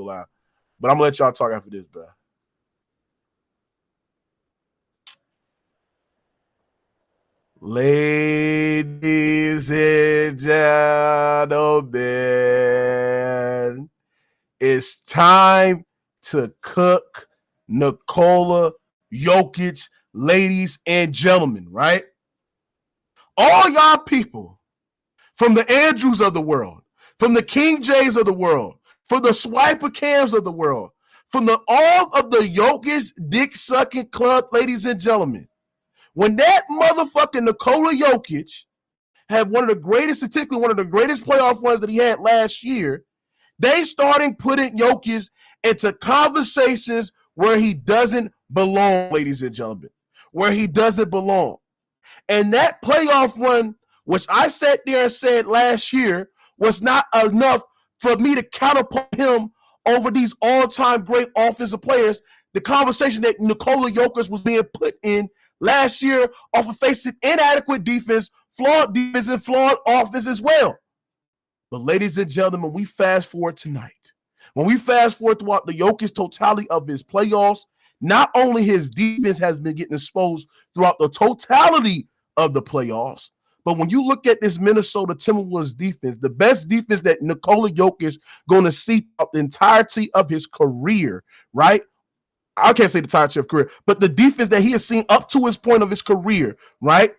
gonna lie. But I'm gonna let y'all talk after this, bro. Ladies and gentlemen, it's time to cook Nikola Jokic, ladies and gentlemen, right? All y'all people from the Andrews of the world, from the King Jays of the world, from the Swiper Cams of the world, from all of the Jokic dick-sucking club, ladies and gentlemen, when that motherfucking Nikola Jokic had one of the greatest, particularly one of the greatest playoff runs that he had last year, they started putting Jokic into conversations where he doesn't belong, ladies and gentlemen, where he doesn't belong. And that playoff run, which I sat there and said last year, was not enough for me to counterpart him over these all-time great offensive players. The conversation that Nikola Jokic was being put in last year off of facing inadequate defense, and flawed offense as well. But ladies and gentlemen, we fast forward tonight. When we fast forward throughout the Jokic totality of his playoffs, not only his defense has been getting exposed throughout the totality of the playoffs, but when you look at this Minnesota Timberwolves defense, the best defense that Nikola Jokic going to see throughout the entirety of his career, right? I can't say the entirety of career, but the defense that he has seen up to his point of his career, right?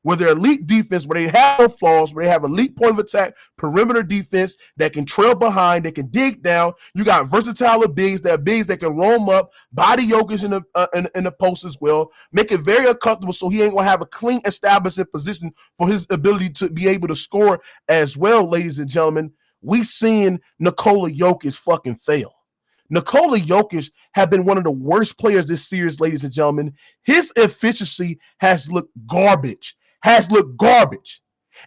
Where they're elite defense, where they have no flaws, where they have elite point of attack, perimeter defense that can trail behind, that can dig down. You got versatile bigs that can roam up, body Jokic in the post as well, make it very uncomfortable so he ain't gonna have a clean establishing position for his ability to be able to score as well, ladies and gentlemen. We seeing Nikola Jokic fucking fail. Nikola Jokic have been one of the worst players this series, ladies and gentlemen. His efficiency has looked garbage.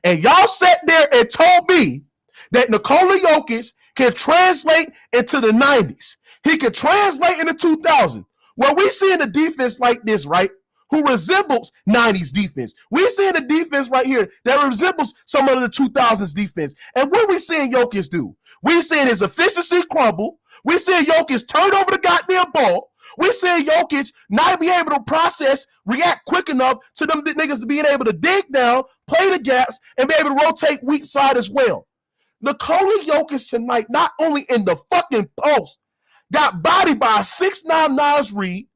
And y'all sat there and told me that Nikola Jokic can translate into the 90s. He can translate into 2000. Well, we seeing a defense like this, right, who resembles 90s defense. We seeing a defense right here that resembles some of the 2000s defense. And what we seeing Jokic do? We seeing his efficiency crumble. We seeing Jokic turn over the goddamn ball. We seeing Jokic not be able to react quick enough to them niggas being able to dig down, play the gaps, and be able to rotate weak side as well. Nikola Jokic tonight, not only in the fucking post, got bodied by a 6'9" Nas Reed.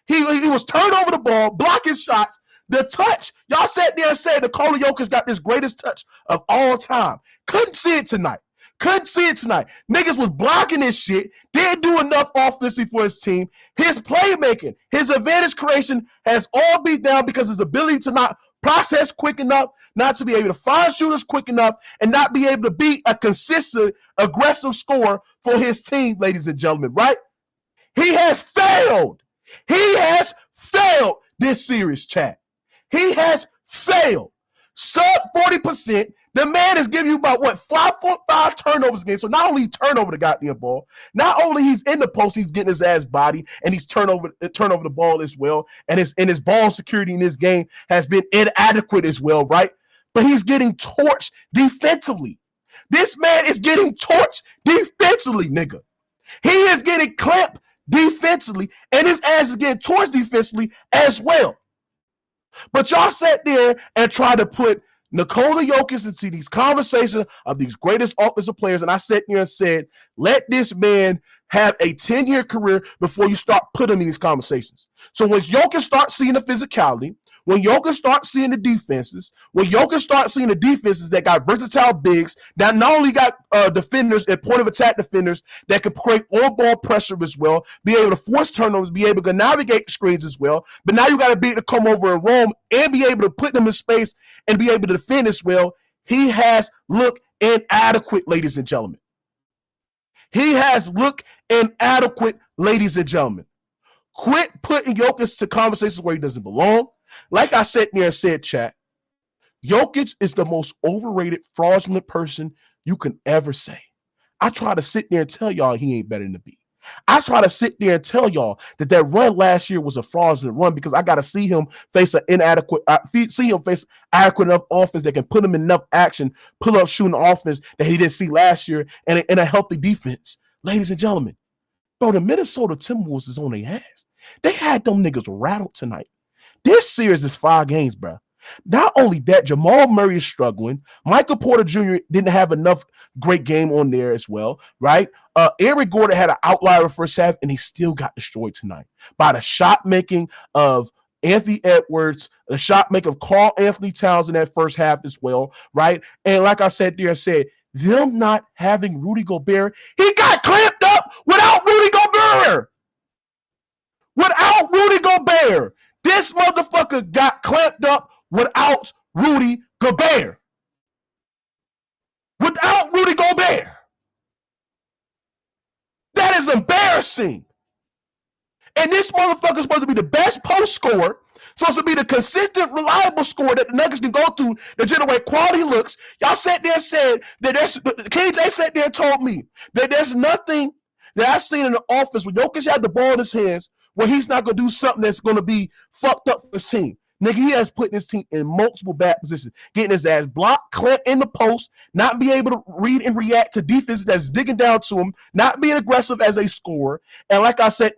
He was turned over the ball, blocking shots. The touch, y'all sat there and said Nikola Jokic got this greatest touch of all time. Couldn't see it tonight. Niggas was blocking this shit. Didn't do enough offensively for his team. His playmaking, his advantage creation has all beat down because his ability to not process quick enough, not to be able to find shooters quick enough, and not be able to be a consistent, aggressive scorer for his team, ladies and gentlemen, right? He has failed. This series, chat. He has failed. Sub 40%. The man is giving you about, 5.5 turnovers a game. So not only he turned over the goddamn ball, not only he's in the post, he's getting his ass body, and he's turn over the ball as well. And his ball security in this game has been inadequate as well, right? But he's getting torched defensively. This man is getting torched defensively, nigga. He is getting clamped defensively, and his ass is getting torched defensively as well. But y'all sat there and tried to put Nikola Jokic into these conversations of these greatest offensive players, and I sat there and said, let this man have a 10-year career before you start putting him in these conversations. So when Jokic starts seeing the physicality, when Jokic starts seeing the defenses, when Jokic starts seeing the defenses that got versatile bigs, that not only got defenders and point of attack defenders that can create on-ball pressure as well, be able to force turnovers, be able to navigate screens as well, but now you got to be able to come over and roam and be able to put them in space and be able to defend as well. He has looked inadequate, ladies and gentlemen. Quit putting Jokic to conversations where he doesn't belong. Like I sat there and said, chat, Jokic is the most overrated, fraudulent person you can ever say. I try to sit there and tell y'all he ain't better than the B. I try to sit there and tell y'all that run last year was a fraudulent run because I got to see him face adequate enough offense that can put him in enough action, pull up shooting offense that he didn't see last year, and a healthy defense. Ladies and gentlemen, Bro, the Minnesota Timberwolves is on their ass. They had them niggas rattled tonight. This series is 5 games, bro. Not only that, Jamal Murray is struggling. Michael Porter Jr. didn't have enough great game on there as well, right? Eric Gordon had an outlier first half, and he still got destroyed tonight by the shot making of Anthony Edwards, the shot making of Karl-Anthony Towns in that first half as well, right? And like I said there, them not having Rudy Gobert, he got clamped up without Rudy Gobert. Without Rudy Gobert. This motherfucker got clamped up without Rudy Gobert. Without Rudy Gobert. That is embarrassing. And this motherfucker is supposed to be the best post scorer, supposed to be the consistent, reliable scorer that the Nuggets can go through to generate quality looks. Y'all sat there and said that KJ sat there and told me that there's nothing that I've seen in the offense when Jokic had the ball in his hands where he's not going to do something that's going to be fucked up for his team. Nigga, he has put his team in multiple bad positions, getting his ass blocked, clamped in the post, not being able to read and react to defense that's digging down to him, not being aggressive as a scorer, and like I said,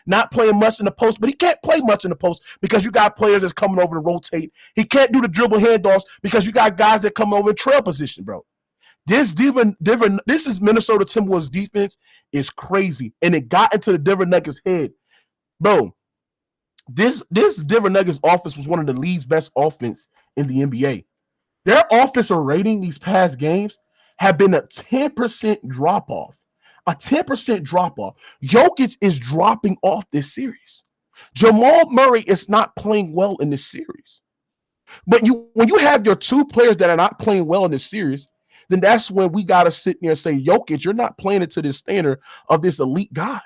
not playing much in the post, but he can't play much in the post because you got players that's coming over to rotate. He can't do the dribble handoffs because you got guys that come over in trail position, bro. This is Minnesota Timberwolves defense is crazy, and it got into the Denver Nuggets head. Bro, this Denver Nuggets offense was one of the league's best offense in the NBA. Their offensive rating these past games have been a 10% drop-off. A 10% drop-off. Jokic is dropping off this series. Jamal Murray is not playing well in this series. But when you have your two players that are not playing well in this series, then that's when we got to sit there and say, Jokic, you're not playing it to this standard of this elite guy.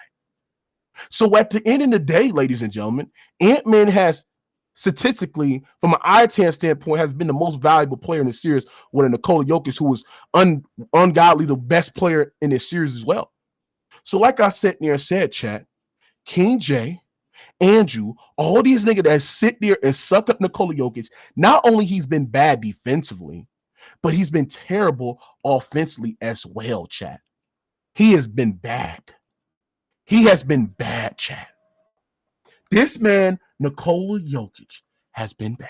So at the end of the day, ladies and gentlemen, Ant-Man has statistically, from an eye-tan standpoint, has been the most valuable player in the series, with Nikola Jokic, who was ungodly the best player in this series as well. So like I said chat, King J, Andrew, all these niggas that sit there and suck up Nikola Jokic, not only he's been bad defensively, but he's been terrible offensively as well, chat. He has been bad. He has been bad, chat. This man, Nikola Jokic, has been bad.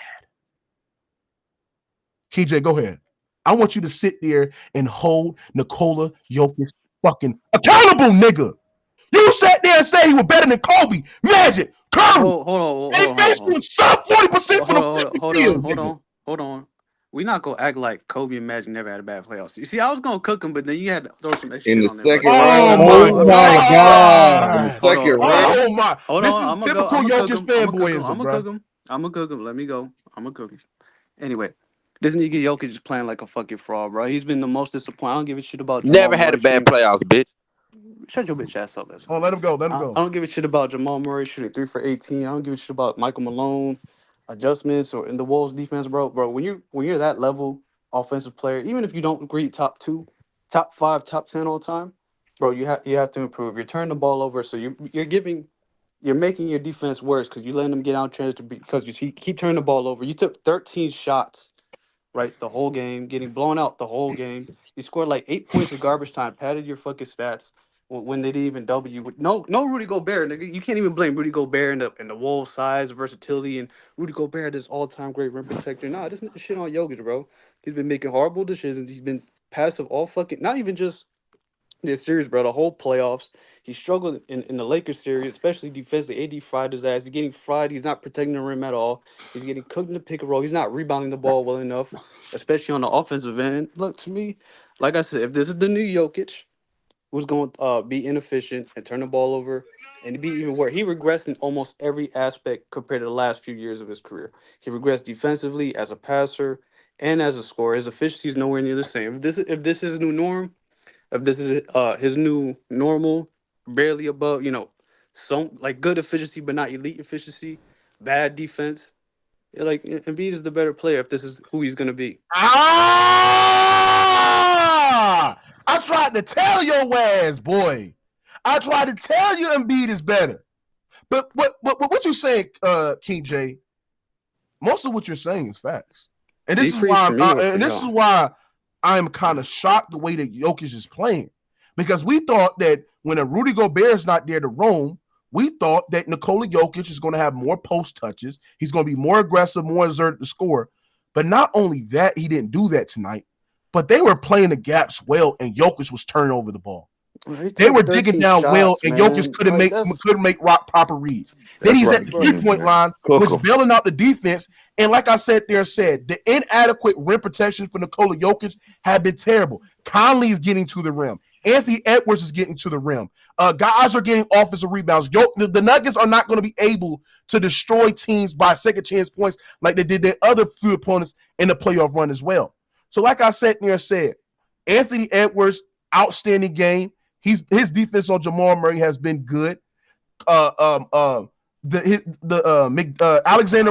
KJ, go ahead. I want you to sit there and hold Nikola Jokic fucking accountable, nigga. You sat there and said he was better than Kobe, Magic, Curry. Hold on. He's basically sub 40% for the Hold on. We not gonna act like Kobe and Magic never had a bad playoffs. You see, I was gonna cook him, but then you had to throw some extra in the shit second on round. Oh my God! In the second round. Oh my! Hold this on, is typical Jokic fanboyism, I'm gonna cook him. Let me go. I'm gonna cook him. Anyway, this nigga Jokic is playing like a fucking fraud, bro. He's been the most disappointing. I don't give a shit about Jamal Never had a bad playoffs, bitch. Shut your bitch ass up. Oh, let him go. Let him go. I don't give a shit about Jamal Murray shooting 3 for 18. I don't give a shit about Michael Malone adjustments or in the Wolves defense, bro. Bro, when you're that level offensive player, even if you don't agree top 2, top 5, top 10 all time, bro, you have to improve. You're turning the ball over, so you're making your defense worse because you're letting them get out transit because you keep turning the ball over. You took 13 shots, right, the whole game, getting blown out the whole game. You scored like 8 points of garbage time, padded your fucking stats when they didn't even double you. With no Rudy Gobert, nigga. You can't even blame Rudy Gobert and the Wolves' size, versatility, and Rudy Gobert, this all-time great rim protector. Nah, this shit on Jokic, bro. He's been making horrible decisions. He's been passive all fucking, not even just this series, bro, the whole playoffs. He struggled in the Lakers series, especially defensively. AD fried his ass. He's getting fried. He's not protecting the rim at all. He's getting cooked in the pick and roll. He's not rebounding the ball well enough, especially on the offensive end. Look, to me, like I said, if this is the new Jokic, who's going to be inefficient and turn the ball over, and to be even worse, he regressed in almost every aspect compared to the last few years of his career. He regressed defensively, as a passer, and as a scorer. His efficiency is nowhere near the same. If this is his new norm, if this is his new normal, barely above, some like good efficiency but not elite efficiency, bad defense, like Embiid is the better player if this is who he's gonna be. I tried to tell your ass, boy. I tried to tell you Embiid is better. But what you saying, King J? Most of what you're saying is facts, and this is why I'm kind of shocked the way that Jokic is playing, Because we thought that when a Rudy Gobert is not there to roam, we thought that Nikola Jokic is going to have more post touches. He's going to be more aggressive, more exerted to score. But not only that, he didn't do that tonight, but they were playing the gaps well, and Jokic was turning over the ball. They were digging down well, and Jokic couldn't make proper reads. Then he's at the 3-point line, was bailing out the defense. And like I said, the inadequate rim protection for Nikola Jokic had been terrible. Conley is getting to the rim. Anthony Edwards is getting to the rim. Guys are getting offensive rebounds. The Nuggets are not going to be able to destroy teams by second chance points like they did their other few opponents in the playoff run as well. So like I said, Anthony Edwards, outstanding game. His defense on Jamal Murray has been good. Alexander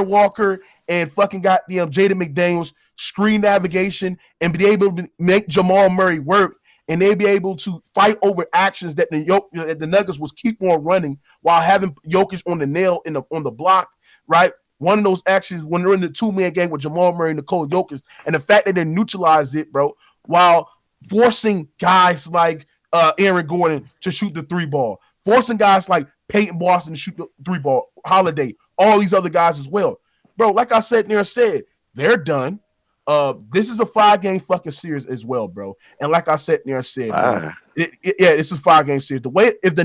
Walker and fucking goddamn Jaden McDaniels screen navigation and be able to make Jamal Murray work, and they be able to fight over actions that the Nuggets was keep on running while having Jokic on the nail on the block, right? One of those actions when they're in the 2-man game with Jamal Murray and Nikola Jokic, and the fact that they neutralized it, bro, while forcing guys like Aaron Gordon to shoot the 3-ball, forcing guys like Peyton Boston to shoot the 3-ball, Holiday, all these other guys as well. Bro, like I said, they're done. This is a 5-game fucking series as well, bro. And like I said, bro, this is a 5-game series. If the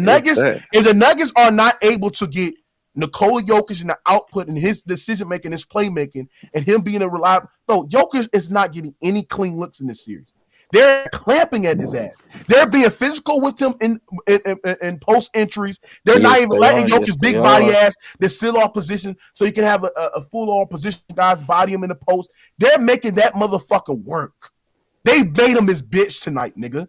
Nuggets are not able to get Nikola Jokic in the output and his decision making, his playmaking, and him being a reliable, Jokic is not getting any clean looks in this series. They're clamping at his ass. They're being physical with him in post entries. They're not even letting Jokic's big body ass to sit off position so he can have a full on position guys body him in the post. They're making that motherfucker work. They made him his bitch tonight, nigga.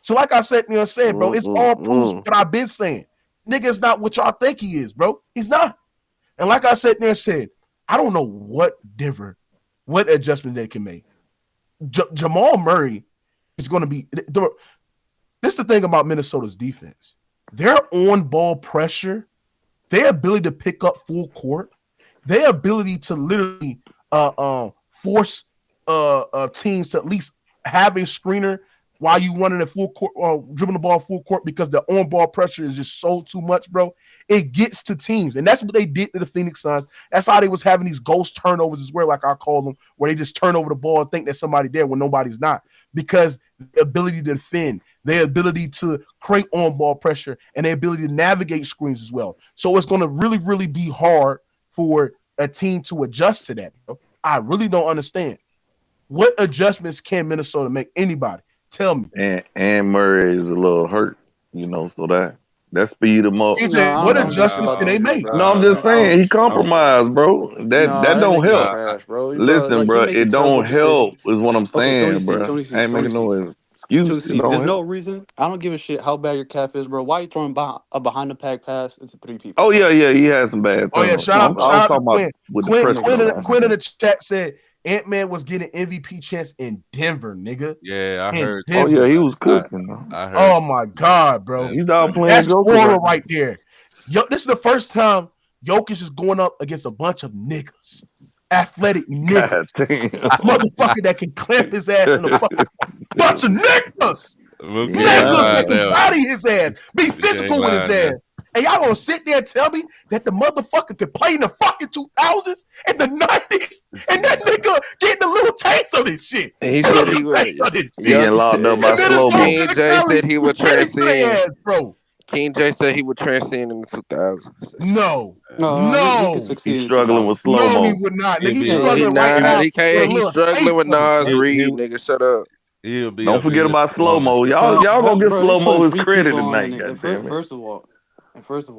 So like I said, bro, it's all proves what I've been saying. Nigga is not what y'all think he is, bro. He's not. And like I said, I don't know what adjustment they can make. Jamal Murray is going to be – this is the thing about Minnesota's defense. Their on-ball pressure, their ability to pick up full court, their ability to literally force teams to at least have a screener while you running a full court or dribbling the ball full court because the on-ball pressure is just so too much, bro. It gets to teams. And that's what they did to the Phoenix Suns. That's how they was having these ghost turnovers as well, like I call them, where they just turn over the ball and think there's somebody there when nobody's not. Because the ability to defend, their ability to create on-ball pressure, and their ability to navigate screens as well. So it's going to really, really be hard for a team to adjust to that, bro. I really don't understand. What adjustments can Minnesota make? Anybody? Tell me. And Murray is a little hurt, so that speed him up. What adjustments can they make? No, I'm just saying he compromised, bro. That don't help. Trash, bro. Listen, bro, it don't help is what I'm saying, bro. I ain't making no excuse. There's no reason. I don't give a shit how bad your calf is, bro. Why are you throwing a behind the pack pass into 3 people? Oh yeah, he had some bad. Oh yeah, shout out to Quinn. Quinn in the chat said Ant-Man was getting MVP chance in Denver, nigga. Yeah, I heard. Oh yeah, he was cooking. I heard. Oh my god, bro. He's out playing. That's horror right there. This is the first time Jokic is going up against a bunch of niggas. Athletic niggas. Motherfucker that can clamp his ass in the fucking bunch of niggas. Niggas that can body his ass. Be physical with his ass. And y'all gonna sit there and tell me that the motherfucker could play in the fucking 2000s and the 90s, and that nigga getting a little taste of this shit. He said he was getting locked up by slow mo. King J said he would transcend. King J said he would transcend in the 2000s. No. He's struggling with slow mo. No, he would not. Nigga, he's struggling right now. He can't. He's struggling with Nas Reed. Nigga, shut up. Don't forget about slow mo. Y'all gonna give slow mo his credit tonight. First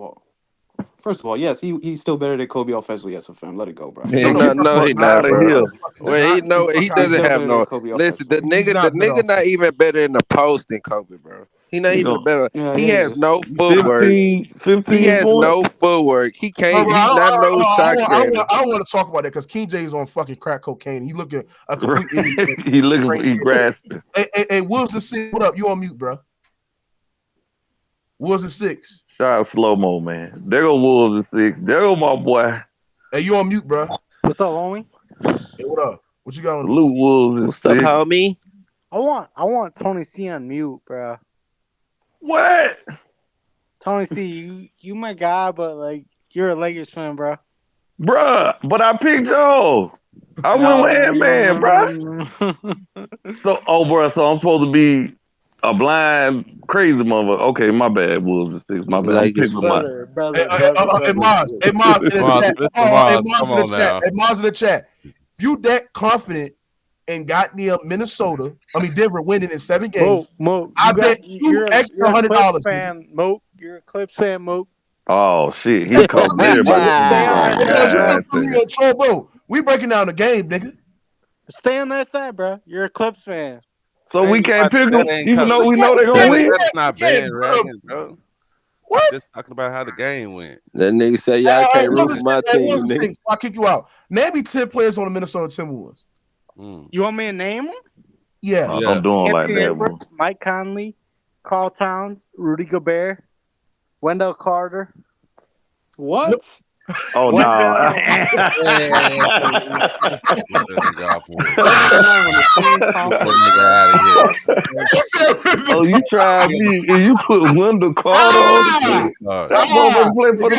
of all, yes, he's still better than Kobe offensively as a fan. Let it go, bro. No, he not, bro. Well, he doesn't have no. Listen, the nigga not even better in the post than Kobe, bro. He not even better. Yeah, he has no footwork. 15 he has no footwork. He can't. He's not no shot creator. I don't want to talk about that because King J is on fucking crack cocaine. He looking a complete idiot. he grasping. Hey, Wolves the 6. What up? You on mute, bro? Wolves the 6. Shout out slow mo, man. There go Wolves the 6. There go my boy. Hey, you on mute, bro? What's up, homie? Hey, what up? What you got on? Luke Wolves is 6. What's up, homie? I want Tony C on mute, bro. What? Tony C, you my guy, but like you're a Lakers fan, bro. Bruh, but I picked y'all. I went with Ant-Man, bruh. So, bruh, so I'm supposed to be a blind, crazy motherfucker. Okay, my bad, Wolves and Six. My bad. I'm picking my... Brother. Hey, Maz in the chat. Hey, Maz in the chat. If you that confident and got near Minnesota, Denver winning in 7 games, I bet you extra $100. Fan, Moke. You're a Clips fan, Moke. Oh shit, he called everybody. We breaking down the game, nigga. Stay on that side, bro. You're a Clips fan. So we can't pick them, even though we know they're gonna win. That's not bandwagon, bro. What? Just talking about how the game went. That nigga say y'all can't root for my team. Nigga. I'll kick you out. Name me 10 players on the Minnesota Timberwolves. You want me to name them? Yeah. I'm doing like that, bro. Mike Conley, Karl Towns, Rudy Gobert, Wendell Carter. What? Oh no! Oh, you tried me and you put Wendell Carter on the that motherfucker play for the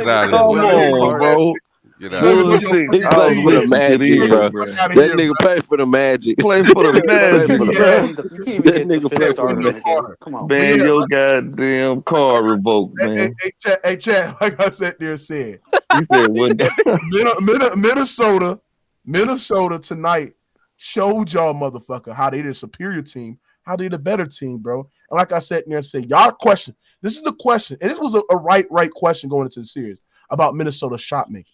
Magic. Come on, bro. He play for the Magic, bro. That nigga play for the Magic. Play for the Magic, bro. That nigga play for the Magic. Come on, man. Your goddamn card revoked, man. Hey, Chad, like I said there, said. He said what? Minnesota tonight showed y'all motherfucker how they the superior team, how they the better team, bro. And like I said there, said y'all question. This is the question, and this was a right question going into the series about Minnesota shot making.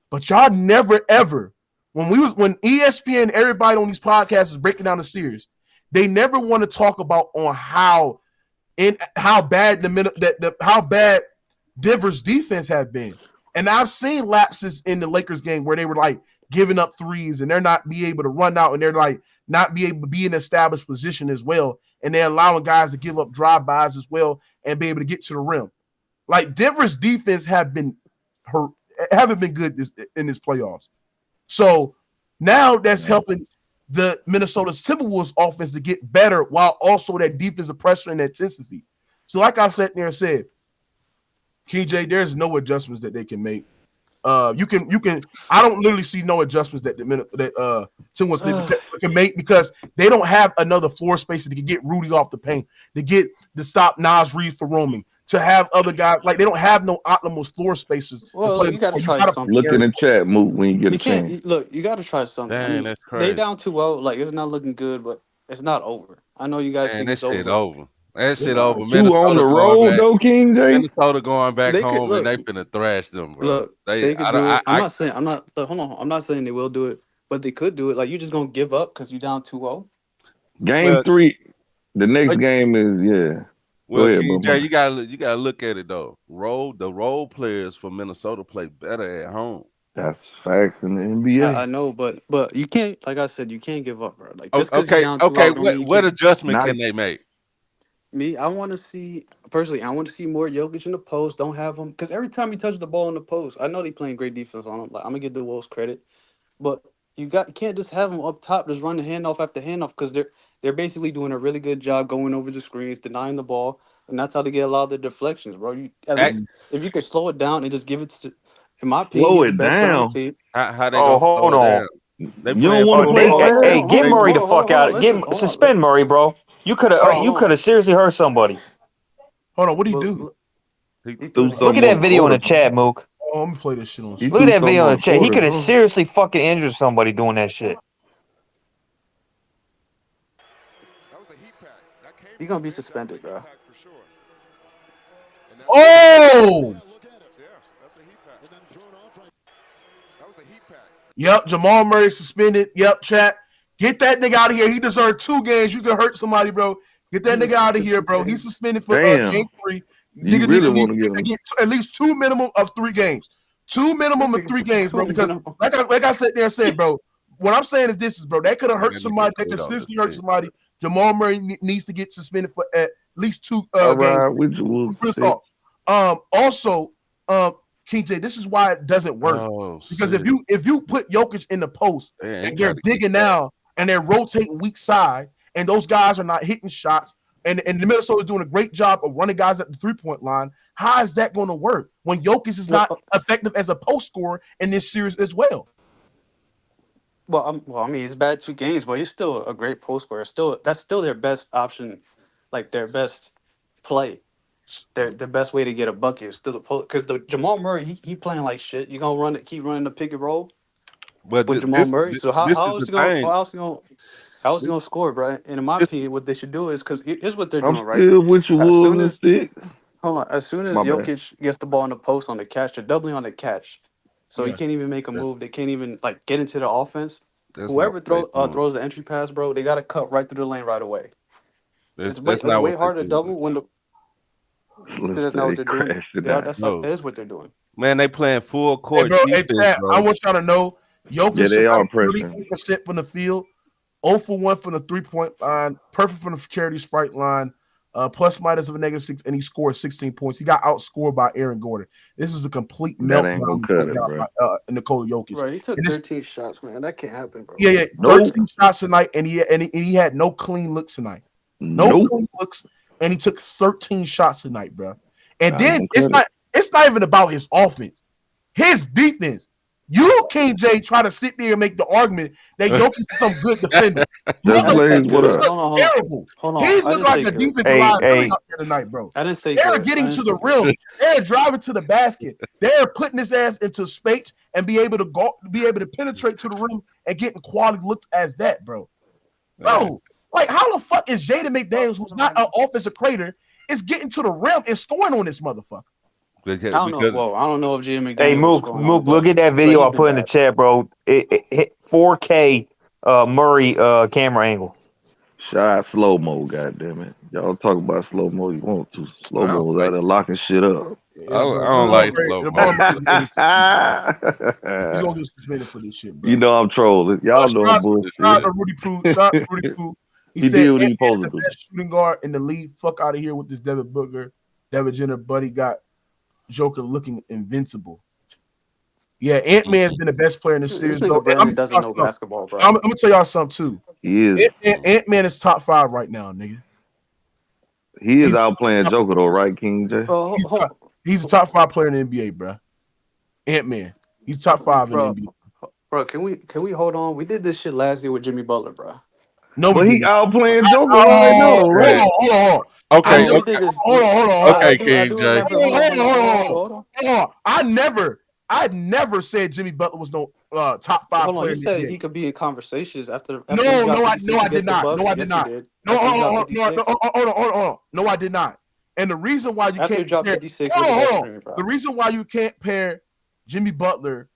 But y'all never ever, when ESPN, everybody on these podcasts was breaking down the series, they never want to talk about on how bad how bad Denver's defense had been. And I've seen lapses in the Lakers game where they were like giving up threes and they're not be able to run out and they're like not be able to be in established position as well. And they're allowing guys to give up drive-bys as well and be able to get to the rim. Like Denver's defense haven't been good in this playoffs. So now that's helping the Minnesota Timberwolves offense to get better while also that defensive pressure and that intensity. So like I sat there and said, KJ, there's no adjustments that they can make. You can. I don't literally see no adjustments that Timberwolves can make because they don't have another floor space that can get Rudy off the paint, to stop Nas Reed from roaming, to have other guys like they don't have no optimal floor spaces. Well, you got to try something. Look in the chat, move when you get a chance. Look, you got to try something. Dang, that's crazy. They down 2-0, like it's not looking good, but it's not over. I know you guys think it's over. That shit over. Minnesota on the road though, King J. Minnesota going back home and they finna thrash them, bro. Look, they could do it. I'm not saying they will do it, but they could do it. Like you just gonna give up because you down 2-0. Game 3, the next game is Well, King J, you gotta look at it though. The role players for Minnesota play better at home. That's facts in the NBA. I know, but you can't. Like I said, you can't give up, bro. Like okay. What adjustment can they make? Me, I want to see personally. I want to see more Jokic in the post. Don't have him because every time he touches the ball in the post, I know they playing great defense on him. Like I'm gonna give the Wolves credit, but you can't just have him up top just running handoff after handoff because they're basically doing a really good job going over the screens, denying the ball, and that's how they get a lot of the deflections, bro. If you could slow it down and just give it to, in my opinion, slow it down. How they hold on? You don't want to play. Hey, get Murray the fuck out. Suspend Murray, bro. You could have seriously hurt somebody. Hold on, what did he do? Look at that video in the chat, Mook. Oh, I'm gonna play this shit on. Look at that video in the chat. He could have seriously fucking injured somebody doing that shit. You're gonna be suspended, bro. Oh! Yep, Jamal Murray suspended. Yep, chat. Get that nigga out of here. He deserved 2 games. You can hurt somebody, bro. Get that nigga out of here, bro. He's suspended for game 3. You really want to get at least 2 minimum of 3 games. 2 minimum of 3 games, bro. Because like I said there and said, bro, what I'm saying is this, bro. That could have hurt somebody. That consistently hurt somebody. Jamal Murray needs to get suspended for at least 2 games. Also, KJ, this is why it doesn't work. Because if you put Jokic in the post and they're digging now and they're rotating weak side and those guys are not hitting shots, and the Minnesota's doing a great job of running guys at the 3-point line. How is that going to work when Jokic is not effective as a post scorer in this series as well? Well, I mean, it's bad 2 games, but he's still a great post scorer. That's still their best option, like their best play. The best way to get a bucket is still the post, because the Jamal Murray he playing like shit. You gonna keep running the pick and roll with Jamal Murray. So how is he gonna score, bro? And in my opinion, what they should do is, because here's what they're doing, right? Still with you, Wolves and hold on, as soon as Jokic gets the ball in the post on the catch, they're doubling on the catch. So he can't even make a move. They can't even like get into the offense. Whoever throws the entry pass, bro, they got to cut right through the lane right away. It's way harder to double when the. That's not what they're doing. That is what they're doing. Man, they playing full court. Hey, Pat, I want y'all to know, Jokic is 38% from the field, 0 for 1 from the 3-point line, perfect from the charity sprite line. Plus minus of a -6, and he scored 16 points. He got outscored by Aaron Gordon. This is a complete meltdown by Nikola Jokic. Bro, he took 13 shots, man. That can't happen, bro. Yeah, 13 shots tonight, and he had no clean looks tonight. No clean looks, and he took 13 shots tonight, bro. And then it's not even about his offense, his defense. You, King J, try to sit there and make the argument that Jokic is some good defender. Terrible. He's looking like a defensive line out there tonight, bro. I didn't say they're getting to the rim. They're driving to the basket. They're putting his ass into space and be able to penetrate to the rim and getting quality looks as that, bro. Bro, like how the fuck is Jaden McDaniels, who's not an offensive creator, is getting to the rim and scoring on this motherfucker? I don't know if Jim McDaniels. Hey, Mook, look at that video I put in the chat, bro. It hit 4K Murray camera angle. Shout out slow mo, goddammit. Y'all talk about slow mo. You want to slow mo out there locking shit up. I don't like slow mo. He's gonna get suspended for this shit, bro. You know I'm trolling. Y'all know I'm bullshit. Shout out to Rudy Poo. He said did what he supposed to do. Best shooting guard in the league. Fuck out of here with this Devin Booker, Devin Jenner buddy got Joker looking invincible. Yeah, Ant-Man's been the best player in this series. Doesn't know basketball, bro. I'm gonna tell y'all something too. He is. Ant-Man is top 5 right now, nigga. He's out playing Joker though, right, King J? He's a top 5 player in the NBA, bro. Ant-Man. He's top 5 in the NBA. Bro, can we hold on? We did this shit last year with Jimmy Butler, bro. No, but he out playing Joker right now, right? Hold on. Okay, hold on. Okay, King J. Hold on. I never said Jimmy Butler was no top 5 player. You said he could be in conversations after No, I did not. No, I did not. No, hold on. No, I did not. And the reason why you can't the reason why you can't pair Jimmy Butler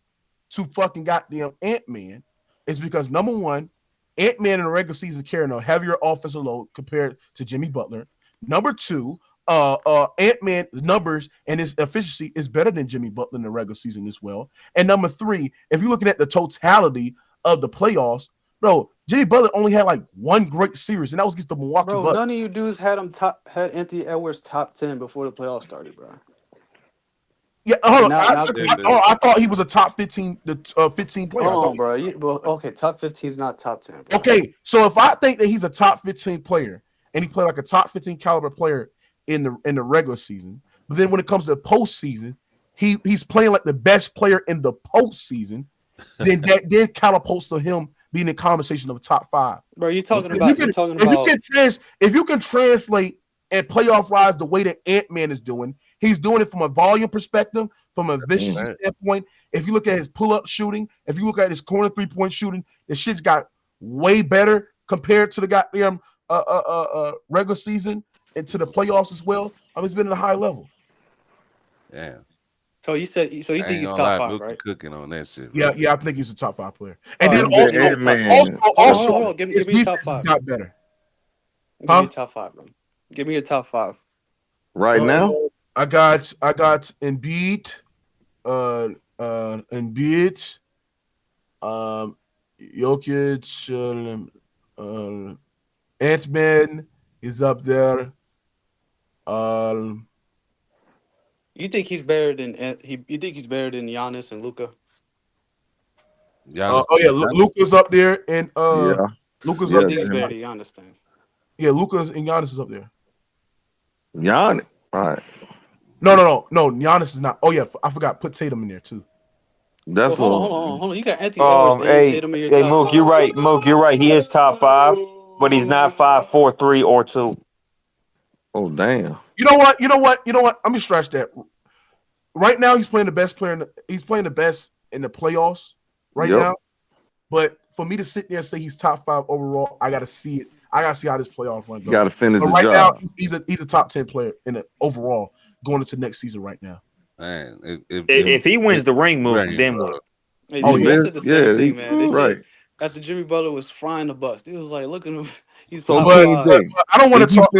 to fucking goddamn Ant-Man is because number one, Ant-Man in the regular season carrying a heavier offensive load compared to Jimmy Butler. Number two, Ant-Man's numbers and his efficiency is better than Jimmy Butler in the regular season as well. And number three, if you're looking at the totality of the playoffs, bro, Jimmy Butler only had like one great series, and that was against the Milwaukee Bucks. None of you dudes had Anthony Edwards top 10 before the playoffs started, bro. Yeah, hold on. I thought he was a top 15, 15 player. Hold on, bro. Okay, top 15 is not top 10. Bro. Okay, so if I think that he's a top 15 player and he played like a top 15 caliber player in the regular season, but then when it comes to the postseason, he's playing like the best player in the postseason, then catapults to him being in conversation of a top 5. Bro, if you can translate and playoff rise the way that Ant-Man is doing. He's doing it from a volume perspective, from a vicious standpoint. If you look at his pull-up shooting, if you look at his corner 3-point shooting, the shit's got way better compared to the goddamn regular season and to the playoffs as well. I mean, it's been at a high level. Yeah. So you think he's top 5, right? Cooking on that shit. Yeah, I think he's a top 5 player. And then also, give his me defense top 5. got better. Give me a top 5, bro. Give me your top 5 right now. I got Embiid, Jokic, Ant-Man is up there. You think he's better than Giannis and Luka? Luka's up there, and Luka's up there. He's better than Giannis then. Yeah, Luka and Giannis is up there. Giannis. All right. No. Giannis is not. Oh yeah, I forgot. Put Tatum in there too. That's hold on. You got Anthony Edwards and Tatum in your top Mook, 5. you're right. Mook, you're right. He is top 5, but he's not 5, 4, 3, or 2. Oh damn. You know what? Let me stretch that. Right now, he's playing the best player. He's playing the best in the playoffs right now. But for me to sit there and say he's top 5 overall, I got to see it. I got to see how this playoff run goes. You got to finish the right job. Now, he's a top 10 player in the overall going into next season right now. Man, if he wins the ring, Mook, then what? Hey, I said the same thing, man. They right. said after Jimmy Butler was frying the Bucks, it was like, look at him. He's so top 5. I don't want to talk.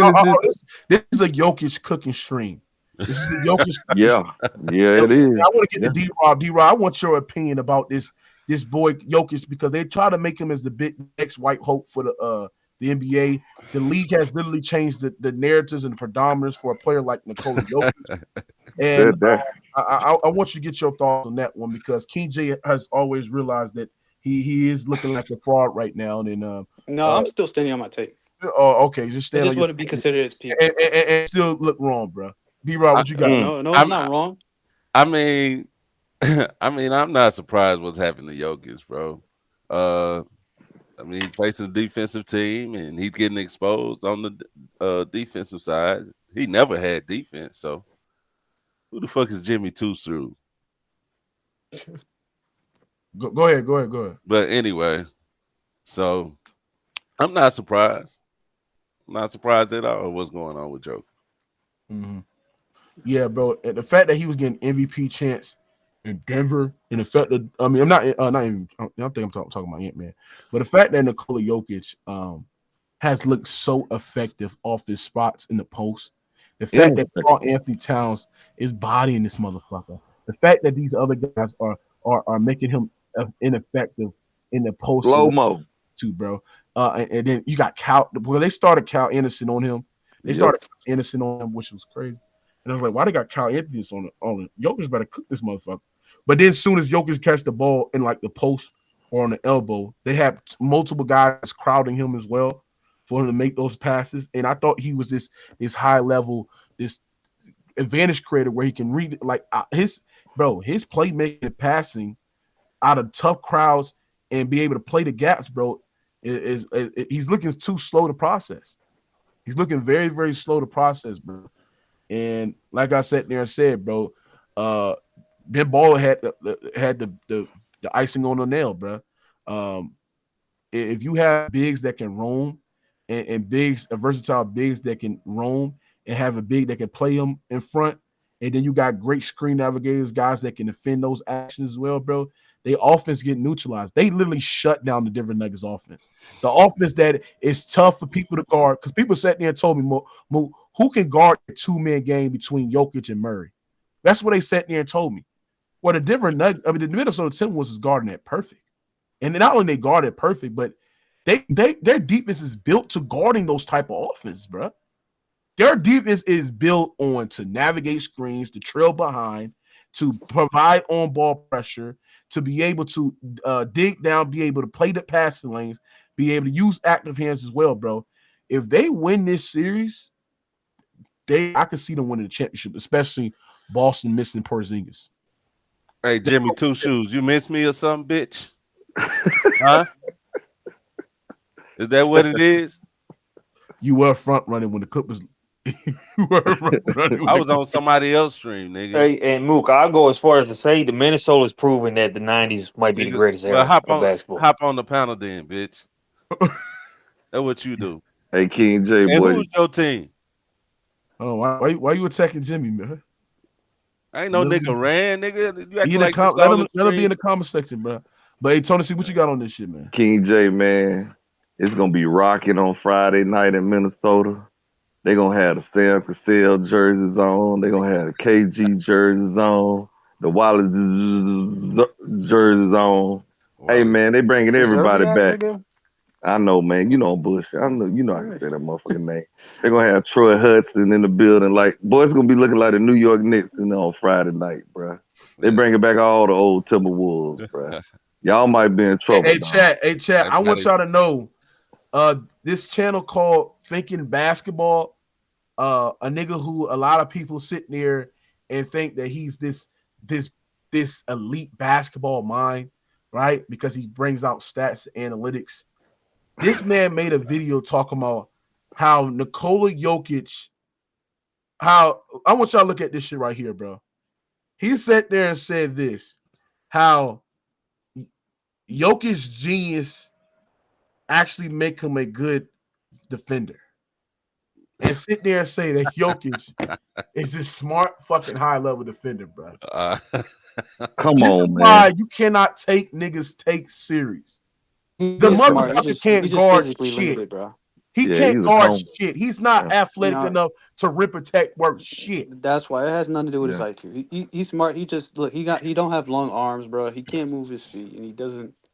This is a Jokic cooking stream. This is a Jokic. Yeah, it is. I want to get to D-Rob. I want your opinion about this boy Jokic because they try to make him as the big next white hope for the NBA. The league has literally changed the narratives and the predominance for a player like Nikola Jokic. And I want you to get your thoughts on that one because King J has always realized that he is looking like a fraud right now. And no, I'm still standing on my take. Oh, okay, just stand. I just want to be considered as people and still look wrong, bro. D-Rob, what you got? No, it's not wrong. I mean, I'm not surprised what's happening to Jokic, bro. I mean, he plays a defensive team, and he's getting exposed on the defensive side. He never had defense, so who the fuck is Jimmy Two-Through? Go ahead. But anyway, so I'm not surprised. I'm not surprised at all what's going on with Jokic. Mm-hmm. Yeah, bro. And the fact that he was getting MVP chance in Denver, and the fact that I'm not even. I think I'm talking about Ant-Man, but the fact that Nikola Jokic has looked so effective off his spots in the post, the fact that Karl-Anthony Towns is bodying this motherfucker, the fact that these other guys are making him ineffective in the post, slow mo too, bro. And then you got Cal. Well, they started Cal Anderson on him. They started Anderson on him, which was crazy. And I was like, why they got Kyle Anthony on it? Jokic better cook this motherfucker. But then as soon as Jokic catch the ball in like the post or on the elbow, they had multiple guys crowding him as well for him to make those passes. And I thought he was this high level, this advantage creator where he can read like his playmaking and passing out of tough crowds and be able to play the gaps, bro. Is he's looking too slow to process. He's looking very, very slow to process, bro. And like I sat there and said, bro, Ben Baller had the icing on the nail, bro. If you have bigs that can roam and bigs, versatile bigs that can roam and have a big that can play them in front, and then you got great screen navigators, guys that can defend those actions as well, bro. They offense get neutralized. They literally shut down the Denver Nuggets offense. The offense that is tough for people to guard because people sat there and told me, who can guard a 2-man game between Jokic and Murray? That's what they sat there and told me. Well, the Denver Nuggets, the Minnesota Timberwolves is guarding that perfect. And not only they guard it perfect, but their defense is built to guarding those type of offenses, bro. Their defense is built on to navigate screens, to trail behind, to provide on-ball pressure, to be able to dig down, be able to play the passing lanes, be able to use active hands as well, bro. If they win this series, I could see them winning the championship, especially Boston missing Porzingis. Hey, Jimmy Two Shoes, you miss me or something, bitch? Huh? Is that what it is? You were front running when the Clippers. I was on somebody else's stream, nigga. Hey, and Mook, I'll go as far as to say the Minnesota's proven that the 90s might be the greatest era of basketball. Hop on the panel then, bitch. That's what you do. Hey, King J, and boy. who's your team? Oh, why you attacking Jimmy, man? I ain't no nigga ran, nigga. You let him be in the comment section, bro. But hey, Tony, see what you got on this shit, man. King J, man, it's gonna be rocking on Friday night in Minnesota. They're gonna have the Sam Cassell jerseys on. They're gonna have the KG jerseys on. The Wallace jerseys on. Wow. Hey, man, they bringing everybody back. Nigga? I know, man. You know Bush. I know I can say that motherfucking name. They're gonna have Troy Hudson in the building. Like, boy, it's gonna be looking like the New York Knicks on Friday night, bro. They bringing back all the old Timberwolves, bro. Y'all might be in trouble. Hey, chat. I want y'all to know, this channel called Thinking Basketball a nigga who a lot of people sit there and think that he's this elite basketball mind, right? Because he brings out stats and analytics. This man made a video talking about how Nikola Jokic, how I want y'all to look at this shit right here, bro. He sat there and said this, how Jokic's genius actually make him a good defender. And sit there and say that Jokic is this smart fucking high level defender, bro. Come this on, is man. why you cannot take niggas take serious. The motherfucker can't guard shit, limited, bro. He can't guard shit. He's not athletic enough to rim protect work shit. That's why it has nothing to do with his IQ. He's smart. He just he don't have long arms, bro. He can't move his feet, and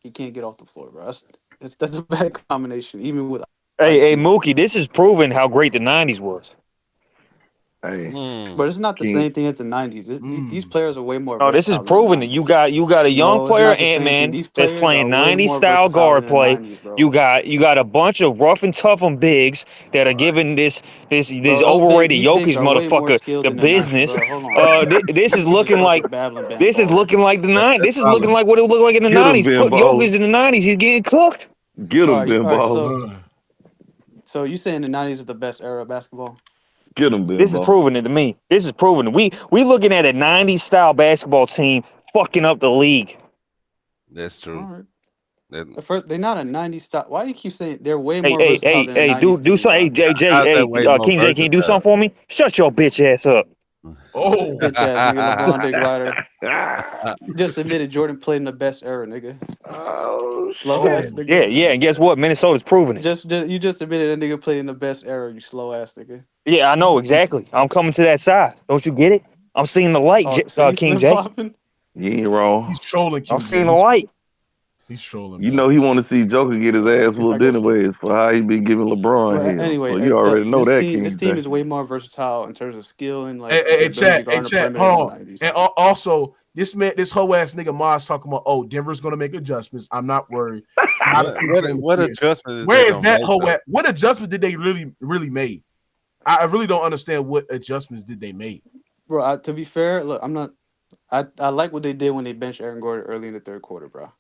he can't get off the floor, bro. That's a bad combination, even with. Hey, Mookie, this is proving how great the '90s was. Hey, but it's not the same thing as the '90s. These players are way more. No, this is proving that you got a young player, Ant-Man, that's playing '90s style guard play. 90s, you got a bunch of rough and tough on bigs that are giving this overrated Jokic motherfucker the business. This is looking like the '90s. This is looking like what it looked like in the '90s. Put Jokic in the '90s, he's getting cooked. Get him, Bimbo. So you saying the '90s is the best era of basketball? Get him, Bimbo. This is proving it to me. This is proving it. We looking at a '90s style basketball team fucking up the league. That's true. All right. First, they're not a '90s style. Why do you keep saying they're way more versatile than a 90s do team, something. King J, can you do something for me? Shut your bitch ass up. Oh, bitch ass nigga, LeBron dick rider. You just admitted Jordan played in the best era, nigga. Oh, slow ass nigga. Yeah, and guess what? Minnesota's proving it. You just admitted that nigga played in the best era, you slow ass nigga. Yeah, I know exactly. I'm coming to that side. Don't you get it? I'm seeing the light, King J. You ain't wrong. He's trolling. I'm seeing the light. He's trolling. You know he want to see Joker get his ass whooped anyways for how he been giving LeBron hell. Anyway, so you already know that. This team is way more versatile in terms of skill and like. Chat, hold on. And also, this whole ass nigga Mars talking about, oh, Denver's gonna make adjustments. I'm not worried. What adjustments? Where is that whole? What adjustment did they really make? I really don't understand what adjustments did they make. Bro, to be fair, look, I'm not. I like what they did when they benched Aaron Gordon early in the third quarter, bro.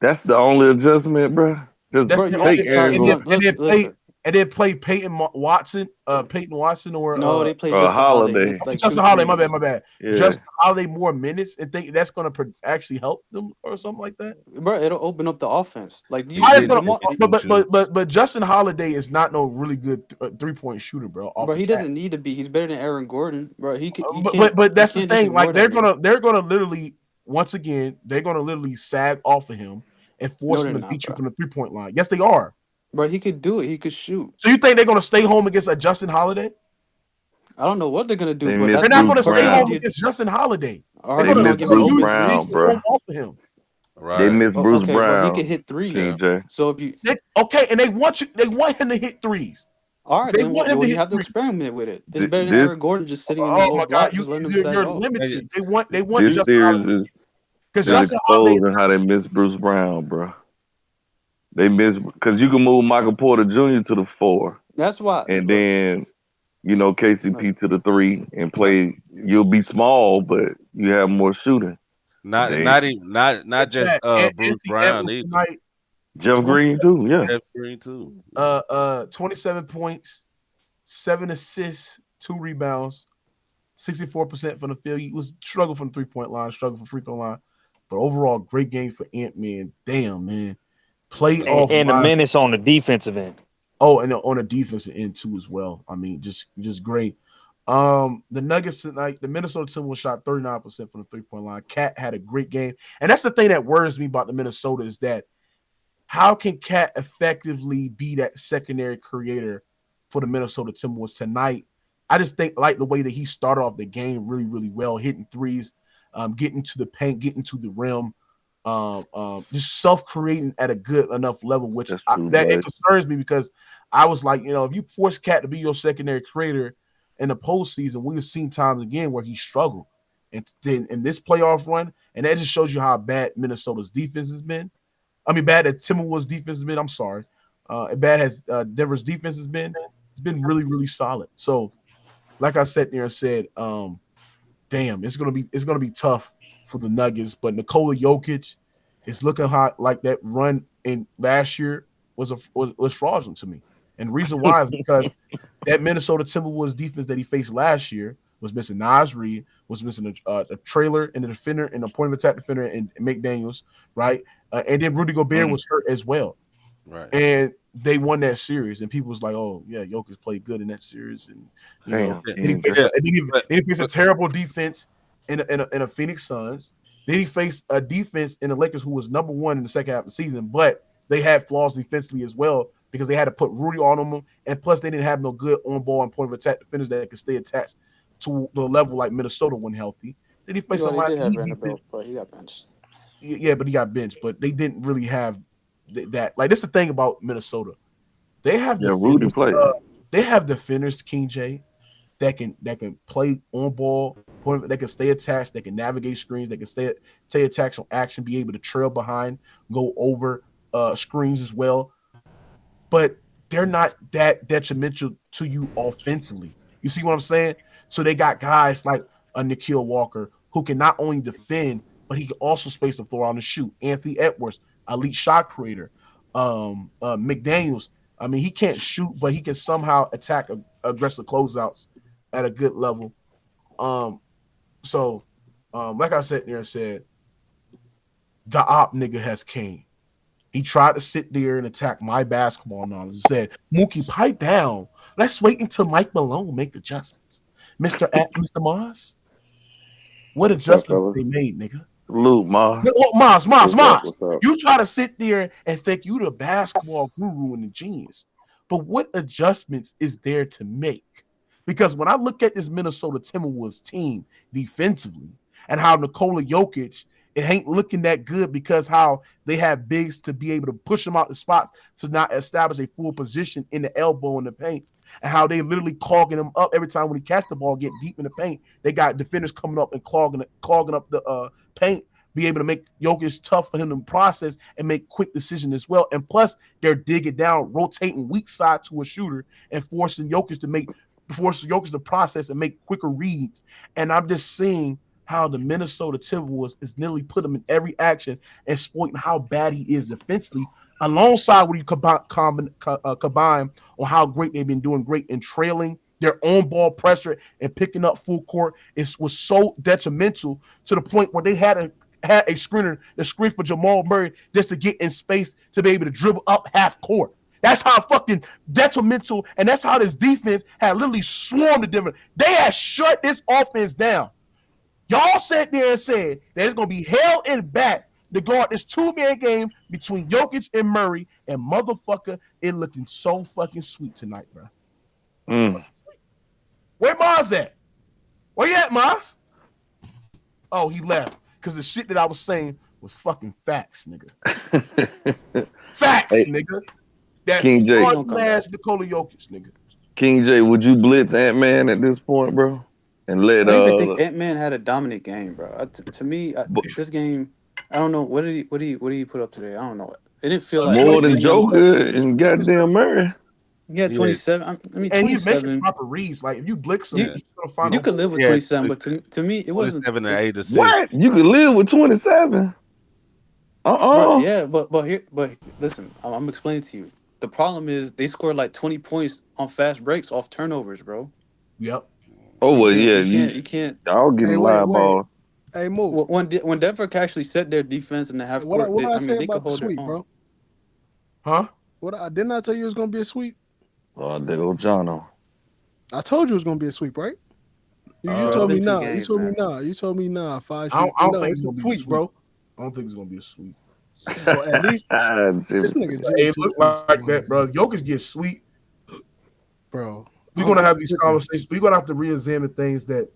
That's the only adjustment, bro. Just take Aaron Gordon. And then play Peyton Watson or no, they played Justin Holiday. Justin Holiday, my bad. Yeah. Justin Holiday more minutes and think that's gonna actually help them or something like that. Bro, it'll open up the offense. Like but Justin Holiday is not no really good 3-point shooter, bro. Bro, he doesn't need to be. He's better than Aaron Gordon, bro. But that's the thing. Like they're gonna literally once again they're gonna literally sag off of him and force him to beat you from the 3-point line. Yes, they are. Bro, he could do it. He could shoot. So you think they're gonna stay home against a Justin Holiday? I don't know what they're gonna do, but they're not gonna stay home against Justin Holiday. They miss Bruce Brown, bro. Off of him. Right. They miss Bruce Brown. Well, he can hit threes. So if you and they want him to hit threes. All right, then you have to experiment with it. It's better than Aaron Gordon just sitting in the low block, just letting him you're limited. They want this series is exposing how they miss Bruce Brown, bro. They miss because you can move Michael Porter Jr. to the 4. That's why. And then, KCP to the 3 and play. You'll be small, but you have more shooting. Not just Bruce Brown either. Jeff Green too. Yeah. Jeff Green too. 27 points, 7 assists, 2 rebounds, 64% from the field. He was struggle from the 3-point line, struggle from free throw line, but overall great game for Ant-Man. Damn, man. And the menace on the defensive end. Oh, and on the defensive end too as well. I mean, just great. The Nuggets tonight, the Minnesota Timberwolves shot 39% from the 3-point line. Cat had a great game. And that's the thing that worries me about the Minnesota is that how can Cat effectively be that secondary creator for the Minnesota Timberwolves tonight? I just think like the way that he started off the game really, really well, hitting threes, getting to the paint, getting to the rim. Just self-creating at a good enough level, which it concerns me because I was like, if you force Cat to be your secondary creator in the postseason, we've seen times again where he struggled. And then in this playoff run, and that just shows you how bad Minnesota's defense has been. I mean, bad that Timberwolves' defense has been. I'm sorry. Bad has Denver's defense has been. It's been really, really solid. So like I sat there and said, damn, it's gonna be tough for the Nuggets. But Nikola Jokic is looking hot like that run in last year was fraudulent to me. And the reason why is because that Minnesota Timberwolves defense that he faced last year was missing Nas Reed, was missing a trailer and a defender and a point of attack defender and McDaniels, right? And then Rudy Gobert was hurt as well. Right. And they won that series, and people was like, "Oh, yeah, Jokic played good in that series." And you know, he faced a terrible defense in a Phoenix Suns. Then he faced a defense in the Lakers who was number 1 in the second half of the season, but they had flaws defensively as well because they had to put Rudy on them, and plus they didn't have no good on-ball and point of attack defenders that could stay attached to the level like Minnesota when healthy. Then he faced somebody. But he got benched. Yeah, but he got benched. But they didn't really have that. Like, this is the thing about Minnesota. They have Rudy played. They have defenders, King J, that can play on ball, they can stay attached, they can navigate screens, they can stay attached on action, be able to trail behind, go over screens as well. But they're not that detrimental to you offensively. You see what I'm saying? So they got guys like a Nikhil Walker who can not only defend, but he can also space the floor on the shoot. Anthony Edwards, elite shot creator. McDaniels, I mean, he can't shoot, but he can somehow attack aggressive closeouts at a good level. So like I said there and said, the op nigga has came. He tried to sit there and attack my basketball knowledge and said, Mookie, pipe down. Let's wait until Mike Malone make adjustments. Mr. Moss, what adjustments they made, nigga? Luke, Moss. Moss. You try to sit there and think you the basketball guru and the genius. But what adjustments is there to make? Because when I look at this Minnesota Timberwolves team defensively and how Nikola Jokic, it ain't looking that good because how they have bigs to be able to push them out the spots to not establish a full position in the elbow in the paint, and how they literally clogging them up every time when he catch the ball, get deep in the paint. They got defenders coming up and clogging up the paint, be able to make Jokic tough for him to process and make quick decisions as well. And plus, they're digging down, rotating weak side to a shooter and forcing Jokic to process and make quicker reads. And I'm just seeing how the Minnesota Timberwolves is nearly put him in every action and exploiting how bad he is defensively, alongside when you combine on how great they've been doing great in trailing. Their own ball pressure and picking up full court was so detrimental to the point where they had a screener that screened for Jamal Murray just to get in space to be able to dribble up half court. That's how fucking detrimental, and that's how this defense had literally swarmed the different. They had shut this offense down. Y'all sat there and said that it's going to be hell and back to guard this 2-man game between Jokic and Murray, and motherfucker, it looking so fucking sweet tonight, bro. Where Maz at? Where you at, Maz? Oh, he left because the shit that I was saying was fucking facts, nigga. Facts, nigga. That King J, ass Nikola Jokic, nigga. King J, would you blitz Ant-Man at this point, bro? And let I don't even think Ant-Man had a dominant game, bro. To me, this game, I don't know. What did he put up today? I don't know. It didn't feel like more than Joker and goddamn Murray. Yeah, 27. I mean, and 27. He's making proper reads. Like, if you blitz him, you could live with 27, but to me, it wasn't 7 to 8 to 6. What? You could live with 27? Bro, yeah, but listen, I'm explaining to you. The problem is they scored like 20 points on fast breaks off turnovers, bro. Yep. Oh well, you can't. Y'all getting live ball. Hey, move. When Denver can actually set their defense in the half court, what I say about the sweep, bro? Huh? Didn't I tell you it was gonna be a sweep? Oh, there go Jono. I told you it was gonna be a sweep, right? You told me nah. You told me nah. 5 6. I don't think it's gonna be a sweep, bro. I don't think it's gonna be a sweep. Well, at least this nigga. It looks like that, bro. Jokic gets sweet, bro. We're gonna have these conversations. We're gonna have to re-examine things that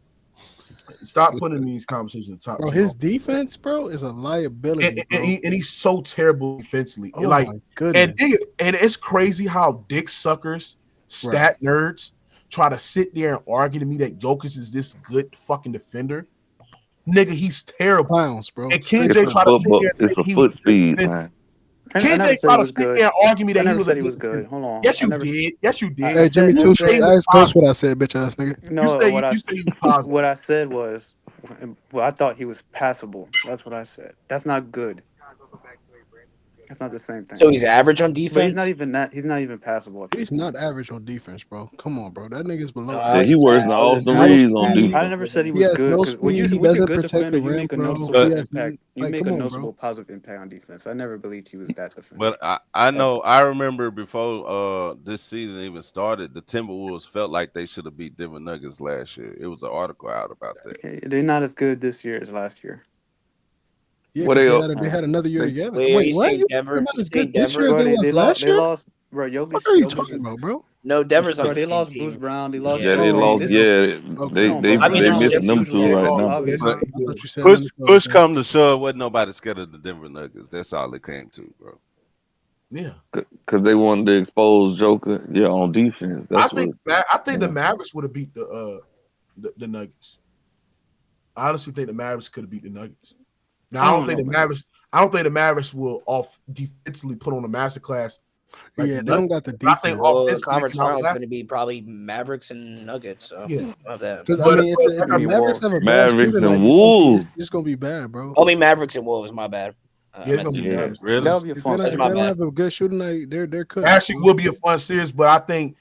stop putting these conversations in the top. Bro, his defense, bro, is a liability. And he's so terrible defensively. Oh my goodness. And it's crazy how dick suckers, stat nerds, try to sit there and argue to me that Jokic is this good fucking defender. Nigga, he's terrible. Clowns, bro. And King J tried to sit there and it's a foot speed, man. KJ tried to sit there and argue me that he was a good. Good. Hold on. Yes, you did. Yes, you did. Hey, Jimmy Two Shoes, ask Ghost what I said, bitch ass nigga. No, you said he was positive. What I said was, well, I thought he was passable. That's what I said. That's not good. That's not the same thing. So he's average on defense. But he's not even that. He's not even passable. He's not average on defense, bro. Come on, bro. That nigga's below. Yeah, he worse than Austin Reeves on defense. I never said he was good. No speed. He doesn't protect the rim, bro. You make a noticeable positive impact on defense. I never believed he was that defensive. But I know. I remember before this season even started, the Timberwolves felt like they should have beat Denver Nuggets last year. It was an article out about that. They're not as good this year as last year. Yeah, they had another year together. Wait, what? Denver not as good this year as they was last year? They lost, bro. Jokic, what are you talking about, bro? No, Denver's on the They same lost team. Bruce Brown. They lost. Yeah, they lost. Yeah, they missing them two right now. Push come to shove, wasn't nobody scared of the Denver Nuggets. That's all it came to, bro. Yeah, because they wanted to expose Joker. Yeah, on defense. I think the Mavericks would have beat the Nuggets. I honestly think the Mavericks could have beat the Nuggets. Now I don't think the Mavericks will off defensively put on a masterclass. Like they don't got the defense. I think the conference finals is going to be probably Mavericks and Nuggets. So of that. Because I mean, if the Mavericks have a Mavericks and Wolves, it's going to be bad, bro. I mean, Mavericks and Wolves. My bad. It's going to be bad. Really? That'll be a fun. If they don't have a good shooting night, they're cooked. Actually, will be a fun series, but I think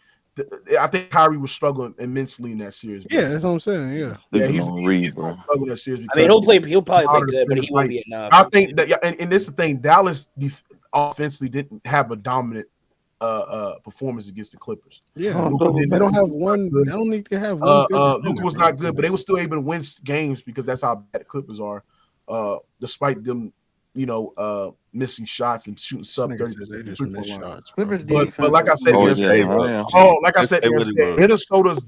Kyrie was struggling immensely in that series. Bro. Yeah, that's what I'm saying. Yeah, he's struggling that series. I mean, he'll probably play good, but he won't be enough. I think that, and this is the thing. Dallas offensively didn't have a dominant performance against the Clippers. Yeah, they don't have one. They don't need to have one. Luka was not good, but they were still able to win games because that's how bad the Clippers are. Despite them, missing shots and shooting sub 30% shots. But like I said, Minnesota's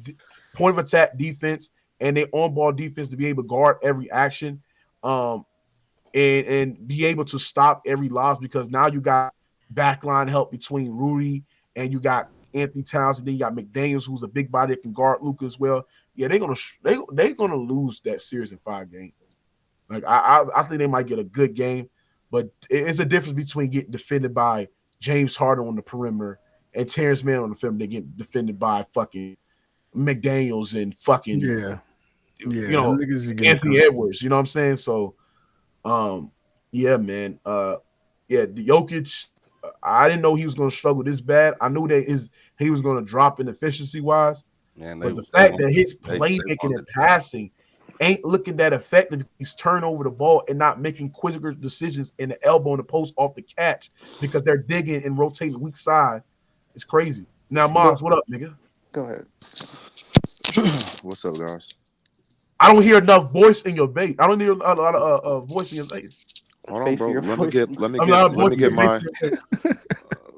point of attack defense and their on-ball defense to be able to guard every action, and be able to stop every loss, because now you got backline help between Rudy and you got Anthony Towns, and then you got McDaniels, who's a big body that can guard Luka as well. Yeah, they're gonna lose that series in 5 games. Like I think they might get a good game. But it's a difference between getting defended by James Harden on the perimeter and Terrence Mann on the film. They get defended by fucking McDaniels and fucking Anthony Edwards. You know what I'm saying? So, yeah, man. The Jokic. I didn't know he was going to struggle this bad. I knew that he was going to drop in efficiency wise. But the fact that his playmaking and passing ain't looking that effective, he's turning over the ball and not making quizzical decisions in the elbow and the post off the catch because they're digging and rotating the weak side. It's crazy. Now, Moms, what up, nigga? Go ahead. What's up, guys? I don't hear enough voice in your bass. I don't hear a lot of voice in your bass. Hold on, bro.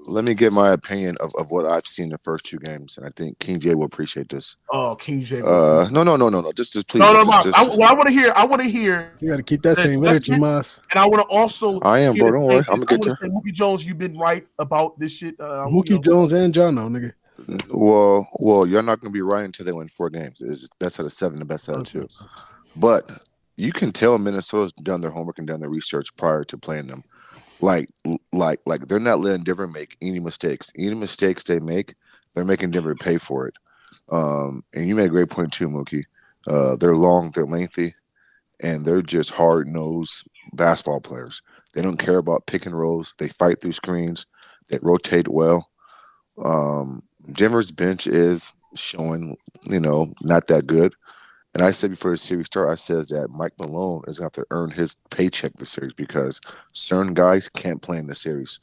Let me get my opinion of what I've seen the first 2 games, and I think King J will appreciate this. Oh, King J. No. Just please. No. I want to hear. You got to keep that same energy, Moss. And I want to also. I am, bro. Don't worry. I'm gonna get to Mookie Jones. You've been right about this shit. Mookie Jones and Jono, nigga. Well, you're not gonna be right until they win 4 games. It's best out of 7, the best out of 2. But you can tell Minnesota's done their homework and done their research prior to playing them. Like they're not letting Denver make any mistakes. Any mistakes they make, they're making Denver pay for it. And you made a great point too, Mookie. They're long, they're lengthy, and they're just hard-nosed basketball players. They don't care about pick and rolls. They fight through screens. They rotate well. Denver's bench is showing, not that good. And I said before the series started, I said that Mike Malone is going to have to earn his paycheck this series because certain guys can't play in the series,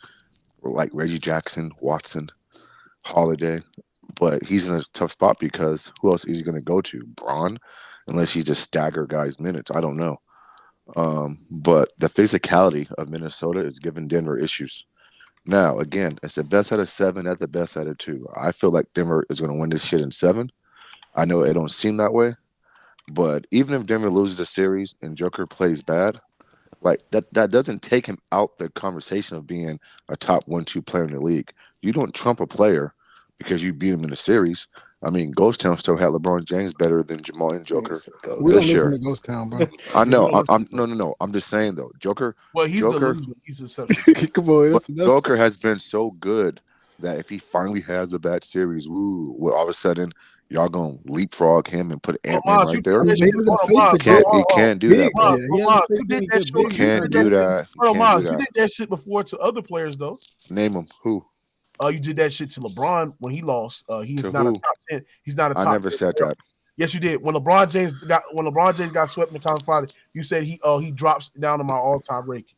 like Reggie Jackson, Watson, Holiday. But he's in a tough spot because who else is he going to go to? Braun, unless he just stagger guys' minutes. I don't know. But the physicality of Minnesota is giving Denver issues. Now, again, it's the best out of 7. That's the best out of 2. I feel like Denver is going to win this shit in 7. I know it don't seem that way. But even if Denver loses the series and Joker plays bad, like that doesn't take him out the conversation of being a top 1-2 player in the league. You don't trump a player because you beat him in the series. I mean, Ghost Town still had LeBron James better than Jamal and Joker. We don't listen to Ghost Town, bro. I know. No. I'm just saying though, Joker. Well, he's Joker, the loser. He's exceptional. Come on, Joker has been so good that if he finally has a bad series, well, all of a sudden y'all gonna leapfrog him and put Ant-Man right there. You can't do that, bro. You did that shit. You can't do that. You did that shit before to other players though. Name them. Who? You did that shit to LeBron when he lost. He's not a top 10. He's not a top 10. I never said that. Yes, you did. When LeBron James got swept in the conference final, you said he drops down to my all-time ranking.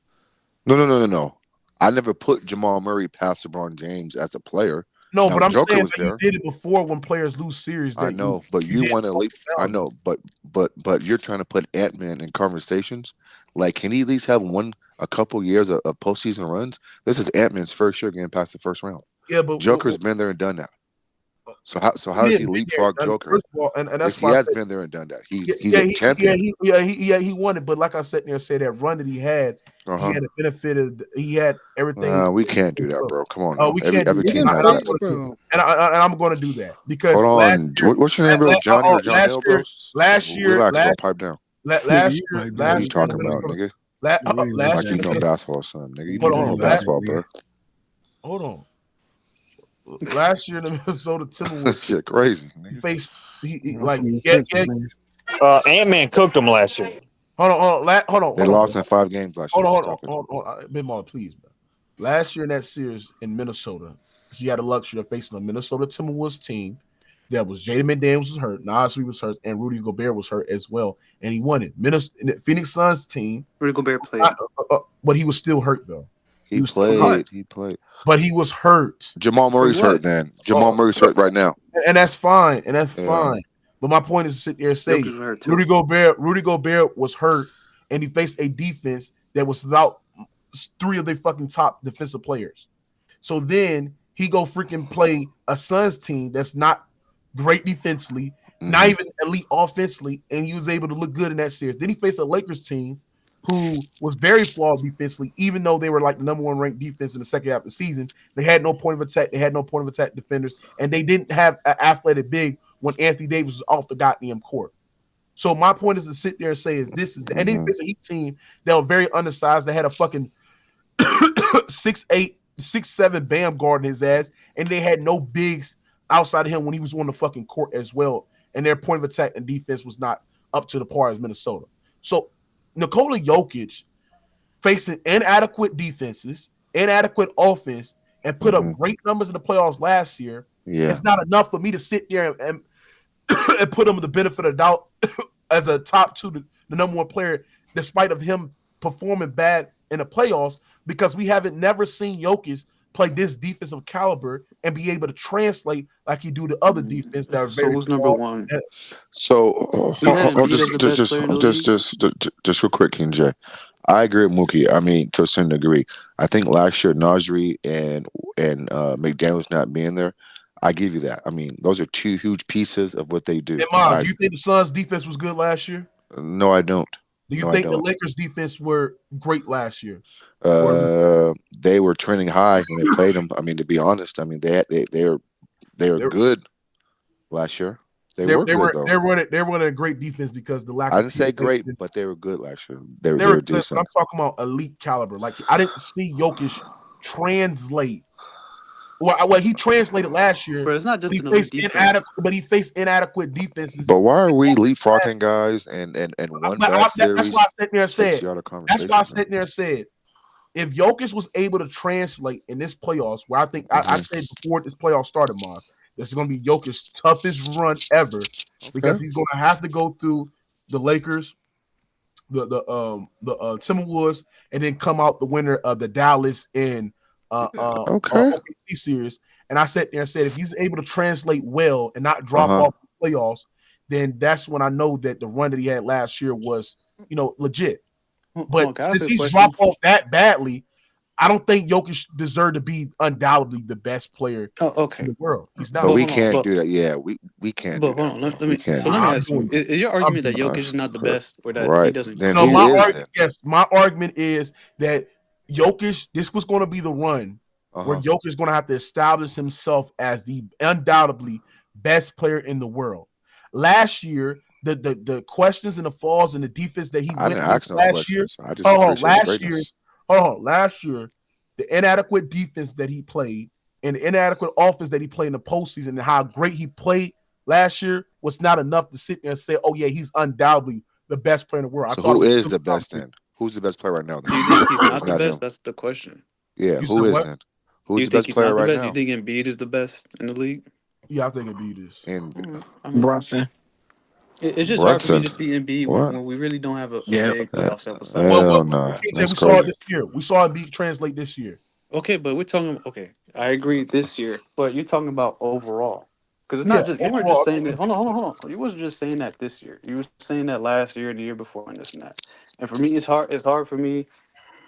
No. I never put Jamal Murray past LeBron James as a player. No, now, but I'm Joker saying was that there. you did it before when players lose series. I know, but you want to leap. I know, but you're trying to put Ant-Man in conversations. Like, can he at least have a couple years of postseason runs? This is Ant-Man's first year getting past the first round. Yeah, but Joker's been there and done that. So how does he leapfrog Joker? First of all, and that's he has been there and done that. He's a champion. He won it. But like I said there, say that run that he had he had the benefit of he had everything. We can't do that, bro. Come on. Oh, we can't. Every team has that. And I'm going to do that because hold on. What's your name, bro? Johnny or John Hill, bro? Last year, relax, bro. Pipe down. Last year, what are you talking about, nigga? Last year, you know basketball, son, nigga. You know basketball, bro. Hold on. Last year, the Minnesota Timberwolves shit crazy. He faced Ant-Man cooked them last year. Hold on. They lost in 5 games last year. Hold on. Ben Marlon, please, bro. Last year in that series in Minnesota, he had the luxury of facing a Minnesota Timberwolves team that was Jaden McDaniels was hurt, Nas Reed was hurt, and Rudy Gobert was hurt as well, and he won it. The Phoenix Suns team, Rudy Gobert played, but he was still hurt though. He played, but he was hurt. Jamal Murray's hurt then. Jamal Murray's hurt right now, and that's fine. Fine. But my point is to sit there and say Rudy Gobert was hurt, and he faced a defense that was without 3 of their fucking top defensive players. So then he go freaking play a Suns team that's not great defensively, not even elite offensively, and he was able to look good in that series. Then he faced a Lakers team who was very flawed defensively, even though they were like the number 1 ranked defense in the second half of the season. They had no point of attack. They had no point of attack defenders, and they didn't have an athletic big when Anthony Davis was off the goddamn court. So my point is to sit there and say and then he faced a Heat team that were very undersized. They had a fucking 6'8", 6'7" Bam guarding his ass, and they had no bigs outside of him when he was on the fucking court as well. And their point of attack and defense was not up to the par as Minnesota. So Nikola Jokic facing inadequate defenses, inadequate offense, and put up great numbers in the playoffs last year. Yeah. It's not enough for me to sit there and put him with the benefit of doubt as a top 2, the number 1 player, despite of him performing bad in the playoffs, because we haven't never seen Jokic play this defensive caliber and be able to translate like he do the other defense that are very. So who's number 1? So just real quick, King J. I agree with Mookie. I mean, to a certain degree. I think last year Nasri and McDaniels not being there, I give you that. I mean, those are 2 huge pieces of what they do. Hey, Mom, do you think the Suns' defense was good last year? No, I don't. Do you think the Lakers' defense were great last year? They were trending high when they played them. I mean, to be honest, I mean they were good last year. They were good though. They're running a great defense because the lack. I didn't say great, but they were good last year. They were good. decent. I'm talking about elite caliber. Like I didn't see Jokic translate. Well, he translated last year. But it's not just he faced inadequate defenses. But why are we leapfrogging guys and one bad series? That's why I sat there and said. That's why I sat there and said, if Jokic was able to translate in this playoffs, where I think I said before this playoff started, Mars, this is going to be Jokic's toughest run ever because he's going to have to go through the Lakers, the Timberwolves, and then come out the winner of the Dallas and OKC series. And I sat there and said, if he's able to translate well and not drop off the playoffs, then that's when I know that the run that he had last year was, legit. But since he's dropped off that badly, I don't think Jokic deserved to be undoubtedly the best player in the world. He's not. But we can't do that. Yeah, we can't. But hold on, let me ask you: is your argument that Jokic is not the best, or that he doesn't? No, my argument is that Jokic. This was going to be the run where Jokic is going to have to establish himself as the undoubtedly best player in the world. Last year, the questions and the flaws and the defense that he went against last year. I just last year, the inadequate defense that he played and the inadequate offense that he played in the postseason and how great he played last year was not enough to sit there and say, "Oh yeah, he's undoubtedly the best player in the world." So who is the best then? Who's the best player right now? Do you think he's not the best? That's the question. Yeah, who is then? Who's the best player right now? You think Embiid is the best in the league? Yeah, I think Embiid is. And Brunson. It's just hard for me to see Embiid when we really don't have a big playoff sample size. Hell no. We saw it this year. We saw Embiid translate this year. Okay, but we're talking. Okay, I agree this year, but you're talking about overall. Because it's not just you weren't just saying that. Hold on. You wasn't just saying that this year. You were saying that last year, the year before, and this and that. And for me, it's hard. It's hard for me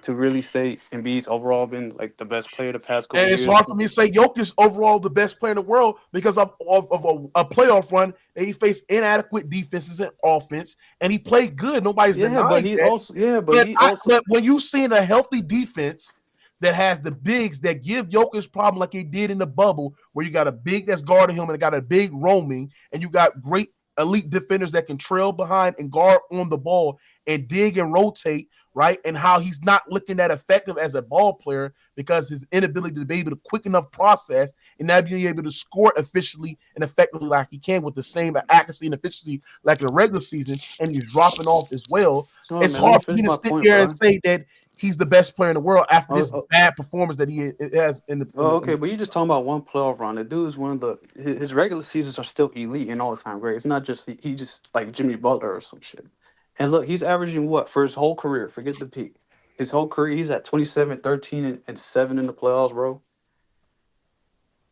to really say Embiid's overall been like the best player the past couple years. And it's hard for me to say Jokic overall the best player in the world because of a playoff run that he faced inadequate defenses and offense, and he played good. Nobody's denying that. But when you seen a healthy defense that has the bigs that give Jokic problem like he did in the bubble, where you got a big that's guarding him and got a big roaming, and you got great elite defenders that can trail behind and guard on the ball and dig and rotate, right? And how he's not looking that effective as a ball player because his inability to be able to quick enough process and not being able to score efficiently and effectively like he can with the same accuracy and efficiency like in the regular season, and he's dropping off as well. It's hard for me to sit here and say that he's the best player in the world after this bad performance that he has in the. Okay, but you're just talking about one playoff run. The dude is one of his regular seasons are still elite and all the time great. It's not just he just like Jimmy Butler or some shit. And look, he's averaging what for his whole career? Forget the peak. His whole career, he's at 27, 13, and 7 in the playoffs, bro.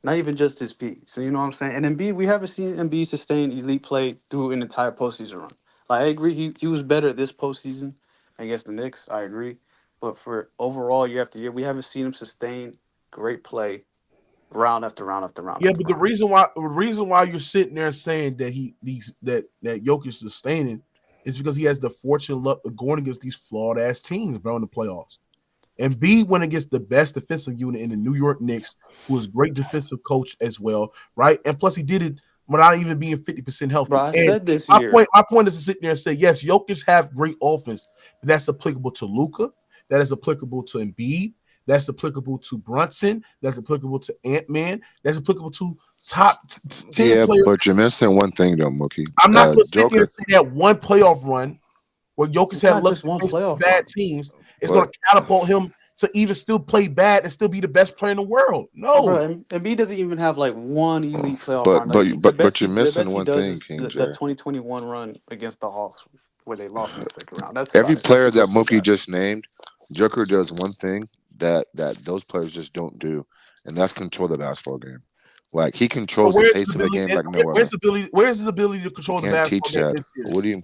Not even just his peak. So you know what I'm saying? And Embiid, we haven't seen Embiid sustain elite play through an entire postseason run. Like I agree, he was better this postseason against the Knicks. I agree. But for overall year after year, we haven't seen him sustain great play round after round after round. Yeah, but the reason why you're sitting there saying that that Jokic is sustaining is because he has the fortune luck of going against these flawed ass teams, bro, in the playoffs. And B went against the best defensive unit in the New York Knicks, who was a great defensive coach as well, right? And plus he did it without even being 50% healthy. Bro, I said this year. My point is to sit there and say, yes, Jokic have great offense, but that's applicable to Luka, that is applicable to Embiid, that's applicable to Brunson, that's applicable to Ant-Man, that's applicable to top 10 players. But you're missing one thing though, Mookie. I'm not going to sit here and say that one playoff run where Jokic had looked at bad teams is going to catapult him to even still play bad and still be the best player in the world. No. Bro, Embiid doesn't even have like one elite playoff run. But you're missing one thing, King J. The 2021 run against the Hawks where they lost in the second round. That's every player that Mookie just named, Joker does one thing that those players just don't do, and that's control the basketball game. Like he controls the pace of the game like no other. Where's his ability to control the basketball teach that. What do you?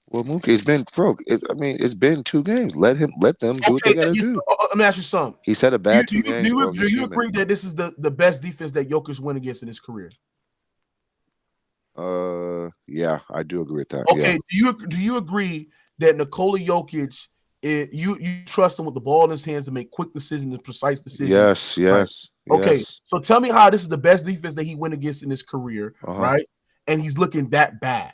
Well, Mookie, it's been broke. It's been 2 games. Let them do what they gotta do. Let me ask you something. He's had a bad 2 games. Do you agree that this is the best defense that Jokic went against in his career? Yeah, I do agree with that. Okay, yeah. do you agree that Nikola Jokic? You trust him with the ball in his hands to make quick decisions and precise decisions. Yes. Okay, so tell me how this is the best defense that he went against in his career, right? And he's looking that bad.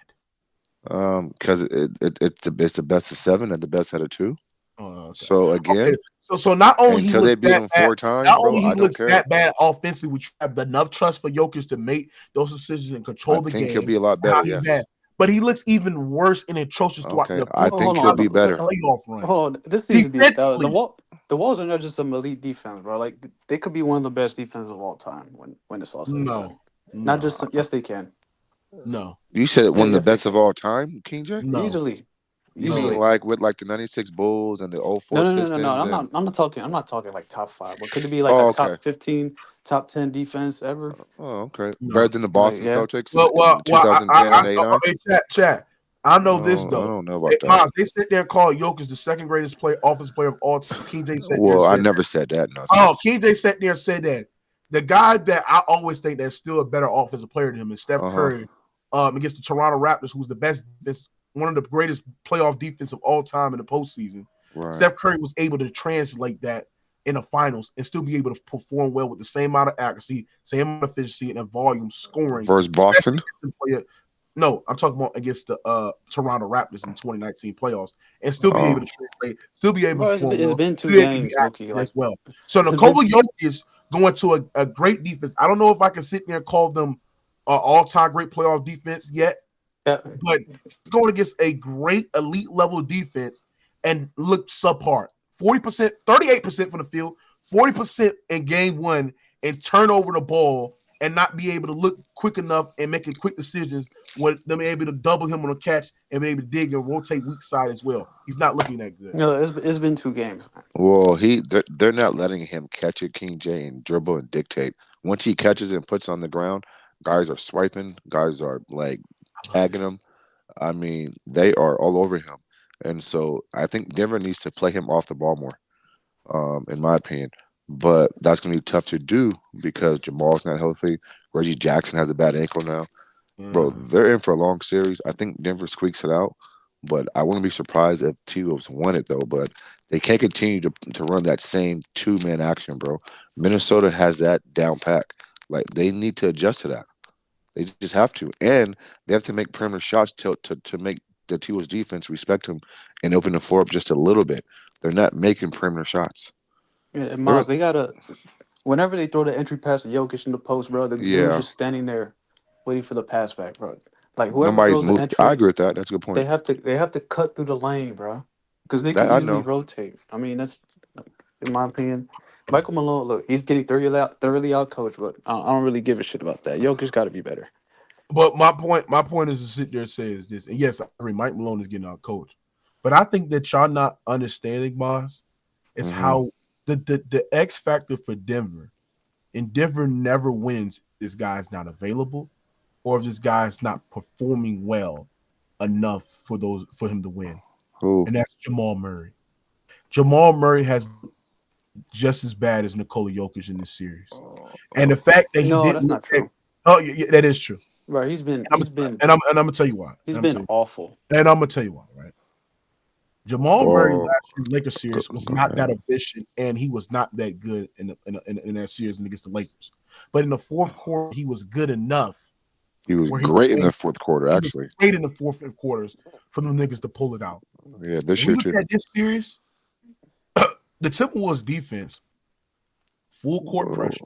Because it's the best of 7 and the best out of 2. Okay. So again, so not only until they beat him 4 times, not only he looks that bad offensively, which you have enough trust for Jokic to make those decisions and control the game. I think he'll be a lot better. Yes. But he looks even worse and atrocious throughout the I think he'll be better. Playoff run. Hold on, this season the Wolves are not just some elite defense, bro. Like they could be one of the best defenses of all time when it's all said and done. Not just yes, they can. No, you said one of the best of all time, King J. No. Easily. Like with like the '96 Bulls and the 04 Pistons. No. I'm not talking like top 5, but could it be like top 15, top 10 defense ever? Oh, okay. Better than the Boston Celtics in 2010 and 89. Okay, chat. I know this though. I don't know about that. They sit there and call Jokic the second greatest offensive player of all time. King J said. Well, I never said that. No. Oh, King J sat there and said that. The guy that I always think that's still a better offensive player than him is Steph Curry. Against the Toronto Raptors, who's the best, one of the greatest playoff defense of all time in the postseason. Right. Steph Curry was able to translate that in the finals and still be able to perform well with the same amount of accuracy, same amount of efficiency, and volume scoring. Versus Boston? No, I'm talking about against the Toronto Raptors in 2019 playoffs, and still be able to translate, still be able to perform. It's been 2 games, Loki, as well. So Nikola Jokic going to a great defense. I don't know if I can sit there and call them all-time great playoff defense yet, but going against a great elite level defense and look subpar. 40%, 38% from the field, 40% in game one, and turn over the ball and not be able to look quick enough and making quick decisions when they're able to double him on a catch and be able to dig and rotate weak side as well. He's not looking that good. No, it's been 2 games. Well, they're not letting him catch it, King J, and dribble and dictate. Once he catches it and puts it on the ground, guys are swiping, guys are like tagging him. I mean, they are all over him. And so I think Denver needs to play him off the ball more, in my opinion. But that's going to be tough to do because Jamal's not healthy. Reggie Jackson has a bad ankle now. Bro, they're in for a long series. I think Denver squeaks it out. But I wouldn't be surprised if T-Wolves won it, though. But they can't continue to run that same two-man action, bro. Minnesota has that down pack. Like, they need to adjust to that. They just have to. And they have to make perimeter shots to make the T-Wolves defense respect them and open the floor up just a little bit. They're not making perimeter shots. Yeah, Miles, they gotta. Whenever they throw the entry pass to Jokic in the post, bro, the dude's just standing there, waiting for the pass back, bro. Like whoever Nobody's throws moved. the entry, I agree with that. That's a good point. They have to cut through the lane, bro, because they can easily rotate. I mean, that's in my opinion. Michael Malone, look, he's getting thoroughly out coached, but I don't really give a shit about that. Jokic got to be better. But my point is to sit there and say is this, and yes, I agree, Mike Malone is getting out coached, but I think that y'all not understanding, Moss, is how the X factor for Denver, and Denver never wins if this guy's not available or if this guy's not performing well enough for him to win. And that's Jamal Murray. Jamal Murray has just as bad as Nikola Jokic in this series. And the fact that that's not true. Oh, yeah, that is true. Right, he's been, and I'm gonna tell you why. He's been awful. And I'm gonna tell you why, right? Jamal Murray last year Lakers series was not that efficient, and he was not that good in that series against the Lakers. But in the fourth quarter, he was good enough. He was great in the fourth quarter, actually. Great in the fourth and quarters for the niggas to pull it out. Yeah, this year too. At this series, the Timberwolves defense, full court pressure,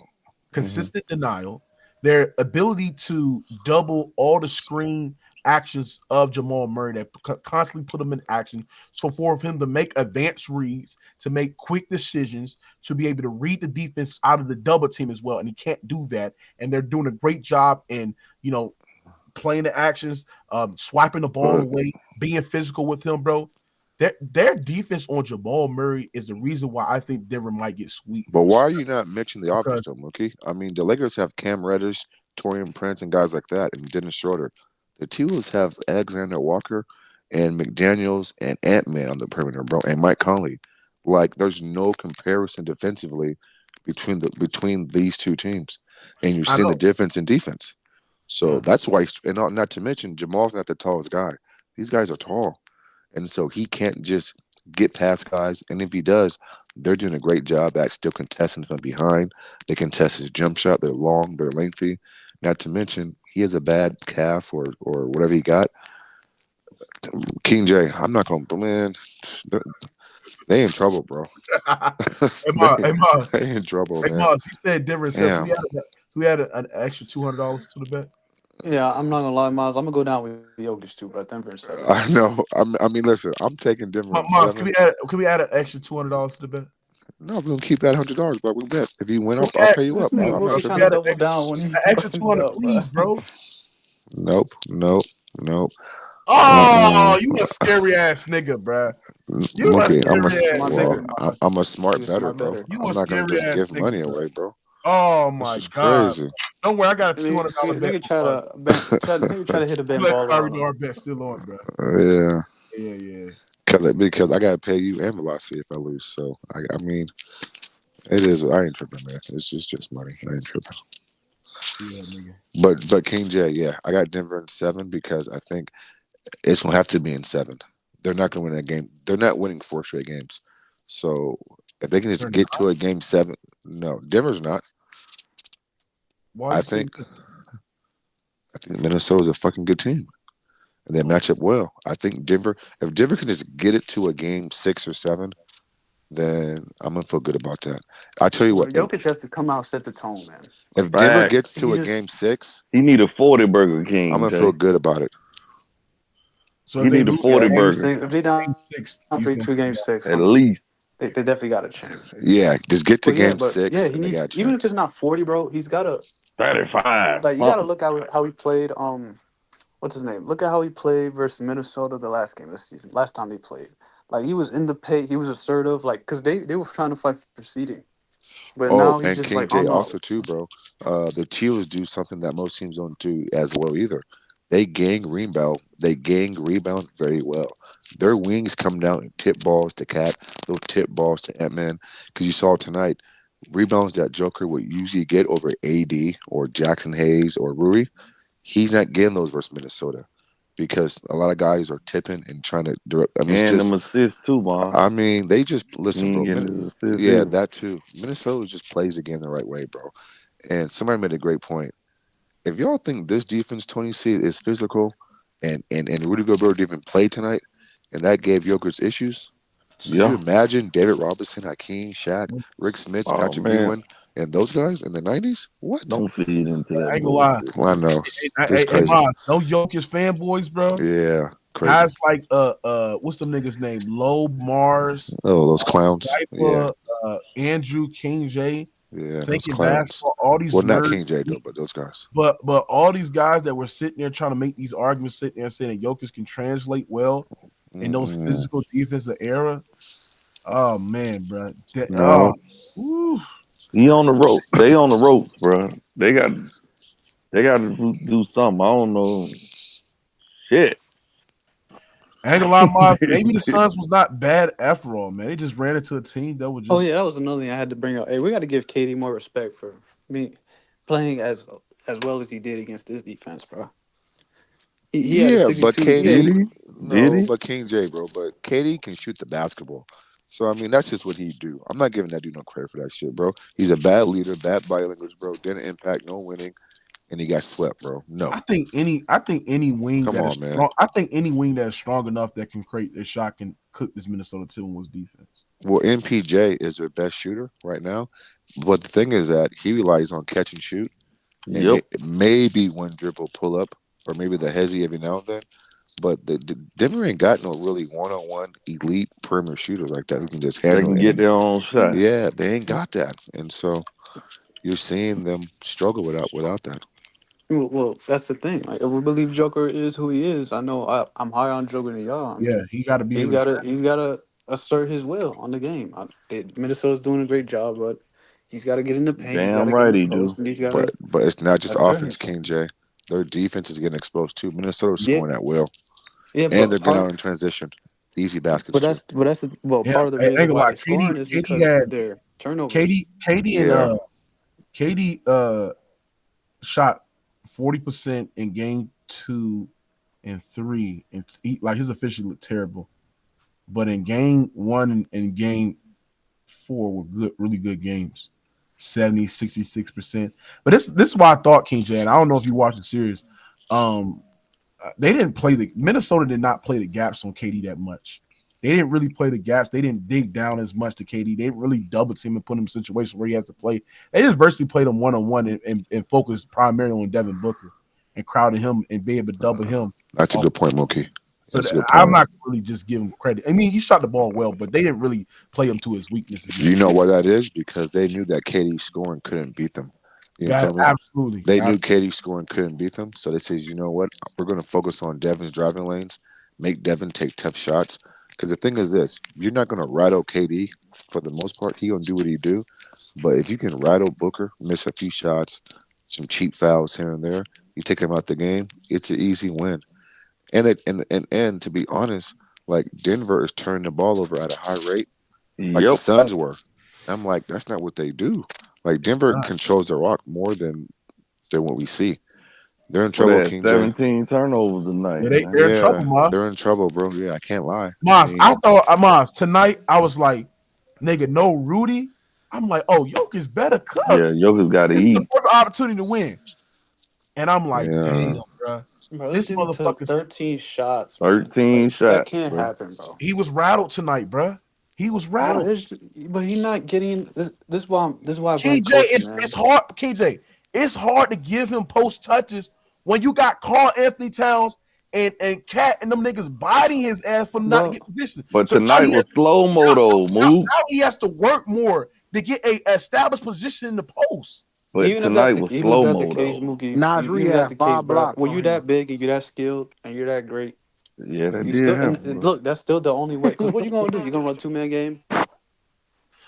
consistent denial, their ability to double all the screen actions of Jamal Murray that constantly put him in action. So for him to make advanced reads, to make quick decisions, to be able to read the defense out of the double team as well. And he can't do that. And they're doing a great job in, playing the actions, swiping the ball away, being physical with him, bro. Their defense on Jamal Murray is the reason why I think Denver might get swept. But why are you not mentioning the offense, though, Mookie? I mean, the Lakers have Cam Reddish, Torian Prince, and guys like that, and Dennis Schroeder. The T-Wolves have Alexander Walker and McDaniels and Ant-Man on the perimeter, bro, and Mike Conley. Like, there's no comparison defensively between these two teams. And you're seeing the difference in defense. So that's why, and not to mention, Jamal's not the tallest guy. These guys are tall. And so he can't just get past guys. And if he does, they're doing a great job at still contesting from behind. They contest his jump shot. They're long. They're lengthy. Not to mention, he has a bad calf or whatever he got. King J, I'm not going to, man, they in trouble, bro. They in trouble, man. Moss, you said Denver. So we had an extra $200 to the bet. Yeah, I'm not gonna lie, Miles. I'm gonna go down with Jokic too, but Denver is 7. I know. I mean, listen, I'm taking Denver. Miles, can we add an extra $200 to the bet? No, we're gonna keep that $100, bro. We bet. If you win, I'll pay you up. We're trying to double down when you extra 200, please, bro. Nope. Oh, you a scary ass nigga, bro. I'm a smart bettor, bro. I'm not gonna just give money away, bro. Oh my God! Crazy. Don't worry, I got a $200 bet. Nigga try to hit a bet ball. Our bet still on, bro. Yeah. Because I gotta pay you and Velocity if I lose. So I mean, it is. I ain't tripping, man. It's just money. I ain't tripping. Yeah, nigga. But King J, yeah, I got Denver in 7 because I think it's gonna have to be in 7. They're not gonna win that game. They're not winning 4 straight games. So If they can just get to a game 7, no, Denver's not. Why I think Minnesota's a fucking good team, and they match up well. I think if Denver can just get it to a game 6 or 7, then I'm gonna feel good about that. I tell you what, Jokic has to come out, set the tone, man. If Denver gets to a game 6, he need a 40 Burger King. I'm gonna feel good about it. So he need a 40 burger. If they down 3-2 game 6, at least they definitely got a chance. Yeah, just get to game 6. Yeah, he needs, even if it's not 40, bro. He's got to 35. Like you got to look at how he played. What's his name? Look at how he played versus Minnesota the last game this season. Last time they played, like he was in the paint. He was assertive, like because they were trying to fight for seeding. But now he's and just King like J also too, bro. The Chiefs do something that most teams don't do as well either. They gang rebound. They gang rebound very well. Their wings come down and tip balls to Cat. They'll tip balls to Ant-Man. Because you saw tonight, rebounds that Joker would usually get over AD or Jackson Hayes or Rui. He's not getting those versus Minnesota because a lot of guys are tipping and trying to direct. I mean, and them assists too, man. I mean, they just listen, bro. Yeah, that too. Minnesota just plays the game the right way, bro. And somebody made a great point. If y'all think this defense, Tony C, is physical, and Rudy Gobert didn't play tonight, and that gave Jokic issues, Can you imagine David Robinson, Hakeem, Shaq, Rick Smith, Patrick Ewing, and those guys in the 90s? What? Don't feed into that. I ain't gonna lie. Well, I know. Hey, no Jokic fanboys, bro. Yeah. Crazy. Guys like what's the nigga's name? Loeb, Mars. Oh, those clowns. Diaper, Andrew, King J. Yeah, thinking basketball, all these not King J though, but those guys. But all these guys that were sitting there trying to make these arguments, sitting there saying that Jokic can translate well in those physical defensive era. Oh man, bro. He on the rope. They on the ropes, bro. They got to do something. I don't know. Shit. I ain't gonna lie, Miles, maybe the Suns was not bad after all, man. They just ran into a team that was just. Oh yeah, that was another thing I had to bring up. Hey, we got to give KD more respect for playing as well as he did against this defense, bro. But KD, did he? But King J, bro. But KD can shoot the basketball. So I mean, that's just what he do. I'm not giving that dude no credit for that shit, bro. He's a bad leader, bad body language, bro. Didn't impact, no winning. And he got swept, bro. No, I think any wing I think any wing that is strong enough that can create a shot can cook this Minnesota Timberwolves defense. Well, MPJ is their best shooter right now, but the thing is that he relies on catch and shoot, and maybe one dribble pull up, or maybe the hezzy every now and then. But the Denver ain't got no really one-on-one elite perimeter shooters like that who can just handle. They can get their own shot. Yeah, they ain't got that, and so you're seeing them struggle without that. Well, that's the thing. Like, if we believe Joker is who he is, I know I'm higher on Joker than y'all. He got to be. He's got to assert his will on the game. Minnesota's doing a great job, but he's got to get in the paint. Damn right he do. But it's not just offense, King J. Their defense is getting exposed too. Minnesota's scoring at will. Yeah, and they're getting out in transition. Easy baskets. But that's part of the reason why they're scoring is because of their turnovers. KD shot 40% in game 2 and 3, and like his efficiency looked terrible. But in game 1 and game 4 were really good games. 70, 66%. But this is why I thought, King J, and I don't know if you watched the series. They didn't play Minnesota did not play the gaps on KD that much. They didn't really play the gaps. They didn't dig down as much to KD. They didn't really double team and put him in a situation where he has to play. They just virtually played him one-on-one and focused primarily on Devin Booker and crowded him and be able to double him. That's a good point, Mookie. So I'm not really just giving him credit. I mean, he shot the ball well, but they didn't really play him to his weaknesses. You know why that is? Because they knew that KD scoring couldn't beat them. You know what I mean? Absolutely. They knew KD scoring couldn't beat them. So they says, you know what? We're going to focus on Devin's driving lanes, make Devin take tough shots. Because the thing is this, you're not going to rattle KD for the most part. He going to do what he do. But if you can rattle Booker, miss a few shots, some cheap fouls here and there, you take him out the game, it's an easy win. And to be honest, like Denver is turning the ball over at a high rate, like the Suns were. I'm like, that's not what they do. Like Denver controls the rock more than what we see. They're in trouble, King 17 turnovers tonight. Yeah, they're in trouble, Moss. They're in trouble, bro. Yeah, I can't lie. Moss, I thought, tonight, I was like, nigga, no Rudy. I'm like, oh, Jokic better cook. Yeah, Jokic got to eat. This is the perfect opportunity to win. And I'm like, damn, bro. This motherfucker 13 shots. 13 shots. That can't happen, bro. He was rattled tonight, bro. He was rattled. But he's not getting this. This is why I KJ, it's hard. KJ, it's hard to give him post touches when you got Karl-Anthony Towns and Cat and them niggas biting his ass for not getting position. But so tonight was slow-mo though. Now he has to work more to get a established position in the post. But even tonight was slow-mo though. Nas rehab, 5 blocks. When you that big and you're that skilled and you're that great. Yeah, that did happen. Look, that's still the only way. Because what you gonna do? You gonna run 2-man game?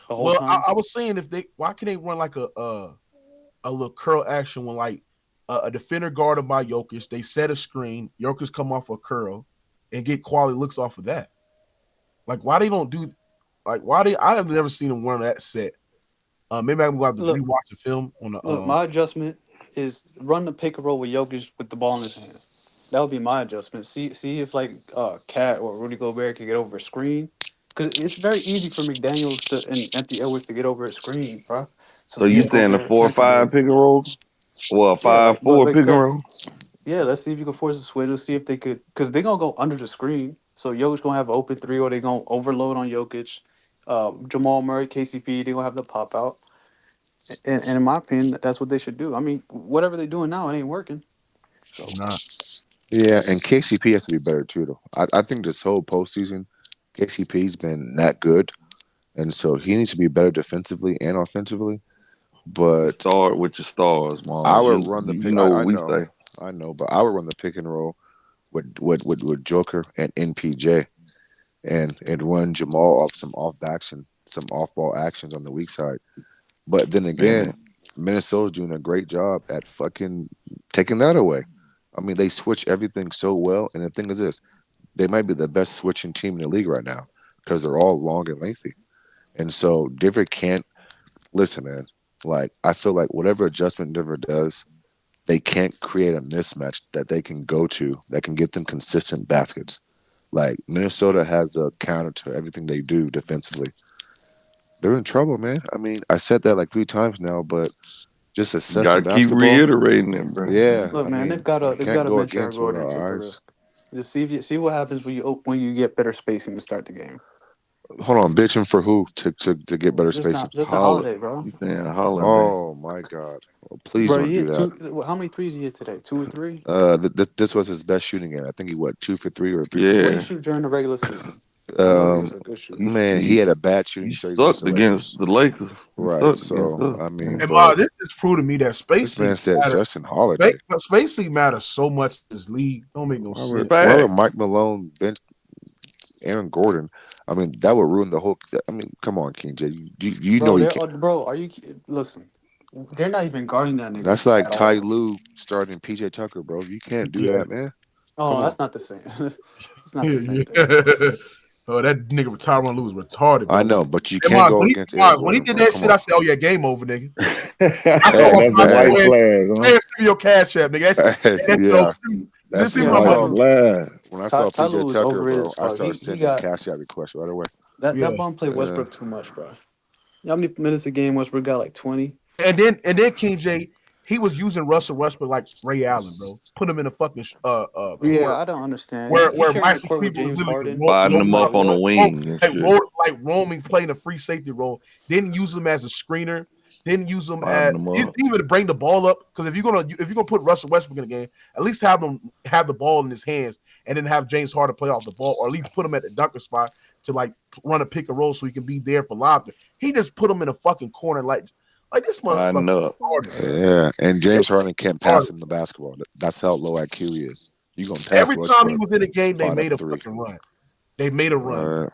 Well, I was saying why can't they run like a little curl action when like a defender guarded by Jokic, they set a screen, Jokic come off a curl, and get quality looks off of that. Like why they don't do, like I have never seen them run that set. Maybe I'm going to have to rewatch the film on the. Look, my adjustment is run the pick and roll with Jokic with the ball in his hands. That would be my adjustment. See if like Cat or Rudy Gobert can get over a screen, because it's very easy for McDaniels and Anthony Edwards to get over a screen, bro. So you saying the 4-5 pick and roll? Well, 5-4 pick and roll. Yeah, let's see if you can force a switch. Let's see if they could, because they're gonna go under the screen. So Jokic gonna have an open 3, or they gonna overload on Jokic. Jamal Murray, KCP, they're gonna have the pop out. And in my opinion, that's what they should do. I mean, whatever they're doing now, it ain't working. So yeah, and KCP has to be better too, though. I think this whole postseason, KCP's been that good, and so he needs to be better defensively and offensively. But start with your stars, Mom. I would run the pick. I know, but I would run the pick and roll with Joker and NPJ, and run Jamal off some off ball actions on the weak side. But then again, Minnesota's doing a great job at fucking taking that away. I mean, they switch everything so well, and the thing is this: they might be the best switching team in the league right now because they're all long and lengthy, and so Denver can't listen, man. Like, I feel like whatever adjustment Denver does, they can't create a mismatch that they can go to that can get them consistent baskets. Like, Minnesota has a counter to everything they do defensively. They're in trouble, man. I mean, I said that like 3 times now, but just assessing basketball. Keep reiterating it, bro. Yeah. Look, man, they've got to mention Gordon and take the risk. Just see what happens when you get better spacing to start the game. Hold on, bitching for who to get better spacing? Just a holiday, bro. You saying Holiday? Oh my God! Well, please don't do that. How many threes he hit today? 2 or 3? This was his best shooting game. I think he 2 for 3 or 3 for 3. What did he shoot during the regular season? Man, he had a bad shooting. He sucked against the Lakers. Right. So I mean, this is proving me that spacing. This man said Justin Holiday. Spacing matters so much in this league. Don't make no sense. Why would Mike Malone bench Aaron Gordon? I mean, that would ruin the whole. I mean, come on, King J. You know you can't. Bro, are you listen? They're not even guarding that nigga. That's like Ty Lue starting PJ Tucker, bro. You can't do that, man. Oh, that's not the same. It's not the same thing. Oh, that nigga Tyronn Lue was retarded. Bro. I know, but you can't go against Aaron when he did that shit, I said, "Oh yeah, game over, nigga." That's a white flag. Hey, your cash app, nigga. That's my when I saw PJ Tucker, bro, I started sending cash out requests right away. That bum played Westbrook too much, bro. How many minutes a game Westbrook got? Like 20. And then King J, he was using Russell Westbrook like Ray Allen, bro. Put him in a fucking I don't understand. Where Mike people was literally botting him up on the wing, like roaming, playing a free safety role. Didn't use him as a screener. Didn't use him as even to bring the ball up. Because if you're gonna put Russell Westbrook in the game, at least have him have the ball in his hands and then have James Harden play off the ball, or at least put him at the dunker spot to like run a pick and roll so he can be there for lob. He just put him in a fucking corner like this motherfucker. Yeah, and James Harden can't pass him the basketball. That's how low IQ he is. You gonna pass every time he was in the game, they made a fucking run. They made a run.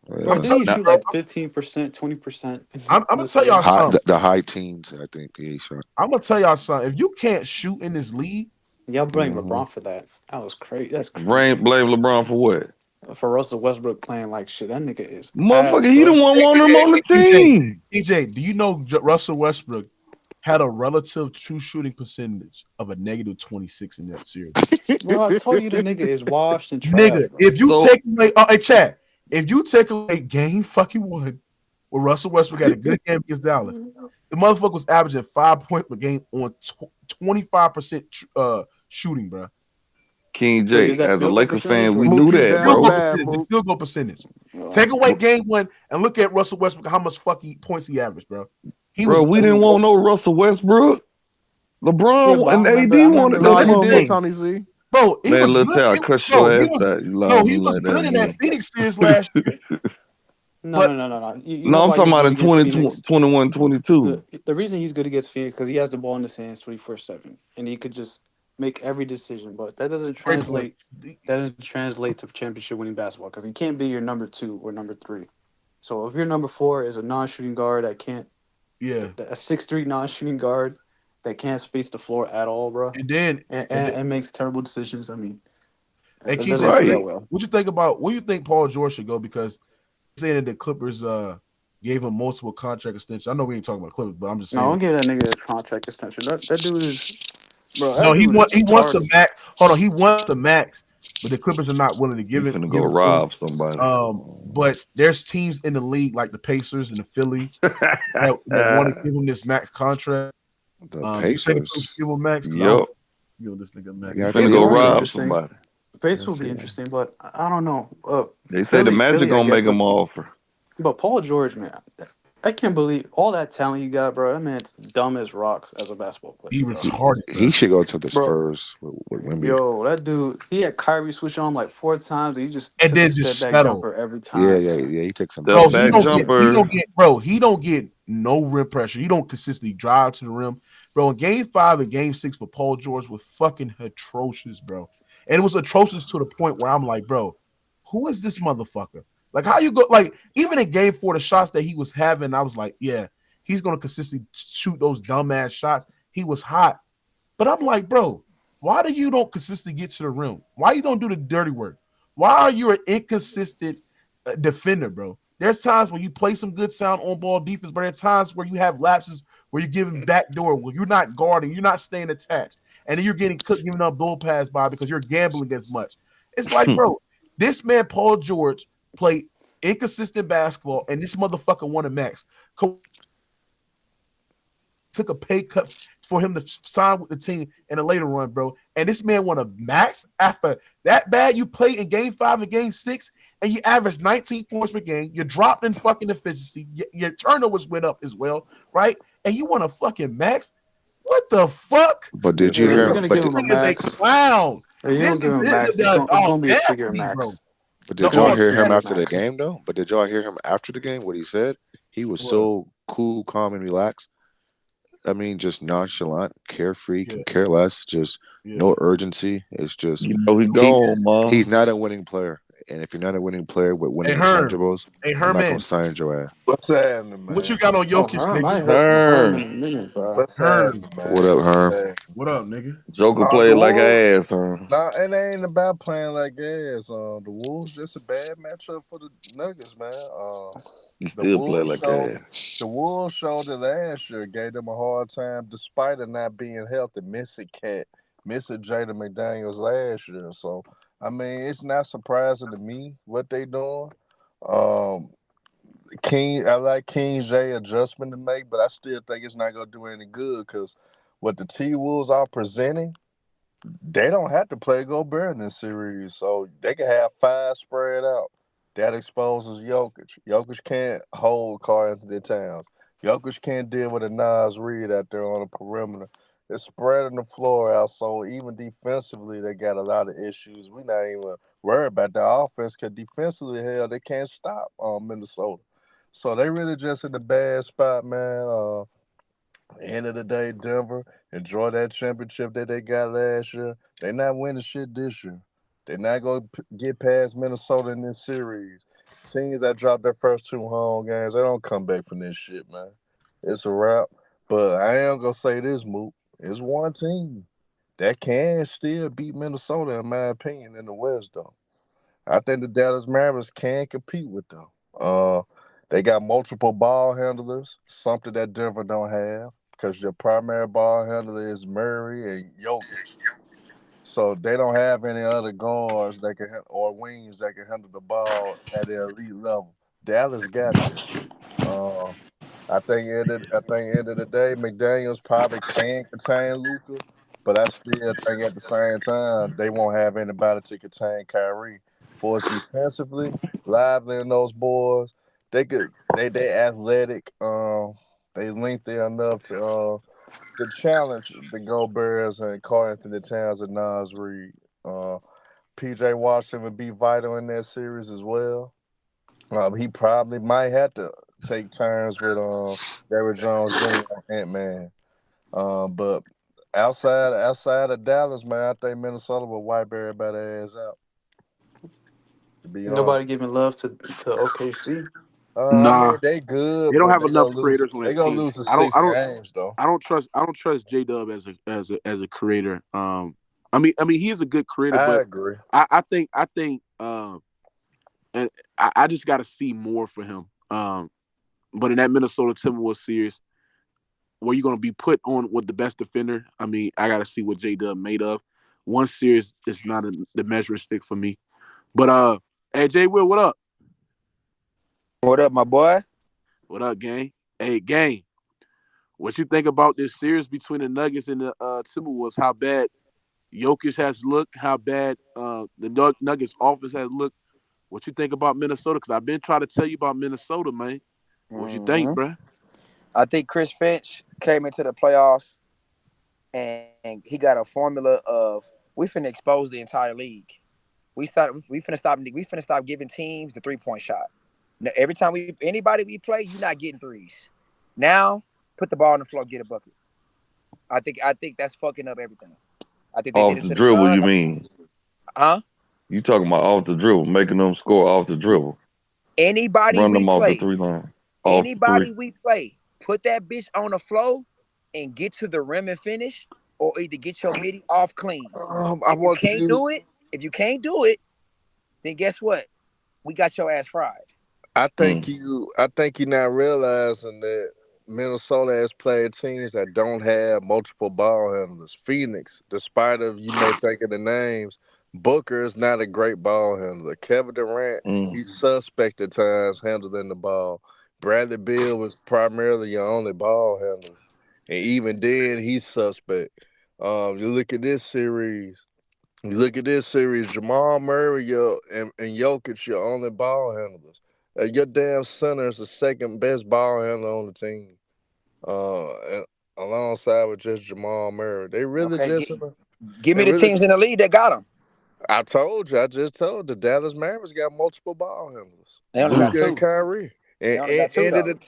Bro, didn't he shoot like 15%, 20%? I'm gonna tell y'all something. The high teens, I think he shot. I'm gonna tell y'all something. If you can't shoot in this league, y'all blame LeBron for that. That was crazy. That's crazy. Blame LeBron for what? For Russell Westbrook playing like shit. That nigga is motherfucker. He the one wanted him on the team. DJ, do you know Russell Westbrook had a relative true shooting percentage of a -26 in that series? Bro, I told you the nigga is washed and trash. Nigga, bro. If you take away, hey Chad, if you take away game fucking 1 where Russell Westbrook had a good game against Dallas. The motherfucker was averaging 5 points per game on 25% shooting, bro. King J, as a Lakers fan, we knew that, bro. Field goal percentage. Take away game 1 and look at Russell Westbrook, how much fucking points he averaged, bro. We didn't want no Russell Westbrook. LeBron and AD wanted no, you did, Tony Z. Bro, he was good. He was good in that Phoenix series last year. No. I'm talking about in 2021, 22. The reason he's good against Phoenix because he has the ball in his hands 24/7, and he could just make every decision. But that doesn't translate. That doesn't translate to championship winning basketball because he can't be your number 2 or number 3. So if your number 4 is a non-shooting guard that can't, a 6'3" non-shooting guard that can't space the floor at all, bro, and makes terrible decisions. I mean, what you think about? Where you think Paul George should go? Because saying that the Clippers gave him multiple contract extensions. I know we ain't talking about Clippers, but I'm just saying. No, don't give that nigga a contract extension. That dude is, bro. No, he wants the max. Hold on, he wants the max, but the Clippers are not willing to give it. Gonna go rob somebody. But there's teams in the league like the Pacers and the Philly that want to give him this max contract. The Pacers give him max. Yep. This nigga max. He's gonna go rob somebody. Pace will be interesting, but I don't know. They say the Magic gonna make him offer. But Paul George, man, I can't believe all that talent you got, bro. That man's dumb as rocks as a basketball player. He retarded. He should go to the Spurs with Embiid. Yo, that dude, he had Kyrie switch on like 4 times, and he just and then just step back jumper every time. Yeah. He takes some. Bro, he don't get no rim pressure. He don't consistently drive to the rim, bro. In Game 5 and Game 6 for Paul George was fucking atrocious, bro. And it was atrocious to the point where I'm like, bro, who is this motherfucker? Like, how you go? Like, even in Game 4, the shots that he was having, I was like, yeah, he's gonna consistently shoot those dumbass shots. He was hot, but I'm like, bro, why do you don't consistently get to the rim? Why you don't do the dirty work? Why are you an inconsistent defender, bro? There's times where you play some good sound on ball defense, but there's times where you have lapses where you're giving backdoor, where you're not guarding, you're not staying attached. And then you're getting cooked, giving up bull pass by because you're gambling as much. It's like, bro, this man, Paul George, played inconsistent basketball, and this motherfucker won a max. Took a pay cut for him to sign with the team in a later run, bro. And this man won a max after that bad you played in Game 5 and Game 6, and you averaged 19 points per game. You dropped in fucking efficiency. Your turnovers went up as well, right? And you won a fucking max. What the fuck? But did you hear him? This thing is a clown. This is gonna be a figure max. Bro. But did y'all hear him after the game, though? But did y'all hear him after the game? What he said? He was so cool, calm, and relaxed. I mean, just nonchalant, carefree, can care less, just no urgency. It's just he's not a winning player. And if you're not a winning player with winning intangibles, I'm not gonna sign your ass. What's happening, man? What you got on Jokic, nigga? What up, Herm? What up, nigga? Joker played like ass, Herm. Nah, it ain't about playing like ass. The Wolves just a bad matchup for the Nuggets, man. You still play like ass. The Wolves showed it last year, gave them a hard time despite it not being healthy. Missing Jaden McDaniels last year, so. I mean, it's not surprising to me what they doing. I like King J adjustment to make, but I still think it's not gonna do any good because what the T-Wolves are presenting, they don't have to play Gobert in this series, so they can have 5 spread out. That exposes Jokic. Jokic can't hold Karl-Anthony Towns. Jokic can't deal with a Nas Reed out there on the perimeter. They're spreading the floor out, so even defensively, they got a lot of issues. We're not even worried about the offense because defensively, hell, they can't stop Minnesota. So they really just in a bad spot, man. End of the day, Denver, enjoy that championship that they got last year. They're not winning shit this year. They're not going to get past Minnesota in this series. Teams that dropped their first 2 home games, they don't come back from this shit, man. It's a wrap. But I am going to say this, Moot. It's one team that can still beat Minnesota, in my opinion, in the West, though. I think the Dallas Mavericks can compete with them. They got multiple ball handlers, something that Denver don't have, because your primary ball handler is Murray and Jokic. So they don't have any other guards that can or wings that can handle the ball at the elite level. Dallas got this. I think end of the day, McDaniels probably can contain Luka, but I still think at the same time they won't have anybody to contain Kyrie. For us defensively, lively in those boys, they athletic, they lengthy enough to challenge the Go-Bears and Karl-Anthony Towns and Nas Reed. PJ Washington would be vital in that series as well. He probably might have to take turns with Derrick Jones Jr. and Ant-Man. But outside of Dallas, man, I think Minnesota will wipe everybody's ass out. To be Nobody giving love to OKC. I mean, they good. They don't but have enough creators on that team. They gonna lose the 6 games though. I don't trust J-Dub as a creator. I mean he is a good creator. I agree. I think and I just got to see more for him. But in that Minnesota Timberwolves series, where you're going to be put on with the best defender, I mean, I got to see what J-Dub made of. One series is not the measuring stick for me. But hey, J. Will, what up? What up, my boy? What up, gang? Hey, gang. What you think about this series between the Nuggets and the Timberwolves? How bad Jokic has looked? How bad the Nuggets offense has looked? What you think about Minnesota? Because I've been trying to tell you about Minnesota, man. What you think, bro? I think Chris Finch came into the playoffs and he got a formula of we finna expose the entire league. We finna stop giving teams the 3-point shot. Now, every time anybody we play, you're not getting threes. Now, put the ball on the floor, get a bucket. I think that's fucking up everything. I think they off did it the to dribble, the you mean? Huh? You talking about off the dribble, making them score off the dribble. Anybody run we them play, off the 3 line. Anybody we play, put that bitch on the floor and get to the rim and finish, or either get your midi off clean. If you can't do it, then guess what? We got your ass fried. I think you're not realizing that Minnesota has played teams that don't have multiple ball handlers. Phoenix, despite of you may think of the names, Booker is not a great ball handler. Kevin Durant, he's suspect at times handling the ball. Bradley Beal was primarily your only ball handler. And even then, he's suspect. You look at this series, Jamal Murray and Jokic, your only ball handlers. Your damn center is the second best ball handler on the team. Alongside with just Jamal Murray. They really give me the teams in the league that got him. I just told the Dallas Mavericks got multiple ball handlers. They only got 2. And Kyrie. They only got 2.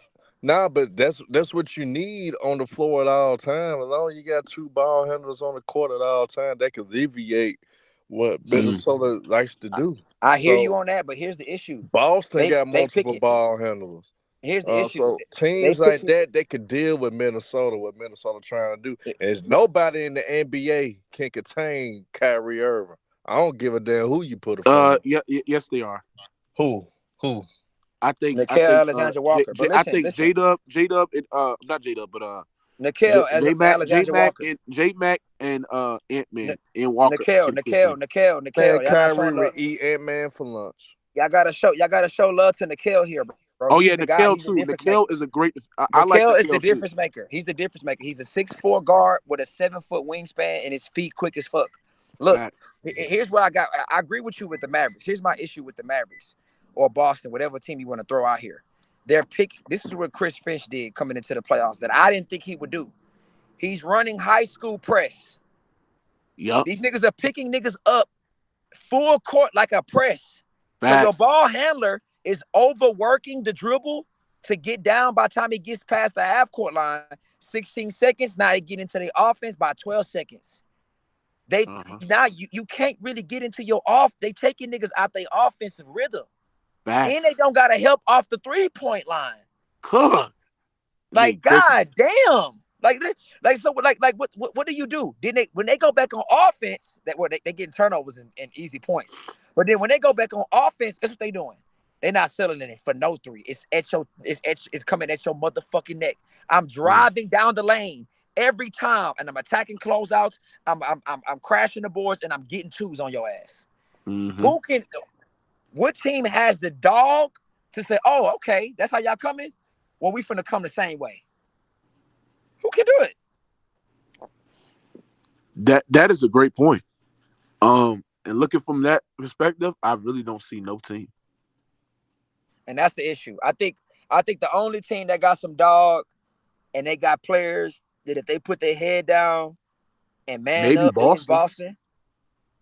But that's what you need on the floor at all times. As long as you got 2 ball handlers on the court at all times, that can alleviate what Minnesota likes to do. I hear you on that, but here's the issue. Boston got multiple ball handlers. Here's the issue. So teams like that, they could deal with Minnesota, what Minnesota trying to do. There's nobody in the NBA can contain Kyrie Irving. I don't give a damn who you put in front of. Yes, they are. Who? I think Alexander Walker. I think J-Dub, not J-Dub, but Nickel Alexander Walker. J-Mac and Ant-Man and Walker. Nickel. Kyrie would eat Ant-Man for lunch. Y'all gotta show love to Nickel here, bro. Oh yeah, Nickel too. Nickel is a great. Nickel is the difference maker. He's the difference maker. He's a 6'4" guard with a 7-foot wingspan, and his feet quick as fuck. Look, here's what I got. I agree with you with the Mavericks. Here's my issue with the Mavericks or Boston, whatever team you want to throw out here. This is what Chris Finch did coming into the playoffs that I didn't think he would do. He's running high school press. Yep. These niggas are picking niggas up full court like a press. So your ball handler is overworking the dribble to get down by the time he gets past the half court line. 16 seconds. Now they get into the offense by 12 seconds. Now you can't really get into your off. They taking niggas out their offensive rhythm. And they don't gotta help off the 3-point line. Like, god damn. Like what do you do? When they go back on offense, they getting turnovers and easy points. But then when they go back on offense, guess what they doing? They're not selling it for no 3. It's coming at your motherfucking neck. I'm driving down the lane every time, and I'm attacking closeouts. I'm crashing the boards, and I'm getting 2s on your ass. What team has the dog to say, oh, okay, that's how y'all coming? well, we finna come the same way. Who can do it? That is a great point. And looking from that perspective, I really don't see no team. And that's the issue. I think the only team that got some dog and they got players that if they put their head down and man maybe up Boston. is Boston.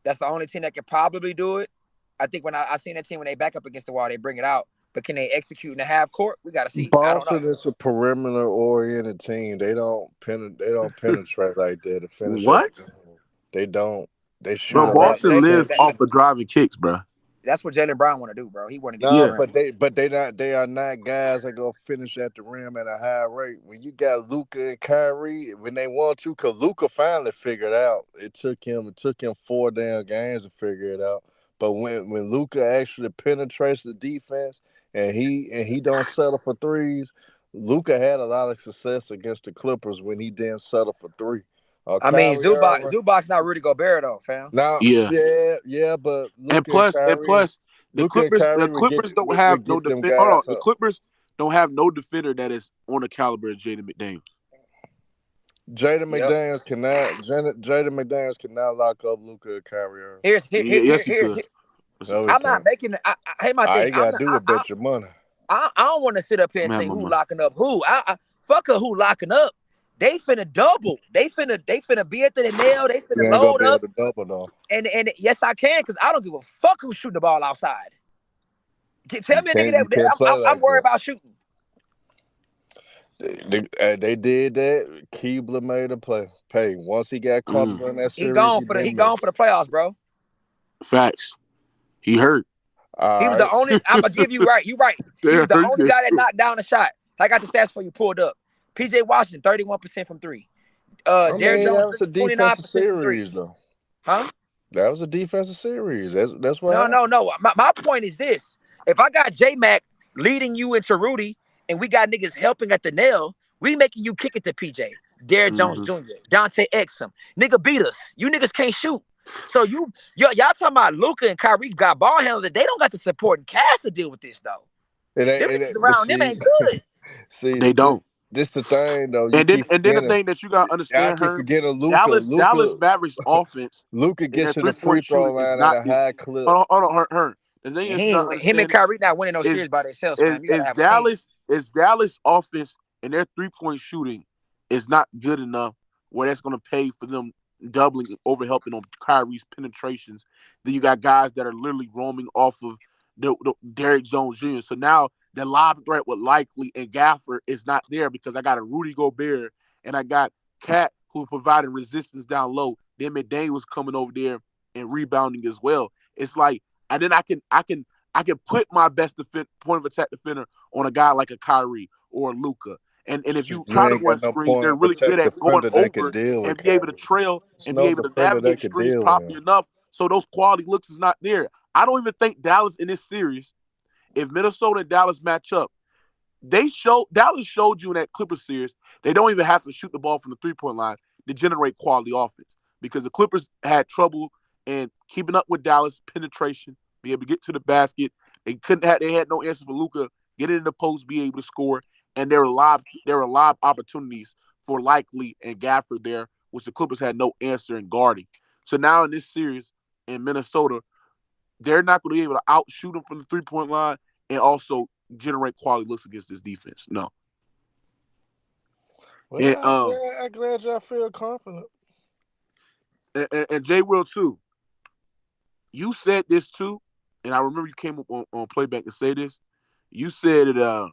That's the only team that can probably do it. I think when I seen that team when they back up against the wall, they bring it out. But can they execute in the half court? We gotta see. Boston is a perimeter-oriented team. They don't penetrate like that. To finish what? They don't. They shoot. Bro, Boston lives off of driving kicks, bro. That's what Jaylen Brown want to do, bro. He want to get they are not guys that go finish at the rim at a high rate. When you got Luka and Kyrie, when they want to, because Luka finally figured out. It took him 4 damn games to figure it out. But when Luka actually penetrates the defense and he don't settle for threes, Luka had a lot of success against the Clippers when he didn't settle for three. I mean, Zubac's not Rudy Gobert though, fam. Now, yeah, but Luka and plus, the Clippers don't have no defender. Hold on, the Clippers don't have no defender that is on the caliber of Jaden McDaniels. Jaden McDaniels cannot lock up Luka and Kyrie. Here's I'm not making. Hey, my thing. You gotta do it. Bet your money. I don't want to sit up here and say who locking up who. Fuck who locking up. They finna double. They finna be at the nail. They finna load up. Double, though. And yes, I can, because I don't give a fuck who's shooting the ball outside. Tell me a nigga that I'm worried about shooting. They did that. Keebler made a play. Once he got comfortable in that series, he gone for the playoffs, bro. Facts. He hurt. He was the only. I'm gonna give you right. You right. He was the only guy that knocked down a shot. I got the stats for you pulled up. PJ Washington, 31% from three. Derrick Jones, 29% from three. Though. Huh? That was a defensive series. That's why. No. My point is this: if I got J-Mac leading you into Rudy, and we got niggas helping at the nail, we making you kick it to PJ, Derrick Jones Jr., Dante Exum. Nigga beat us. You niggas can't shoot. So y'all talking about Luka and Kyrie got ball handlers. They don't got the support and cast to deal with this though. Them ain't good. See, they don't. This the thing though. And then the thing that you gotta understand, Dallas Mavericks offense. Luka gets to the free throw line at a high clip. Hold on, Hearn. The thing is, him and Kyrie not winning no series by themselves. Is Dallas offense and their 3-point shooting is not good enough where that's gonna pay for them doubling over helping on Kyrie's penetrations. Then you got guys that are literally roaming off of the Derrick Jones Jr. So now the lob threat with Likely and Gafford is not there because I got a Rudy Gobert and I got Cat who providing resistance down low. Then McDaniel was coming over there and rebounding as well. It's like, and then I can put my best point of attack defender on a guy like a Kyrie or a Luka. And if you try to run screens, they're really good at going over and be able to trail and be able to navigate screens properly enough. So those quality looks is not there. I don't even think Dallas in this series, if Minnesota and Dallas match up, Dallas showed you in that Clippers series, they don't even have to shoot the ball from the 3-point line to generate quality offense because the Clippers had trouble in keeping up with Dallas penetration, be able to get to the basket. They had no answer for Luka, get it in the post, be able to score. And there were lob opportunities for Likely and Gafford there, which the Clippers had no answer in guarding. So now in this series in Minnesota, they're not going to be able to outshoot them from the 3-point line and also generate quality looks against this defense. No. Well, I'm glad y'all feel confident. And Jay Will too. You said this too, and I remember you came up on playback to say this. You said that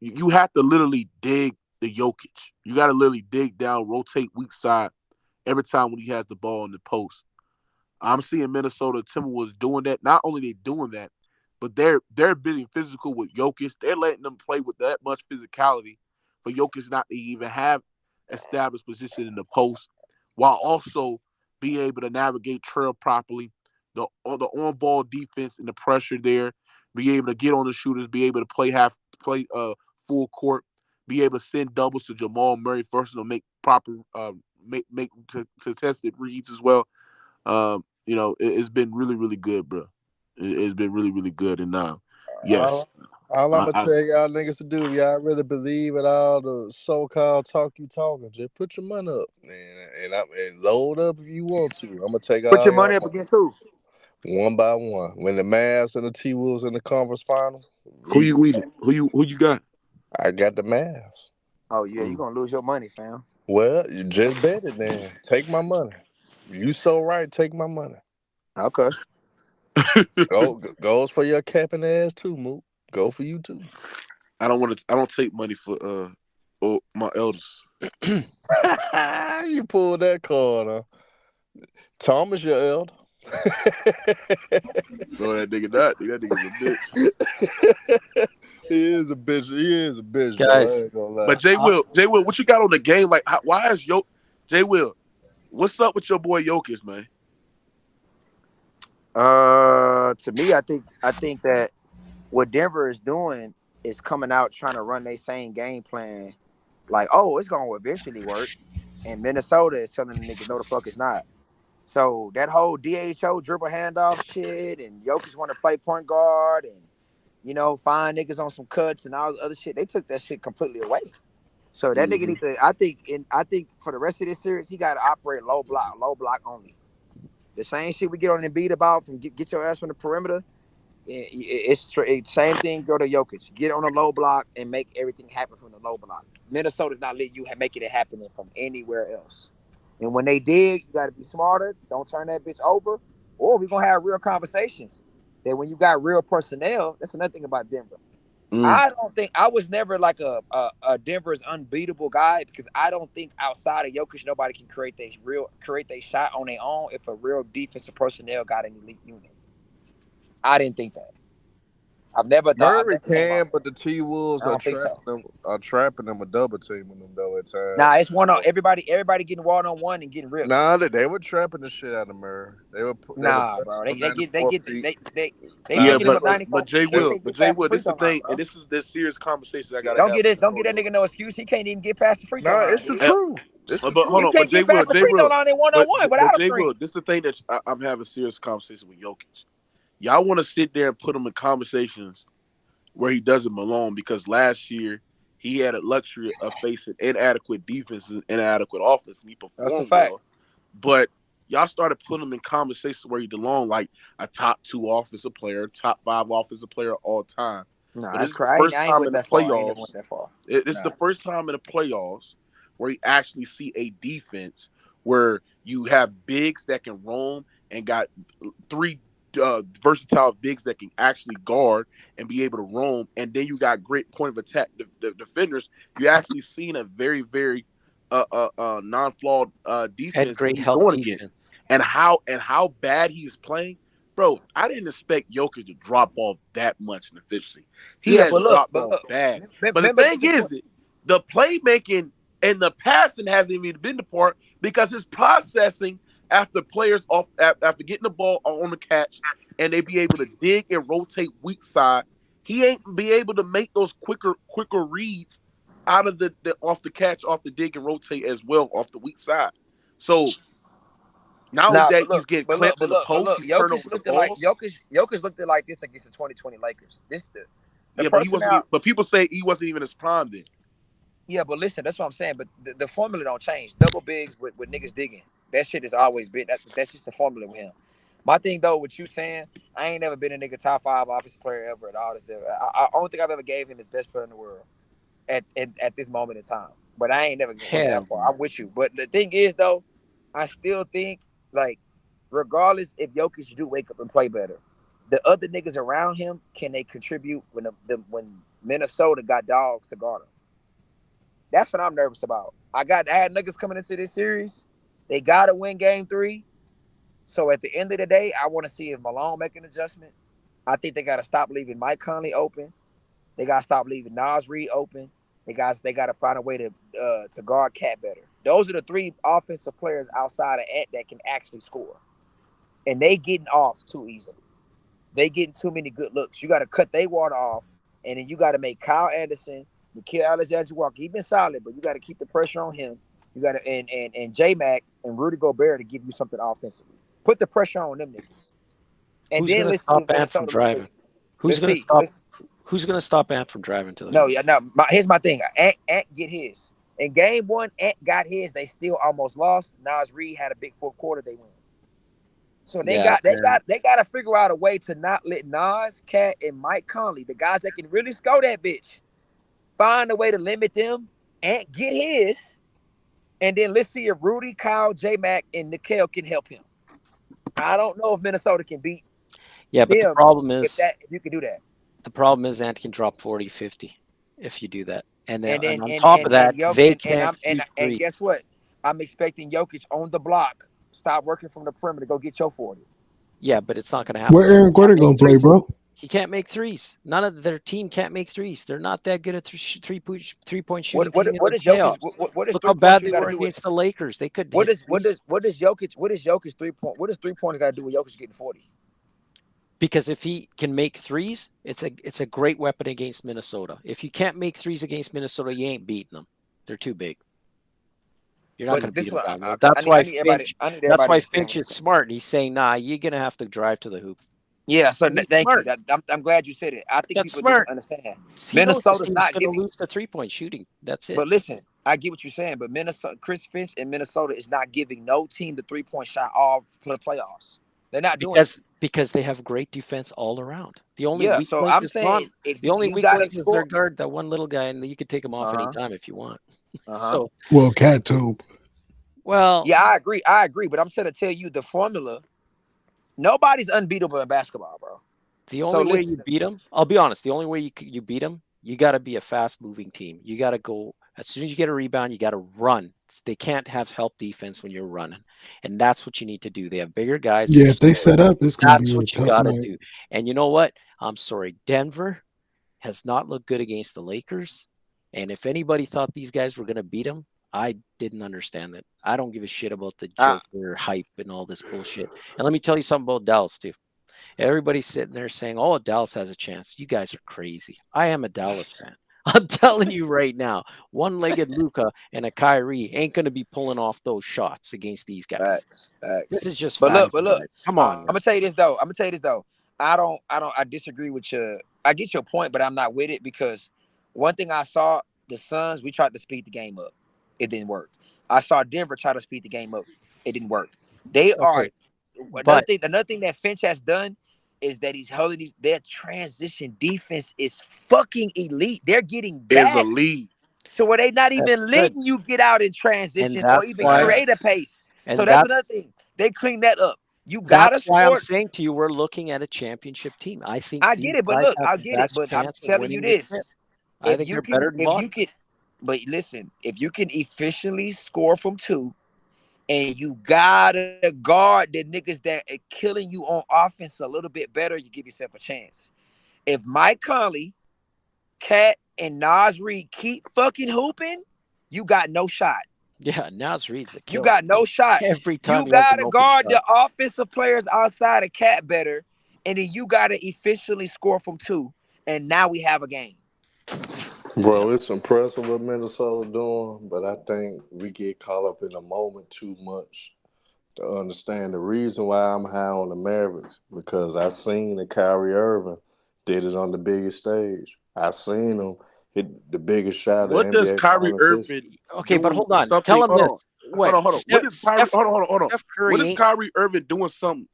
you have to literally dig the Jokic. You got to literally dig down, rotate weak side every time when he has the ball in the post. I'm seeing Minnesota Timberwolves doing that. Not only they doing that, but they're being physical with Jokic. They're letting them play with that much physicality for Jokic not to even have established position in the post, while also being able to navigate trail properly. The on-ball defense and the pressure there, be able to get on the shooters, be able to play full court, be able to send doubles to Jamal Murray first and make proper make contested reads as well. It's been really, really good, bro. It's been really, really good. And yes. All I'm gonna tell y'all niggas to do, if y'all really believe in all the so-called talk you talking, just put your money up and load up if you want to. I'm gonna take Put your money up against who? One by one. When the Mavs and the T-Wolves in the conference final, who you got? I got the Mavs. Oh yeah, you gonna lose your money, fam. Well, you just bet it then. Take my money. You so right. Take my money. Okay. Goes for your capping ass too, Mook. Go for you too. I don't take money for my elders. You pulled that card, huh? Thomas, your elder. No, that nigga not. That nigga's a bitch. He is a bitch, guys. But Jay Will, what you got on the game? Like, why is Jay Will? What's up with your boy Jokic, man? To me, I think that what Denver is doing is coming out trying to run their same game plan. Like, oh, it's gonna eventually work. And Minnesota is telling the niggas, no, the fuck it's not. So that whole DHO dribble handoff shit and Jokic want to play point guard and, find niggas on some cuts and all this other shit, they took that shit completely away. So that nigga need to, I think for the rest of this series, he got to operate low block only. The same shit we get on Embiid about from get your ass from the perimeter. It's same thing. Go to Jokic, get on a low block and make everything happen from the low block. Minnesota's not letting you making it happen from anywhere else. And when they dig, you got to be smarter. Don't turn that bitch over, or we're gonna have real conversations. That when you got real personnel, that's another thing about Denver. I don't think I was never like a Denver's unbeatable guy because I don't think outside of Jokic nobody can create their shot on their own if a real defensive personnel got an elite unit. I didn't think that. I've never thought Murray can, but the T-Wolves are trapping them a double teaming them though at times. Nah, it's one on everybody getting one-on-one and getting ripped. Nah, they were trapping the shit out of Murray. Bro. They but Jay Will, this is the thing, and this is this serious conversation I gotta have. Don't get that nigga no excuse. He can't even get past the free throw line. It's true. But hold on, but Jay Will, Jay Will, this is the thing that I'm having a serious conversation with Jokic. Y'all want to sit there and put him in conversations where he doesn't belong because last year he had a luxury of facing inadequate defenses and inadequate offense, and he performed well. But y'all started putting him in conversations where he belonged, like a top 2 offensive player, top 5 offensive player all time. No, that's crazy. I ain't went that far. It's the first time in the playoffs where you actually see a defense where you have bigs that can roam and got 3 versatile bigs that can actually guard and be able to roam, and then you got great point of attack defenders. You actually seen a very, very non-flawed defense great help defense. Against. And how bad he's playing, bro. I didn't expect Jokic to drop off that much in efficiency. He has dropped off bad. But the thing is, the playmaking and the passing hasn't even been the part because his processing after players after getting the ball on the catch and they be able to dig and rotate weak side, he ain't be able to make those quicker reads out of the off the catch, off the dig and rotate as well off the weak side. So now that he's getting clamped to the post, he's turning over the ball. Jokic looked like this against the 2020 Lakers. But people say he wasn't even his prime then. Yeah, but listen, that's what I'm saying. But the formula don't change. Double bigs with niggas digging. That shit has always been. That's just the formula with him. My thing though, what you saying, I ain't never been a nigga top 5 offensive player ever at all this stuff. I don't think I've ever gave him his best player in the world at this moment in time. But I ain't never gone that far. I'm with you. But the thing is though, I still think like, regardless if Jokic do wake up and play better, the other niggas around him, can they contribute when Minnesota got dogs to guard him? That's what I'm nervous about. I had niggas coming into this series. They got to win game 3. So at the end of the day, I want to see if Malone make an adjustment. I think they got to stop leaving Mike Conley open. They got to stop leaving Nas Reed open. They got to find a way to guard Cat better. Those are the 3 offensive players outside of Ant that can actually score. And they getting off too easily. They getting too many good looks. You got to cut their water off, and then you got to make Kyle Anderson, Nikhil Alexander-Walker. He's been solid, but you got to keep the pressure on him. You got to and J-Mac and Rudy Gobert to give you something offensively. Put the pressure on them niggas. And who's then let's stop Ant from driving? Who's Who's going to stop Ant from driving to the No, hoop? yeah, no. Here's my thing. Ant get his. In game 1, Ant got his. They still almost lost. Nas Reed had a big fourth quarter. They win. So they got to figure out a way to not let Nas, Cat, and Mike Conley, the guys that can really score that bitch, find a way to limit them. Ant get his, and then let's see if Rudy, Kyle, J-Mac, and Nickel can help him. I don't know if Minnesota can beat. Yeah, but the problem is if you can do that. The problem is Ant can drop 40, 50 if you do that. And then on and top of that, they can't and guess what? I'm expecting Jokic on the block. Stop working from the perimeter. Go get your 40. Yeah, but it's not going to happen. Where Aaron Gordon going to play, bro? He can't make threes. None of their team can't make threes. They're not that good at three-point shooting. What is Jokic? Look how bad they were against the Lakers. They could. What is Jokic? What is Jokic 3-point? What does 3-pointers got to do with Jokic getting 40? Because if he can make threes, it's a great weapon against Minnesota. If you can't make threes against Minnesota, you ain't beating them. They're too big. You're not going to beat them. That's why Finch is smart. And he's saying, nah, you're going to have to drive to the hoop. Yeah, so thank you. I'm glad you said it. I think that's people smart. Understand. Minnesota's not going to lose the 3-point shooting. That's it. But listen, I get what you're saying. But Chris Finch in Minnesota is not giving no team the 3-point shot all for the playoffs. They're not doing it. Because they have great defense all around. The only weak so link I'm is saying the only weak link is their guard, that one little guy, and you could take him off anytime if you want. So Cat too. Well, yeah, I agree. But I'm trying to tell you the formula. Nobody's unbeatable in basketball, bro. The only way you beat them, I'll be honest, the only way you beat them, you got to be a fast-moving team. You got to go as soon as you get a rebound, you got to run. They can't have help defense when you're running, and that's what you need to do. They have bigger guys. Yeah, if they set up, it's going to be that's what you got to do. And you know what? I'm sorry, Denver has not looked good against the Lakers. And if anybody thought these guys were going to beat them, I didn't understand it. I don't give a shit about the Joker hype and all this bullshit. And let me tell you something about Dallas too. Everybody's sitting there saying, "Oh, Dallas has a chance." You guys are crazy. I am a Dallas fan. I'm telling you right now, one-legged Luka and a Kyrie ain't going to be pulling off those shots against these guys. Facts. This is just but look. Come on. I'm gonna tell you this though. I disagree with you. I get your point, but I'm not with it because one thing I saw, the Suns, we tried to speed the game up. It didn't work. I saw Denver try to speed the game up. It didn't work. They are another thing that Finch has done is that he's holding their transition defense is fucking elite. They're getting back. Is elite. So where they not even letting you get out in transition or even create a pace. So that's another thing. They clean that up. You got to score. That's why I'm saying to you, we're looking at a championship team. I think I get it, but look, I get it, but I'm telling you this. I think you're better than Boston. But listen, if you can efficiently score from 2, and you gotta guard the niggas that are killing you on offense a little bit better, you give yourself a chance. If Mike Conley, Cat, and Nas Reed keep fucking hooping, you got no shot. Yeah, Nas Reed's a killer. You got no shot. Every time you gotta guard the offensive players outside of Cat better, and then you gotta efficiently score from 2, and now we have a game. Bro, it's impressive what Minnesota doing, but I think we get caught up in the moment too much to understand the reason why I'm high on the Mavericks, because I seen that Kyrie Irving did it on the biggest stage. I seen him hit the biggest shot. What does Kyrie Irving? Okay, but hold on. Tell him this. Hold on. Hold on. What is Kyrie Irving doing something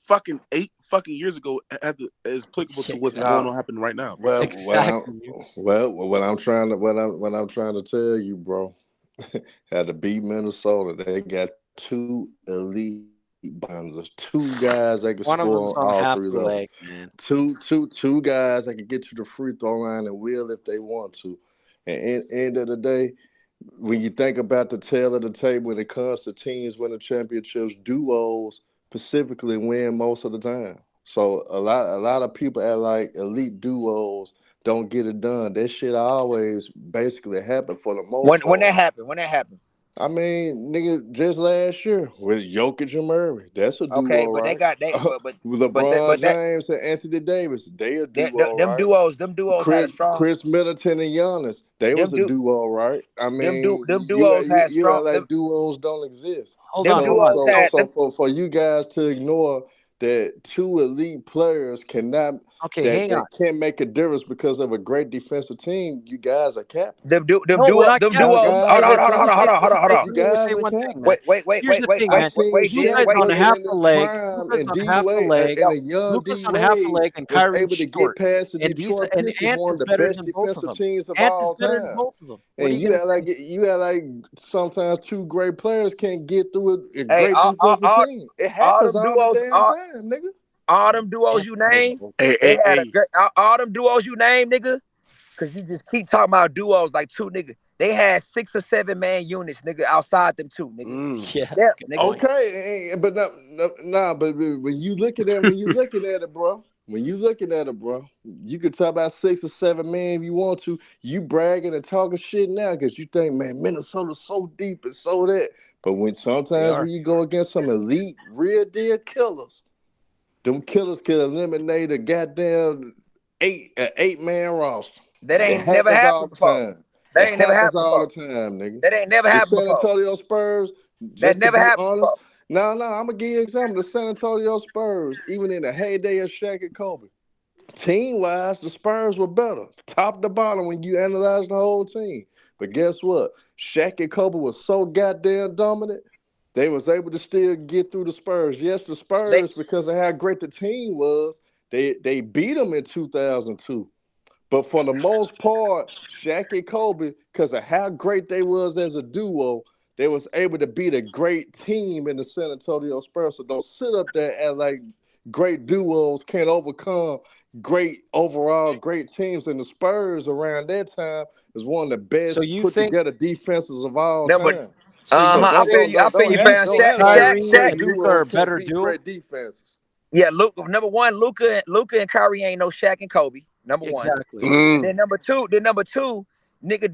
fucking 8 fucking years ago is applicable to what's going on happening right now? Well, what I'm trying to tell you, bro, had to beat Minnesota. They got 2 elite bombers, 2 guys that can score on all 3 levels. Two guys that can get to the free throw line and will if they want to. And end of the day, when you think about the tail of the table when it comes to teams winning championships, duos specifically win most of the time. So a lot of people at like elite duos don't get it done. That shit always basically happen for the most part. When that happened? I mean, nigga, just last year with Jokic and Murray. That's a duo, okay, but right? LeBron James and Anthony Davis, they a duo, them right? duos had strong. Chris Middleton and Giannis, they was a duo, right? I mean, them duos had strong. Like duos don't exist. Hold on. For you guys to ignore that 2 elite players cannot that can't make a difference because of a great defensive team, you guys are capping. Them duos. Hold on. You guys are capping. Wait. Here's the thing, man. Luka's on half a leg. Luka's on half a leg. Luka's on half a leg, and Kyrie's able to get past the Detroit Pistons, one of the best defensive teams of all time. And you act like sometimes two great players can't get through a great defensive team. It happens all the damn time, nigga. All them duos you name, all them duos you name, nigga, because you just keep talking about duos like two niggas. They had 6 or 7 man units, nigga, outside them two, nigga. Yeah, nigga. Okay, but but when you looking at it, bro. When you looking at it, bro, you could talk about 6 or 7 men if you want to. You bragging and talking shit now because you think, man, Minnesota's so deep and so that. But when you go against some elite, real deal killers, them killers can eliminate a goddamn 8-man roster. That ain't never happened before. That ain't never happened all the time, nigga. That ain't never happened before. San Antonio Spurs. That never happened before. No, I'm gonna give you an example. The San Antonio Spurs, even in the heyday of Shaq and Kobe, team-wise, the Spurs were better, top to bottom, when you analyze the whole team. But guess what? Shaq and Kobe was so goddamn dominant, they was able to still get through the Spurs. Yes, the Spurs, because of how great the team was, they beat them in 2002. But for the most part, Shaq and Kobe, because of how great they was as a duo, they was able to beat a great team in the San Antonio Spurs. So don't sit up there and like great duos can't overcome great teams. And the Spurs around that time is one of the best together defenses of all time. I feel you, fam. Shaq and Luka are better duo. Great defenses. Yeah, number one, Luka and Kyrie ain't no Shaq and Kobe. Number one. Exactly. And then number two, nigga,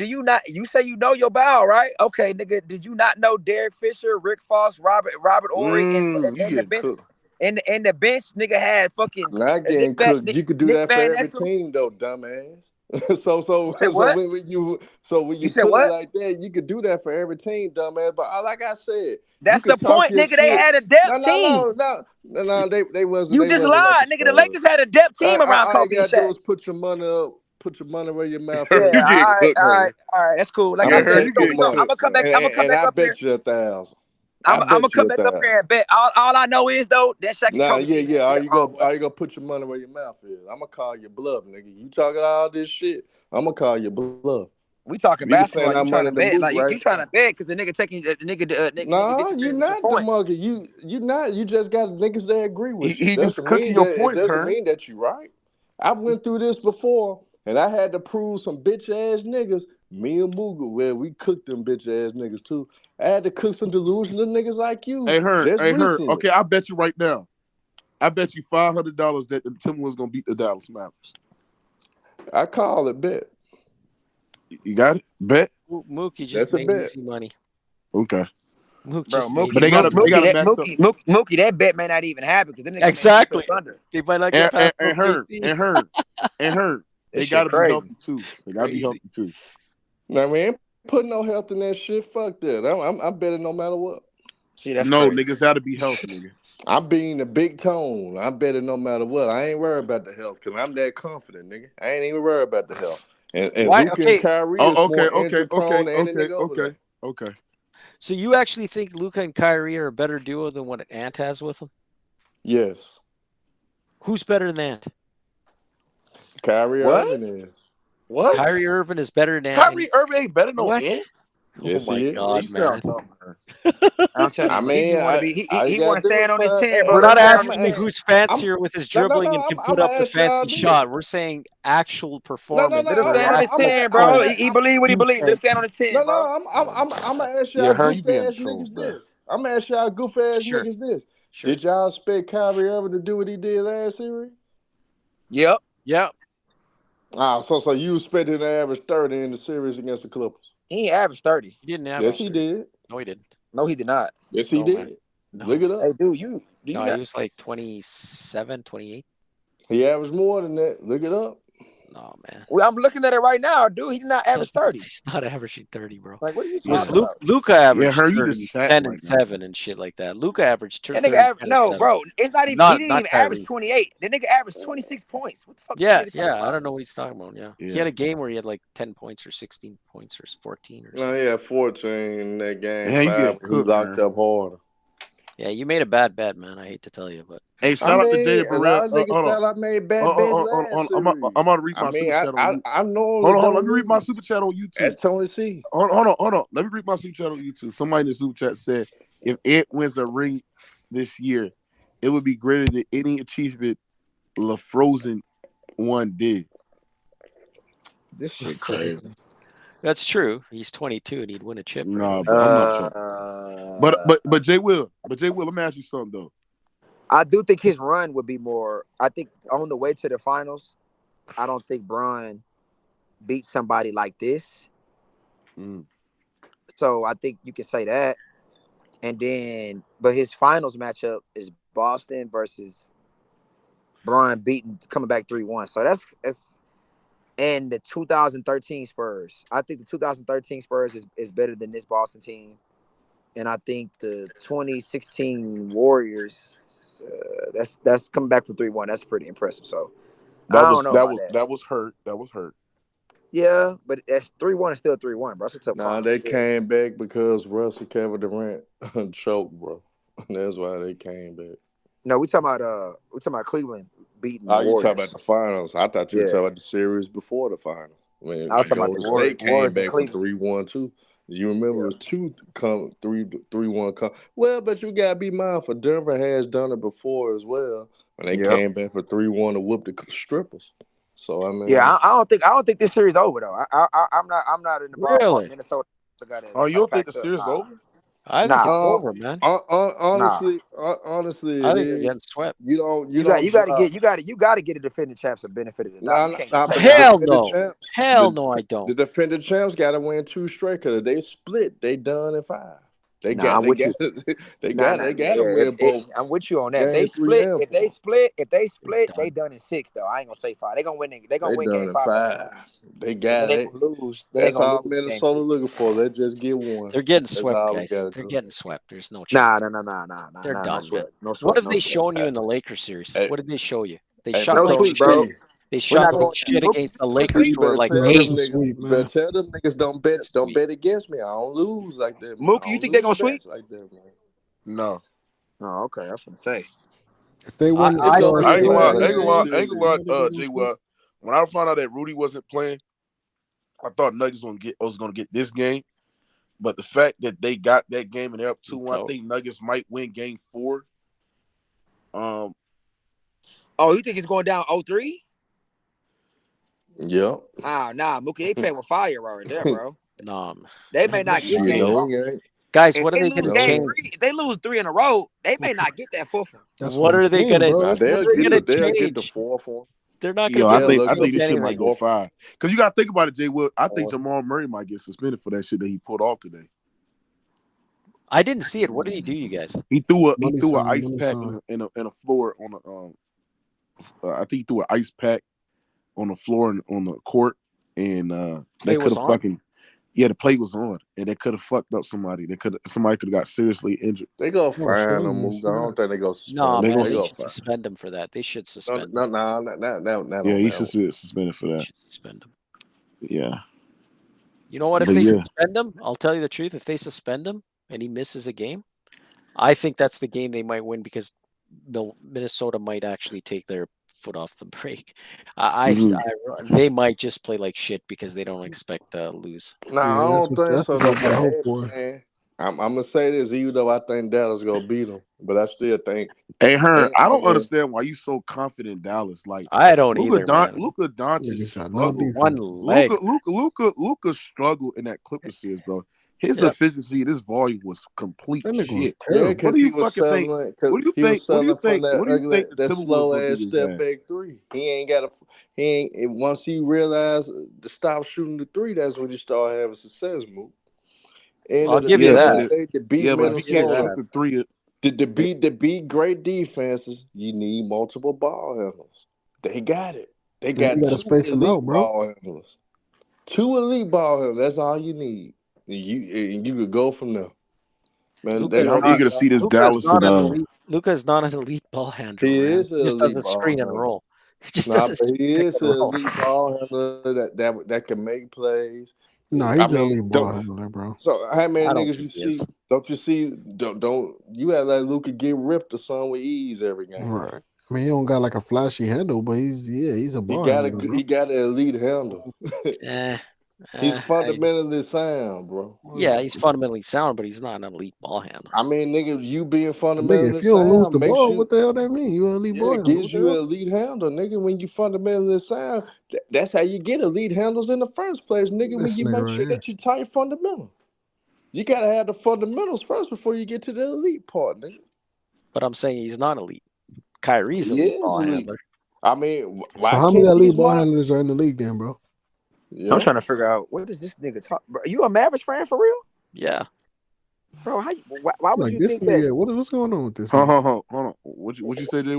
you say you know your bow, right? Okay, nigga, did you not know Derek Fisher, Rick Foss, Robert Ory, and the bench, nigga had fucking not getting cooked. You could do that for every team though, dumbass. When you put it like that, you could do that for every team, dumbass. But like I said, that's the point, nigga. They had a depth team. No, they wasn't. You just lied, nigga. The Lakers had a depth team around Kobe. All you gotta do is put your money up. Put your money where your mouth is. Yeah, all right, that's cool. Like I said, I'm gonna come back. I bet you 1,000. I'm gonna come back up here and bet. All I know is though that Shaq. All you gonna put your money where your mouth is. I'm gonna call your bluff, nigga. You talking all this shit? I'm gonna call your bluff. We talking basketball. You trying to bet? Like you trying to bet because the nigga taking the nigga. No, you're not the monkey. You not. You just got niggas that agree with you. He just cooking your point. It doesn't mean that you're right. I went through this before. And I had to prove some bitch-ass niggas, me and Mooga, where we cooked them bitch-ass niggas too. I had to cook some delusional niggas like you. Hey, Herb. Okay, I bet you right now. I bet you $500 that the Timberwolves going to beat the Dallas Mavericks. I call it bet. You got it? Bet? Mookie just made easy money. Okay. Mookie, that bet may not even happen because them niggas exactly. They might not get past and Herb. They gotta be healthy too. Now, we ain't putting no health in that shit. Fuck that. I'm betting no matter what. Niggas gotta be healthy, nigga. I'm being the big tone. I'm betting no matter what. I ain't worried about the health because I'm that confident, nigga. I ain't even worried about the health. And Luka and Kyrie is more injury prone than any nigga over there. Okay. So you actually think Luka and Kyrie are a better duo than what Ant has with him? Yes. Who's better than Ant? Kyrie Irving is. What? Kyrie Irving is better than Kyrie Irving ain't better than Ant? Yes, oh my God, man. I'm telling you, he want to stand on his 10. We're not asking you who's fancier with his dribbling and can put up the fancy shot. We're saying actual performance. Let him stand on his 10, bro. He believe what he believes. Let him stand on his 10, bro. I'm gonna ask y'all goof-ass niggas this. I'm gonna ask y'all goof-ass niggas this. Did y'all expect Kyrie Irving to do what he did last series? Yep. So you expected to average 30 in the series against the Clippers? He ain't averaged 30. He didn't average. Yes, he did. No, he didn't. No, he did not. Yes, he did. No. Look it up. Hey, dude, he was like 27, 28. He averaged more than that. Look it up. No, man. Well, I'm looking at it right now, dude. He did not average 30. He's not averaging 30, bro. Like, what are you talking about? Luka averaged Her, you 30, just chat 10 like and that. 7 and shit like that. Luka averaged 30. That nigga average, no, bro. It's not even. He didn't even Kyrie. average 28. That nigga averaged 26 points. What the fuck? Yeah, is this nigga talking about? I don't know what he's talking about. Yeah. He had a game where he had like 10 points or 16 points or 14 or something. No, he had 14 in that game. Hey, 5. He locked up harder. Yeah, you made a bad bet, man. I hate to tell you, but hey, shout out to Jay a lot of niggas thought I made bad bets last I'm about to read my super chat on YouTube. I know. Hold on, let me read my super chat on YouTube. That's Tony C. Hold on. Let me read my super chat on YouTube. Somebody in the super chat said, if Ed wins a ring this year, it would be greater than any achievement LaFrozen one did. This shit crazy. That's true. He's 22 and he'd win a chip. Nah, but I'm not sure. But Jay Will, let me ask you something though. I do think his run would be more. I think on the way to the finals, I don't think Bron beat somebody like this. So I think you can say that. And then, but his finals matchup is Boston versus Bron coming back 3-1. So that's and the 2013 Spurs. I think the 2013 Spurs is better than this Boston team. And I think the 2016 Warriors, that's coming back from 3-1. That's pretty impressive. So I don't know that was hurt. Yeah, but that's 3-1 is still 3-1, bro. That's a tough Nah, they came back because Russell Kevin Durant choked, bro. That's why they came back. No, we talking about Cleveland beating the Warriors. You talking about the finals? I thought you were talking about the series before the finals. When I was talking about the Warriors. They came back for 3-1 too. You remember it was 3-1 come. Well, but you gotta be mindful. Denver has done it before as well. When they came back for 3-1 to whoop the strippers. So I mean, I don't think this series over though. I'm not in the ballpark. Minnesota. Oh, you don't think the series over? I think it's over, man. Honestly, I think they're getting swept. You got to get a defending champs a benefit of the doubt. Hell no, I don't. The defending champs got to win 2 straight because if they split, they done in 5. They got to win both. I'm with you on that. If they split, they done in 6 though. I ain't gonna say 5. They gonna win. They gonna win game 5. They got it. Lose. That's all Minnesota looking for. They just get one. They're getting swept, guys. They're getting swept. There's no chance. Nah. They're done. No sweat. What have they shown you in the Lakers series? What did they show you? They shot no sweep, bro. They shot like shit against the Lakers for like 8. But tell them niggas don't bet against me. I don't lose like that. Mookie, you think they're gonna sweep? Like that, man. No. Oh, okay. I was gonna say. If they win, I ain't gonna lie, Jay, when I found out that Rudy wasn't playing, I thought Nuggets was gonna get this game. But the fact that they got that game and they're up 2-1, I think Nuggets might win game 4. Oh, you think it's going down 0-3? Yep. Nah, Mookie, they playing with fire right there, bro. Nah, they may not get that. Guys, what are they going to change? If they lose 3 in a row, they may not get that 4th one. What are they going to They'll get the 4th one. They're not going to I think this shit might go 5. Because you got to think about it, Jay Will. I think Jamal Murray might get suspended for that shit that he pulled off today. I didn't see it. What did he do, you guys? He threw an ice pack in a floor on the I think he threw an ice pack on the floor and on the court, and they could have fucking the play was on, and they could have fucked up somebody. Somebody could have got seriously injured. They go fine them. I don't think they go suspend. No, man, they should suspend him for that. They should suspend him. No. Yeah, he should be suspended for that. They should suspend him. Yeah. You know what? If they suspend him, I'll tell you the truth. If they suspend him and he misses a game, I think that's the game they might win because Minnesota might actually take their foot off the brake. They might just play like shit because they don't expect to lose. No, I don't think so. I'm gonna say this, even though I think Dallas gonna beat them, but I still think. Hey, Hearn, I don't understand why you so confident in Dallas. Like I don't either. Luka Doncic struggled. One leg. Luka struggled in that Clippers series, bro. His efficiency, this volume was complete shit. What do you fucking think? What do you think? What do you think? That slow ass step back 3. He ain't got a. He ain't. Once he realized to stop shooting the 3, that's when you start having success move. And I'll give you that. To beat Minnesota, to beat great defenses, you need multiple ball handlers. They got it. They got you gotta space them out, bro. Ball handlers. 2 elite ball handlers. That's all you need. And you could go from there. Man, I'm eager to see this Dallas and Luka is not an elite ball handler. He man. is an He just elite does a ball screen and handler. roll. He just Nah, does but a he is pick an and roll. elite ball handler that can make plays. No, he's an elite ball handler, bro. So how many I don't niggas you think he is. see? Don't you see? Don't you act like Luka get ripped or something with ease every game? Right. I mean, he don't got like a flashy handle, but he's a ball handler. He got an elite handle. He's fundamentally sound, bro. Yeah, he's fundamentally sound, but he's not an elite ball handler. I mean, nigga, you being Nigga, fundamentally if you don't lose sound the makes ball, you. what the hell that mean? You an elite ball It handler. gives you an elite handle, nigga. When you fundamentally sound, that's how you get elite handles in the first place, nigga. When you make sure that you tight fundamental. You gotta have the fundamentals first before you get to the elite part, nigga. But I'm saying he's not elite. Kyrie's elite ball handler. I mean, so how many elite ball handlers are in the league then, bro? Yeah. I'm trying to figure out what does this nigga talk. Bro, you a Mavericks fan for real? Yeah. Bro, why would like you this think nigga, that? what's going on with this? Hold on. What you say, Jay?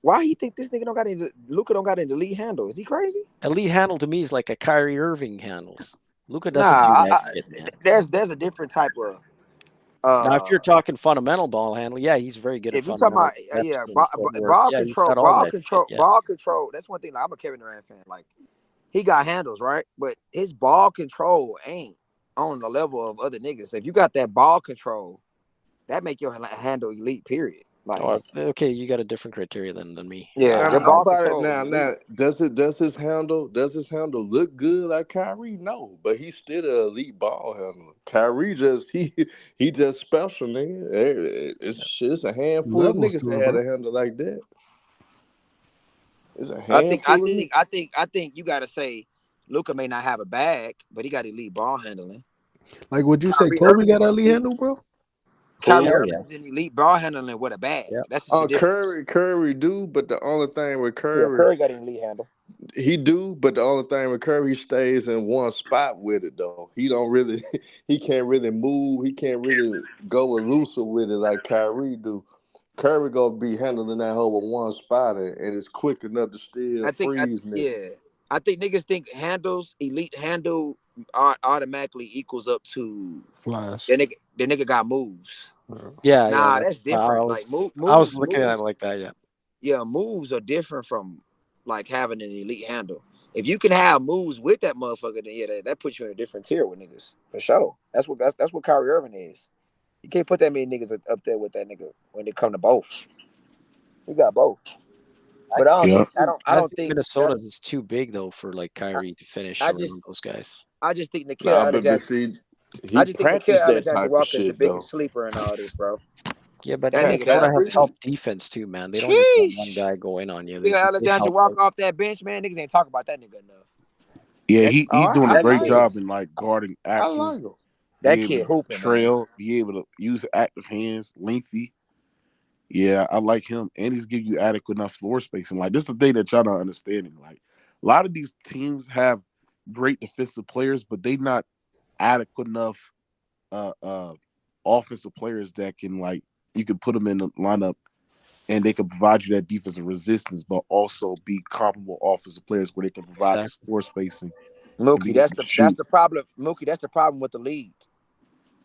Why he think this nigga don't got any? Luka don't got any elite handle? Is he crazy? Elite handle to me is like a Kyrie Irving handles. Luka doesn't do that shit, man. There's a different type of. Now, if you're talking fundamental ball handling, yeah, he's very good at fundamental. If you're talking about ball control, ball control. That's one thing. Like, I'm a Kevin Durant fan. Like, he got handles, right? But his ball control ain't on the level of other niggas. So if you got that ball control, that make your handle elite. Period. Like, okay, you got a different criteria than me. Yeah, your ball control. Now, does his handle look good like Kyrie? No, but he's still an elite ball handler. Kyrie he just special, nigga. It's a handful of niggas that had a handle like that. It's a handful. I think you gotta say Luka may not have a bag, but he got elite ball handling. Like, would you say Kobe got an elite handle, bro? Kyrie Irving's an elite ball handling with a bag. Yep. That's just Curry do, but the only thing with Curry, Curry got an elite handle. He do, but the only thing with Curry, he stays in one spot with it though. He don't really, he can't really move. He can't really go elusive with it like Kyrie do. Curry gonna be handling that hole with one spot, and it's quick enough to still freeze niggas. I think niggas think elite handle automatically equals up to flash. The nigga got moves. Yeah, that's different. I was looking at it like that. Yeah. Yeah, moves are different from like having an elite handle. If you can have moves with that motherfucker, then that puts you in a different tier with niggas for sure. That's what Kyrie Irving is. You can't put that many niggas up there with that nigga when it come to both. He got both. But I don't think Minnesota is too big though for like Kyrie to finish around those guys. I just think Nickeil Alexander Walker is the biggest sleeper in all this, bro. Yeah, but that nigga gotta have help defense too, man. They don't just have one guy going on you. Nigga Alexander Walker off that bench, man. Niggas ain't talking about that nigga enough. Yeah, he's doing a great job in like guarding action. I like him. That kid hooping. Trail, be able to use active hands, lengthy. Yeah, I like him, and he's giving you adequate enough floor space. And like this is the thing that y'all not understanding. Like a lot of these teams have great defensive players, but they not adequate enough offensive players that can like you can put them in the lineup and they can provide you that defensive resistance, but also be comparable offensive players where they can provide floor spacing. Mookie, that's the problem. Mookie, that's the problem with the league.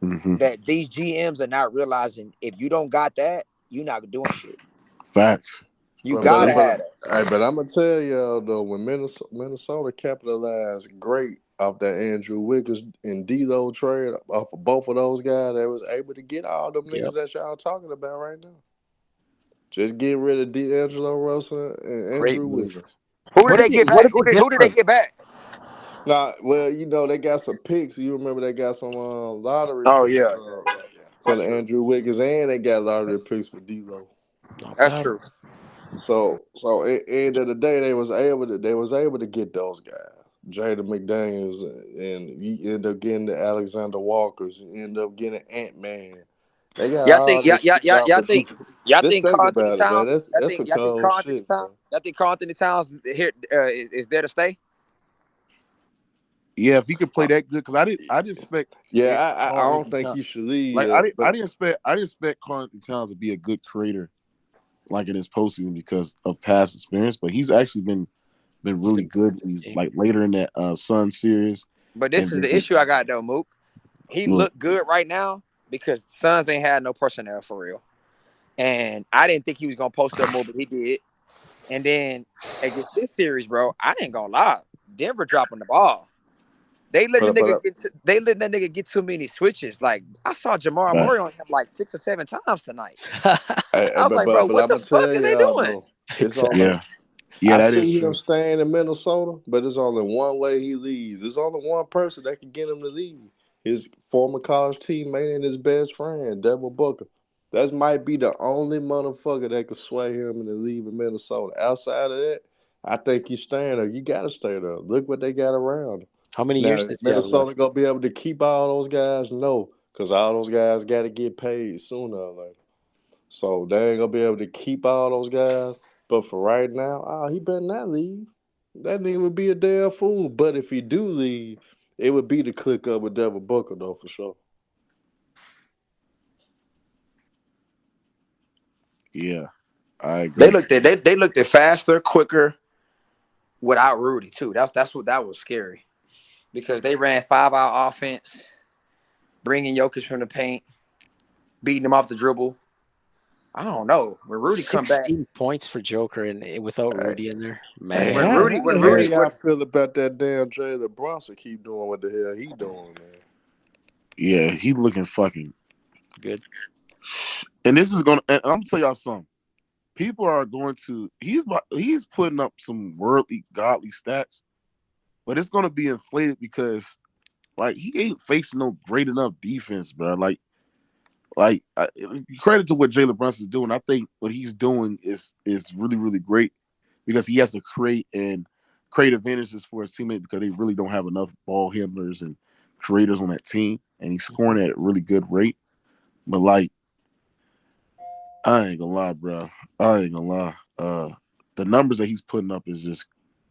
Mm-hmm. That these GMs are not realizing if you don't got that, you're not doing shit. Facts. You gotta have it. Hey, but I'm gonna tell y'all though, when Minnesota capitalized great off that Andrew Wiggins and D'Lo trade off of both of those guys, they was able to get all them niggas that y'all talking about right now. Just get rid of D'Angelo Russell and Andrew Wiggins. Who did they get back? Who did they get back? Nah, well, they got some picks. You remember they got some lottery. Oh picks, yeah, for the Andrew Wiggins, and they got lottery picks for D'Lo. That's true. So at the end of the day, they was able to get those guys, Jaden McDaniels, and you end up getting the Alexander Walkers, you end up getting Ant-Man. They got y'all think Karl-Anthony Towns? That's some cold shit. Y'all think Karl-Anthony Towns here is there to stay? Yeah, if he could play that good, because I didn't expect. Yeah, I don't think he should leave. Like I didn't expect Karl-Anthony Towns to be a good creator, like in his postseason because of past experience. But he's actually been been really good. He's like later in that Sun series. But this is the issue I got though, Mook. He looked good right now because Suns ain't had no personnel for real. And I didn't think he was gonna post up more, but he did. And then against this series, bro, I ain't gonna lie. Denver dropping the ball. They let that nigga get too many switches. Like I saw Jamal Murray on him like 6 or 7 times tonight. I was like, bro, what the fuck are they doing? I see him staying in Minnesota, but it's only one way he leaves. There's only one person that can get him to leave. His former college teammate and his best friend, Devin Booker. That might be the only motherfucker that could sway him into leaving Minnesota. Outside of that, I think he's staying there. You got to stay there. Look what they got around him. How many years does Minnesota going to be able to keep all those guys? No, because all those guys got to get paid sooner or later. So they ain't going to be able to keep all those guys. But for right now, he better not leave. That nigga would be a damn fool. But if he do leave, it would be to click up with Devin Booker, though, for sure. Yeah, I agree. They looked at faster, quicker, without Rudy too. That was scary, because they ran 5-out offense, bringing Jokic from the paint, beating him off the dribble. I don't know. When Rudy come back, 16 points for Joker and without Rudy in there, man. When Rudy, I feel about that damn Jalen Brunson keep doing what the hell he doing, man. Yeah, he looking fucking good. And this is gonna. And I'm gonna tell y'all something. People are going to. He's putting up some worldly, godly stats, but it's gonna be inflated because, like, he ain't facing no great enough defense, bro. Credit to what Jalen Brunson's doing. I think what he's doing is really, really great, because he has to create advantages for his teammate, because they really don't have enough ball handlers and creators on that team, and he's scoring at a really good rate. But like, I ain't gonna lie, bro. The numbers that he's putting up is just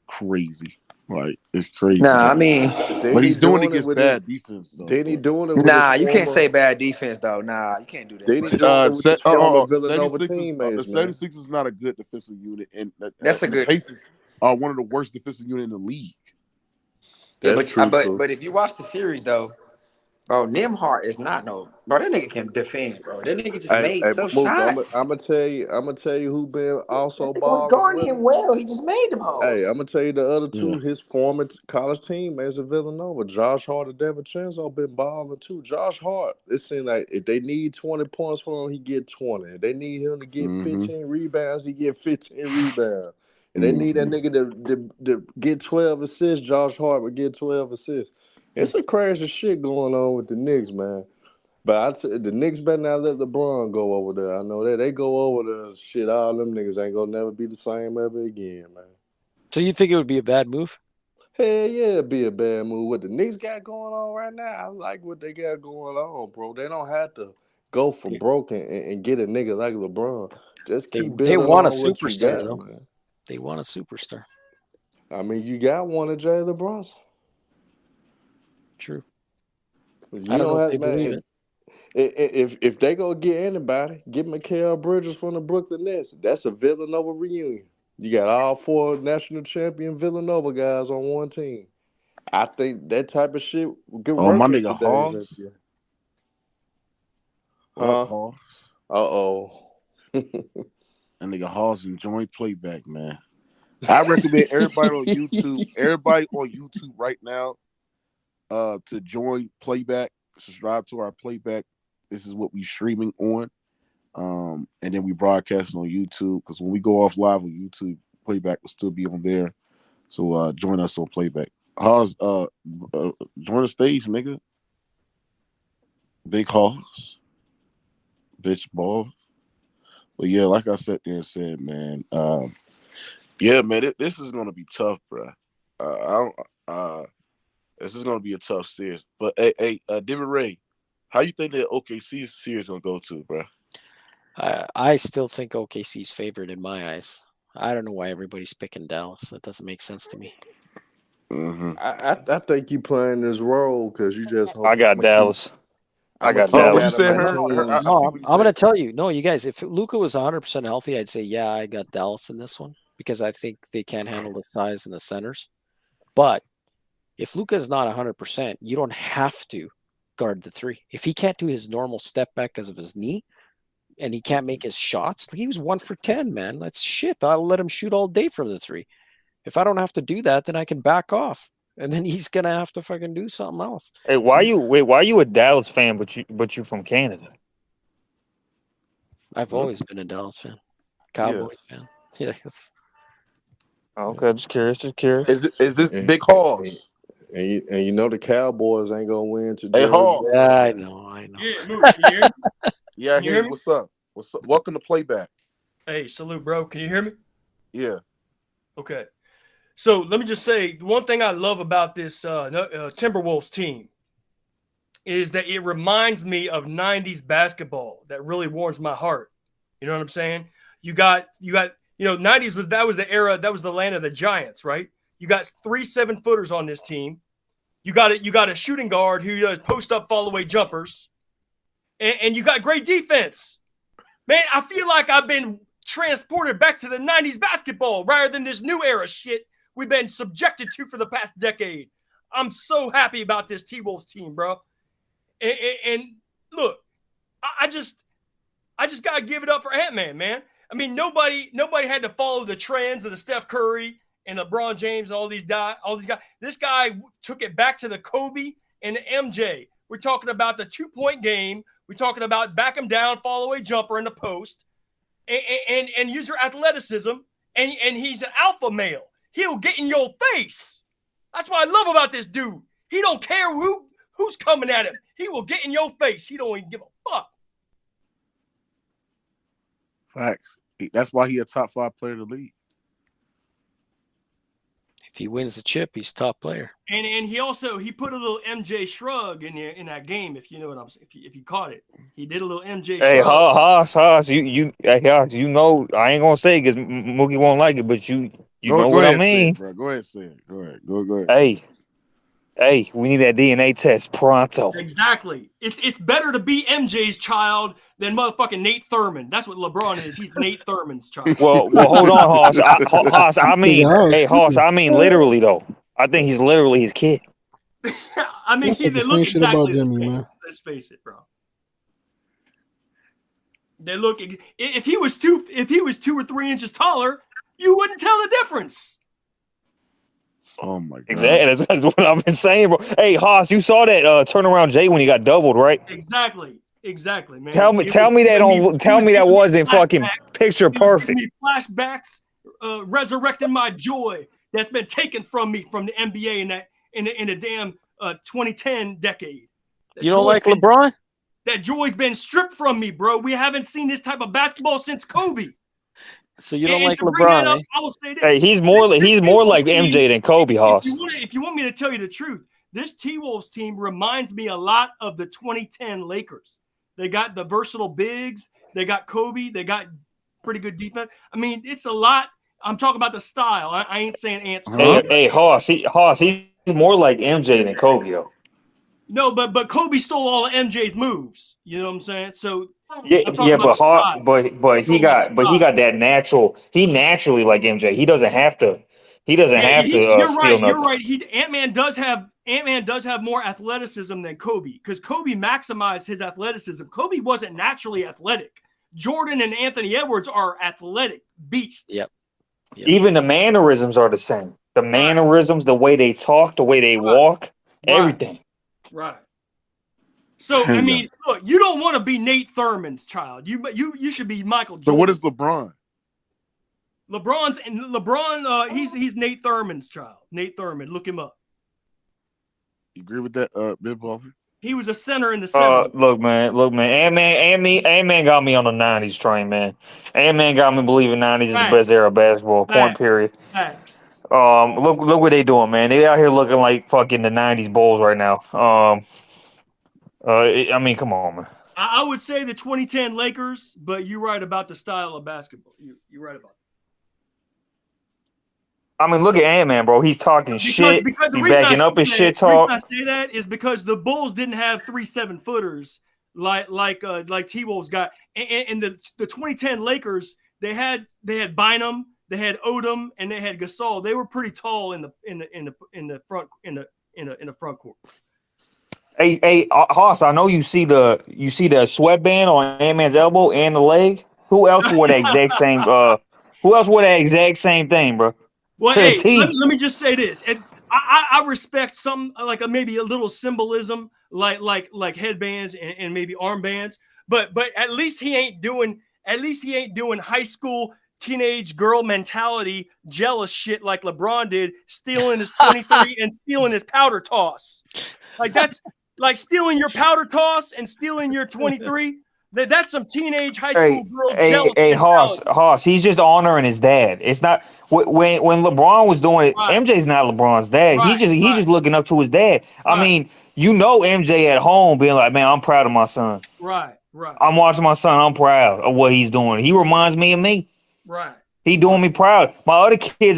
crazy. Like, it's crazy. Nah, I mean, but he's doing it against bad defense, though. Then he doing it with you can't say bad defense, though. Nah, you can't do that. Then he doing it with his former Villanova 76ers, teammates, the man. 76ers is not a good defensive unit, and that's a good. The Pacers are one of the worst defensive units in the league. That's true. But if you watch the series, though, bro, Nembhard is not bro. That nigga can defend, bro. That nigga just made tough shots. I'm gonna tell you who been also balling. Guarding him well. He just made them hoes. Hey, I'm gonna tell you the other two. His former college teammates at Villanova, Josh Hart and DiVincenzo, been balling too. Josh Hart, it seems like if they need 20 points from him, he get 20. If they need him to get 15 rebounds, he get 15 rebounds. If they need that nigga to get 12 assists, Josh Hart would get 12 assists. It's a crash of shit going on with the Knicks, man. But the Knicks better not let LeBron go over there. I know that. They go over there, shit, all them niggas ain't gonna never be the same ever again, man. So you think it would be a bad move? Hell yeah, it'd be a bad move. What the Knicks got going on right now, I like what they got going on, bro. They don't have to go for broke and get a nigga like LeBron. Just keep building. They want a on what superstar, you got, though. man. They want a superstar. I mean, you got one of Jalen Brunson. True. I don't know if they believe it. If they go get anybody, get Mikal Bridges from the Brooklyn Nets. That's a Villanova reunion. You got all 4 national champion Villanova guys on one team. I think that type of shit could work. My nigga Hoss. Huh? That nigga Hoss enjoy playback, man. I recommend everybody on YouTube right now, to join playback, subscribe to our playback. This is what we streaming on, and then we broadcast on YouTube, because when we go off live on YouTube, playback will still be on there. So join us on playback. Hoss, join the stage, nigga. Big Hoss, bitch ball. But yeah, like I said there and said, man, yeah, man, this is gonna be tough, bro. This is gonna be a tough series. But hey, David Ray, how you think that OKC series gonna go to, bro? I still think OKC's favored in my eyes. I don't know why everybody's picking Dallas. That doesn't make sense to me. I think you playing this role because you just hope. I got Dallas. I'm going to tell you. No, you guys, if Luka was 100% healthy, I'd say, yeah, I got Dallas in this one. because I think they can't handle the size and the centers. But if Luka is not 100%, you don't have to guard the 3. If he can't do his normal step back because of his knee and he can't make his shots, he was 1 for 10, man. That's shit. I'll let him shoot all day from the 3. If I don't have to do that, then I can back off. And then he's gonna have to fucking do something else. Hey, why you a Dallas fan but you from Canada? I've always been a Dallas fan. Cowboys fan. Yes. Okay, just curious. Is this Big Hoss? And you know the Cowboys ain't gonna win today. Hey, Hoss. Yeah, I know. Yeah, Moose, can you hear me? Yeah, Can you hear me? What's up? Welcome to Playback. Hey, salute, bro. Can you hear me? Yeah. Okay. So let me just say, one thing I love about this Timberwolves team is that it reminds me of 90s basketball that really warms my heart. You know what I'm saying? You got 90s was the era, that was the land of the giants, right? You got 3 7-footers on this team. You got a shooting guard who does post up, fall away jumpers, and you got great defense. Man, I feel like I've been transported back to the 90s basketball rather than this new era shit we've been subjected to for the past decade. I'm so happy about this T-Wolves team, bro. And look, I just gotta give it up for Ant-Man, man. I mean, nobody had to follow the trends of the Steph Curry and LeBron James and all these guys. This guy took it back to the Kobe and the MJ. We're talking about the 2-point game. We're talking about back him down, fall away jumper in the post, and use your athleticism. And he's an alpha male. He'll get in your face. That's what I love about this dude. He don't care who's coming at him. He will get in your face. He don't even give a fuck. Facts. That's why he a top 5 player in the league. If he wins the chip, he's top player. And he put a little MJ shrug in that game, if you know what I'm saying. If you caught it, he did a little MJ. Hey, shrug. Haas, you know, I ain't gonna say it because Mookie won't like it, but you know what I mean. Bro. Go ahead, say it. Go ahead. Hey, we need that DNA test pronto. Exactly. It's better to be MJ's child than motherfucking Nate Thurman. That's what LeBron is. He's Nate Thurman's child. Well, hold on, Haas. Haas, I mean literally though. I think he's literally his kid. I mean, they look exactly the same. Let's face it, bro. They look. If he was 2 or 3 inches taller, you wouldn't tell the difference. Oh my god! Exactly. That's what I've been saying, bro. Hey, Haas, you saw that turnaround Jay when he got doubled, right? Exactly, man. Tell me that wasn't fucking picture perfect. Flashbacks, resurrecting my joy that's been taken from me from the NBA in the damn 2010 decade. You don't like LeBron? That joy's been stripped from me, bro. We haven't seen this type of basketball since Kobe. So you don't like LeBron? Up, I will say this. Hey, he's more like MJ than Kobe, Haas. If you want me to tell you the truth, this T-Wolves team reminds me a lot of the 2010 Lakers. They got the versatile bigs. They got Kobe. They got pretty good defense. I mean, it's a lot. I'm talking about the style. I ain't saying Ant's. Hey, Haas, he's more like MJ than Kobe, though. No, but Kobe stole all of MJ's moves. You know what I'm saying? So but he got that natural. He naturally like MJ. He doesn't have to. You're right. You're right. Ant-Man does have more athleticism than Kobe because Kobe maximized his athleticism. Kobe wasn't naturally athletic. Jordan and Anthony Edwards are athletic beasts. Yep. Even the mannerisms are the same. The mannerisms, the way they talk, the way they walk, everything. Right. So I mean, look, you don't want to be Nate Thurman's child. You should be Michael Jordan. So what is LeBron? LeBron. He's Nate Thurman's child. Nate Thurman. Look him up. You agree with that, Big Baller? He was a center in the 70s. Look, man. Ant-Man got me on the 90s train, man. Ant-Man got me believing 90s is the best era of basketball. Point period. Facts. Look what they doing, man. They out here looking like fucking the 90s Bulls right now. I mean, come on, man. I would say the 2010 Lakers, but you're right about the style of basketball. You're right about that. I mean, look at Ant-Man, bro. He's talking shit. He's backing up his shit talk. The reason I say that is because the Bulls didn't have 3 7-footers like T-Wolves got. And the 2010 Lakers, they had Bynum, they had Odom, and they had Gasol. They were pretty tall in the front court. Hey, Hoss, I know you see the sweatband on Ant-Man's elbow and the leg. Who else wore the exact same? Who else wore the exact same thing, bro? Well, hey, let me just say this, and I respect some maybe a little symbolism, like headbands and maybe armbands, but at least he ain't doing high school teenage girl mentality, jealous shit like LeBron did, stealing his 23 and stealing his powder toss. Like that's like stealing your powder toss and stealing your 23. That's some teenage high school girl jealous. Hey, Hoss, he's just honoring his dad. It's not when LeBron was doing it. Right. MJ's not LeBron's dad. Right, he's just looking up to his dad. Right. I mean, MJ at home being like, man, I'm proud of my son. Right. I'm watching my son. I'm proud of what he's doing. He reminds me of me. Right. He doing me proud. My other kids